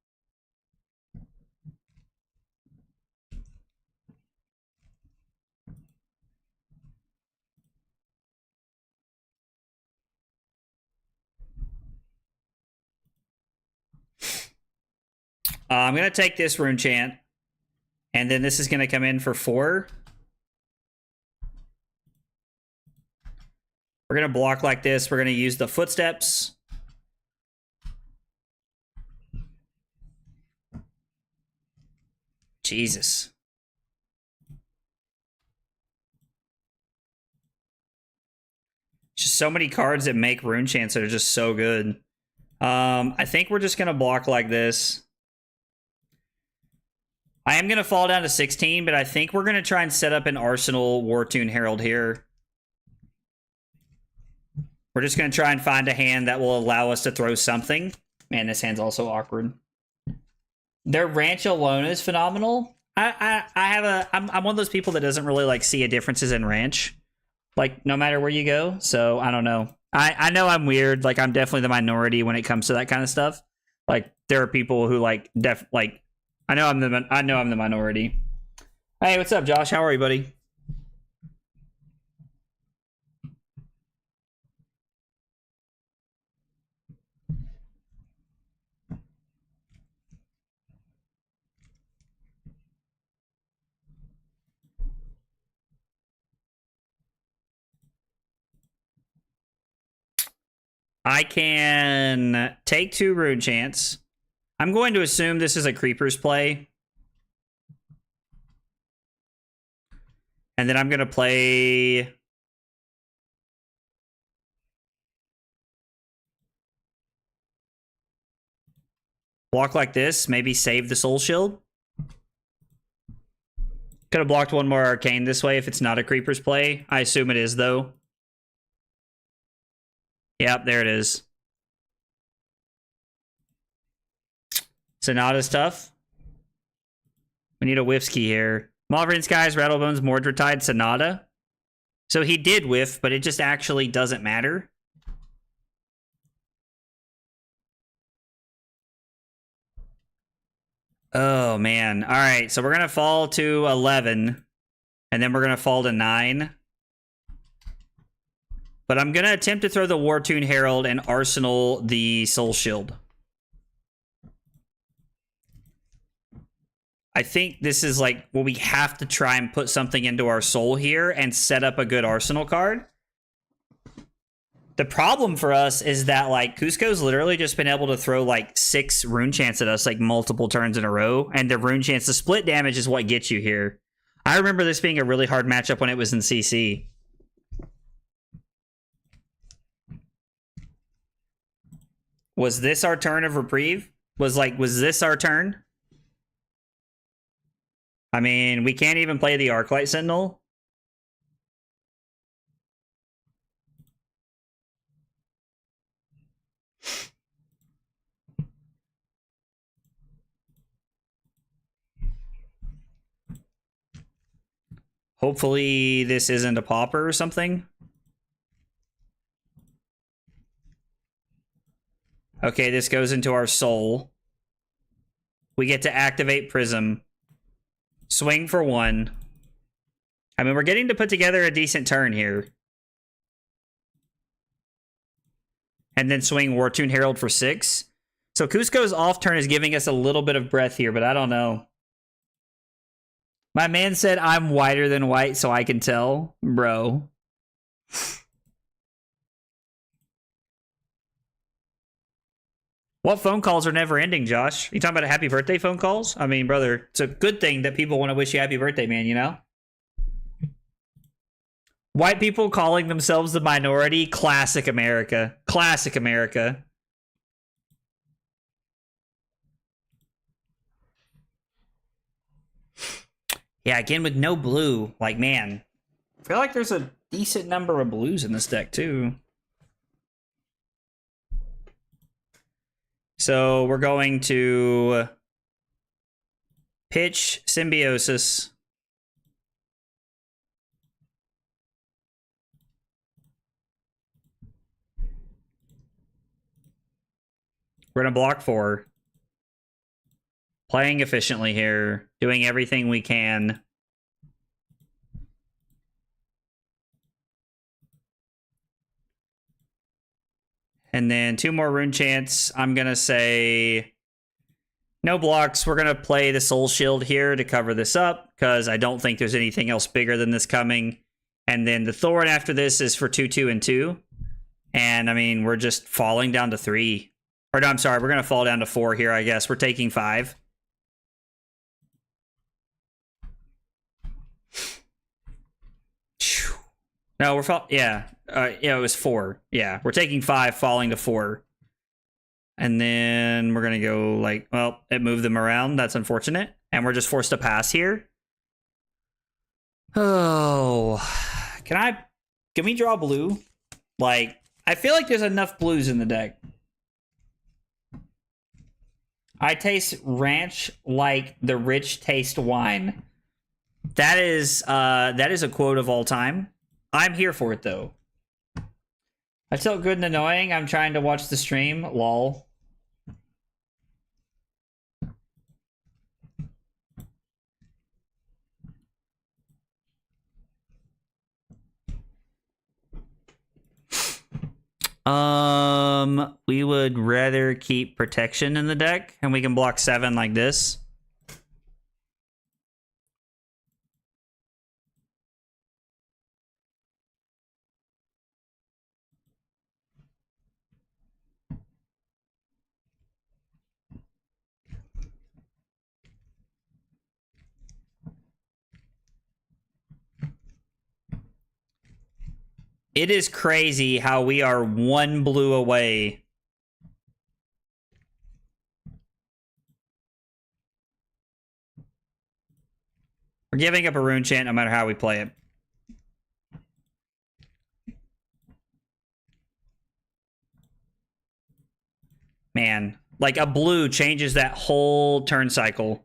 I'm going to take this Rune Chant, and then this is going to come in for 4. We're going to block like this. We're going to use the Footsteps. Jesus. Just so many cards that make Rune Chants that are just so good. I think we're just going to block like this. I am going to fall down to 16, but I think we're going to try and set up an Arsenal Wartune Herald here. We're just going to try and find a hand that will allow us to throw something. Man, this hand's also awkward. Their Ranch alone is phenomenal. I'm one of those people that doesn't really like see a differences in Ranch, like no matter where you go. So I don't know. I know I'm weird. Like I'm definitely the minority when it comes to that kind of stuff. Like there are people who like I know I'm the minority. Hey, what's up, Josh? How are you, buddy? I can take 2 Rune Chants. I'm going to assume this is a Creepers play. And then I'm going to play... block like this. Maybe save the Soul Shield. Could have blocked one more Arcane this way if it's not a Creepers play. I assume it is, though. Yep, there it is. Sonata's tough. We need a whiffs key here. Malvern Skies, Rattlebones, Mordred, Sonata. So he did whiff, but it just actually doesn't matter. Oh, man. All right, so we're going to fall to 11. And then we're going to fall to 9. But I'm going to attempt to throw the Wartune Herald and Arsenal the Soul Shield. I think this is like, well, we have to try and put something into our soul here and set up a good arsenal card. The problem for us is that, like, Cusco's literally just been able to throw, like, 6 rune chants at us, like, multiple turns in a row. And the rune chants, the split damage is what gets you here. I remember this being a really hard matchup when it was in CC. Was this our turn of reprieve? Was this our turn? I mean, we can't even play the Arclight Sentinel. Hopefully this isn't a pauper or something. Okay, this goes into our soul. We get to activate Prism. Swing for 1. I mean, we're getting to put together a decent turn here. And then swing Wartune Herald for 6. So Cusco's off turn is giving us a little bit of breath here, but I don't know. My man said I'm whiter than white, so I can tell. Bro. What phone calls are never ending, Josh? You talking about happy birthday phone calls? I mean, brother, it's a good thing that people want to wish you happy birthday, man, you know? White people calling themselves the minority. Classic America. Classic America. Yeah, again with no blue. Like, man. I feel like there's a decent number of blues in this deck, too. So we're going to pitch Symbiosis. We're going to block 4. Playing efficiently here. Doing everything we can. And then 2 more rune chants. I'm going to say no blocks. We're going to play the Soul Shield here to cover this up, because I don't think there's anything else bigger than this coming. And then the Thorn after this is for 2, 2, and 2. And, I mean, we're just falling down to 3. Or, no, I'm sorry. We're going to fall down to 4 here, I guess. We're taking 5. No, we're yeah. Yeah, it was 4. Yeah, we're taking 5, falling to 4. And then we're going to go like, well, it moved them around. That's unfortunate. And we're just forced to pass here. Oh, can we draw blue? Like, I feel like there's enough blues in the deck. I taste ranch like the rich taste wine. That is a quote of all time. I'm here for it, though. I felt good and annoying. I'm trying to watch the stream. Lol. We would rather keep protection in the deck, and we can block 7 like this. It is crazy how we are 1 blue away. We're giving up a rune chant no matter how we play it. Man, like a blue changes that whole turn cycle.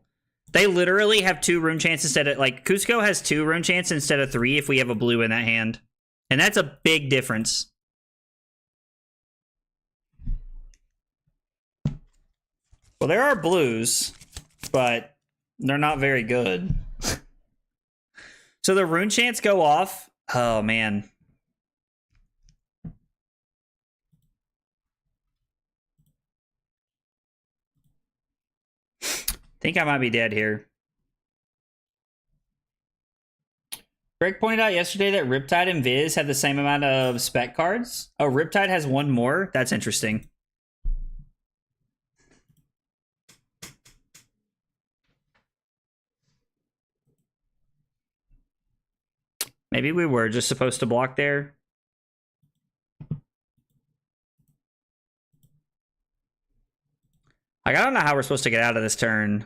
They literally have 2 rune chants instead of, like, Cusco has 2 rune chants instead of 3 if we have a blue in that hand. And that's a big difference. Well, there are blues, but they're not very good. So the rune chants go off. Oh, man. I think I might be dead here. Greg pointed out yesterday that Riptide and Viz have the same amount of spec cards. Oh, Riptide has one more? That's interesting. Maybe we were just supposed to block there. Like, I don't know how we're supposed to get out of this turn.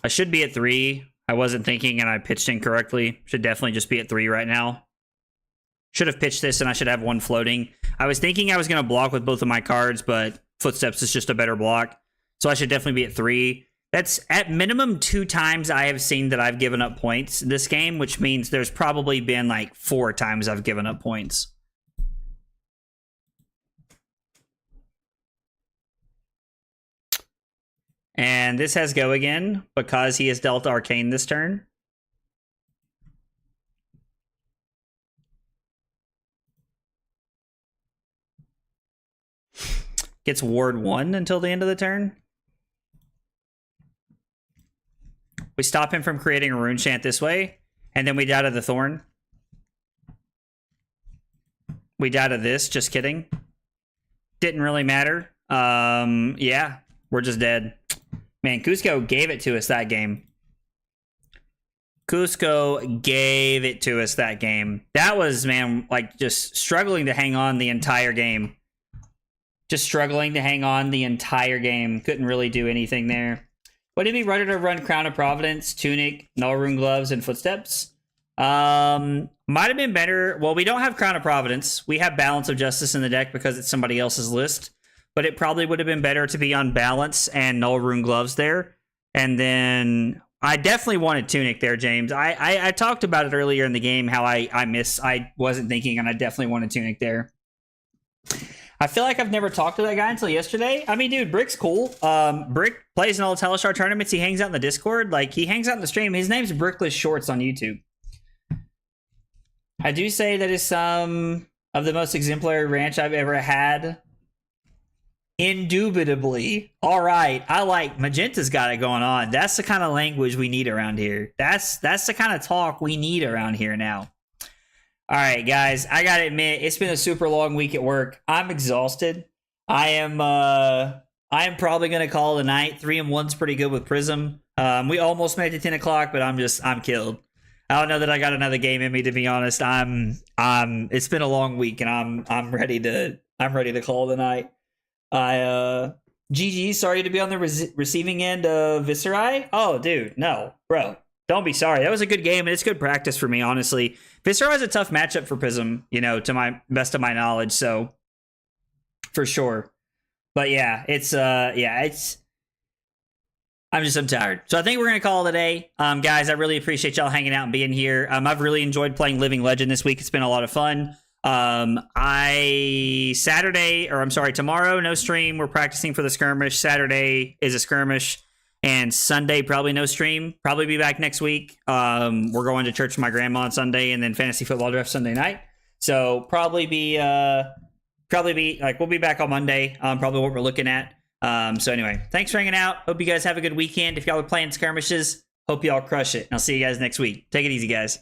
I should be at 3. I wasn't thinking and I pitched incorrectly. Should definitely just be at 3 right now. Should have pitched this and I should have 1 floating. I was thinking I was going to block with both of my cards, but Footsteps is just a better block. So I should definitely be at 3. That's at minimum 2 times I have seen that I've given up points this game, which means there's probably been like 4 times I've given up points. And this has go again because he has dealt Arcane this turn. Gets Ward 1 until the end of the turn. We stop him from creating a Rune Chant this way, and then we die to the Thorn. We die to this, just kidding. Didn't really matter. Yeah, we're just dead. Man, Cusco gave it to us that game. Cusco gave it to us that game. That was, man, like just struggling to hang on the entire game. Just struggling to hang on the entire game. Couldn't really do anything there. What did we run to run? Crown of Providence, Tunic, Null Rune Gloves, and Footsteps? Might have been better. Well, we don't have Crown of Providence. We have Balance of Justice in the deck because it's somebody else's list. But it probably would have been better to be on Balance and Null Rune Gloves there. And then I definitely wanted Tunic there, James. I talked about it earlier in the game, how I wasn't thinking, and I definitely wanted Tunic there. I feel like I've never talked to that guy until yesterday. I mean, dude, Brick's cool. Brick plays in all the Telestar tournaments. He hangs out in the Discord. Like, he hangs out in the stream. His name's Brickless Shorts on YouTube. I do say that is some of the most exemplary ranch I've ever had. Indubitably. All right. I like Magenta's got it going on. That's the kind of language we need around here. That's the kind of talk we need around here now. All right, guys, I gotta admit, it's been a super long week at work. I'm exhausted. I am probably gonna call it a night. 3-1's pretty good with Prism. We almost made it to 10 o'clock, but I'm killed. I don't know that I got another game in me, to be honest. It's been a long week, and I'm ready to call the night. GG, sorry to be on the receiving end of Viserai. Oh, dude, no, bro. Don't be sorry. That was a good game, and it's good practice for me, honestly. Viserai is a tough matchup for Prism, you know, to my best of my knowledge, so for sure. But yeah, I'm tired. So I think we're going to call it a day. Guys, I really appreciate y'all hanging out and being here. I've really enjoyed playing Living Legend this week. It's been a lot of fun. Tomorrow, no stream. We're practicing for the skirmish. Saturday is a skirmish. And Sunday, probably no stream. Probably be back next week. We're going to church with my grandma on Sunday, and then fantasy football draft Sunday night. So probably be like, we'll be back on Monday. Probably what we're looking at. So anyway, thanks for hanging out. Hope you guys have a good weekend. If y'all are playing skirmishes, hope y'all crush it. And I'll see you guys next week. Take it easy, guys.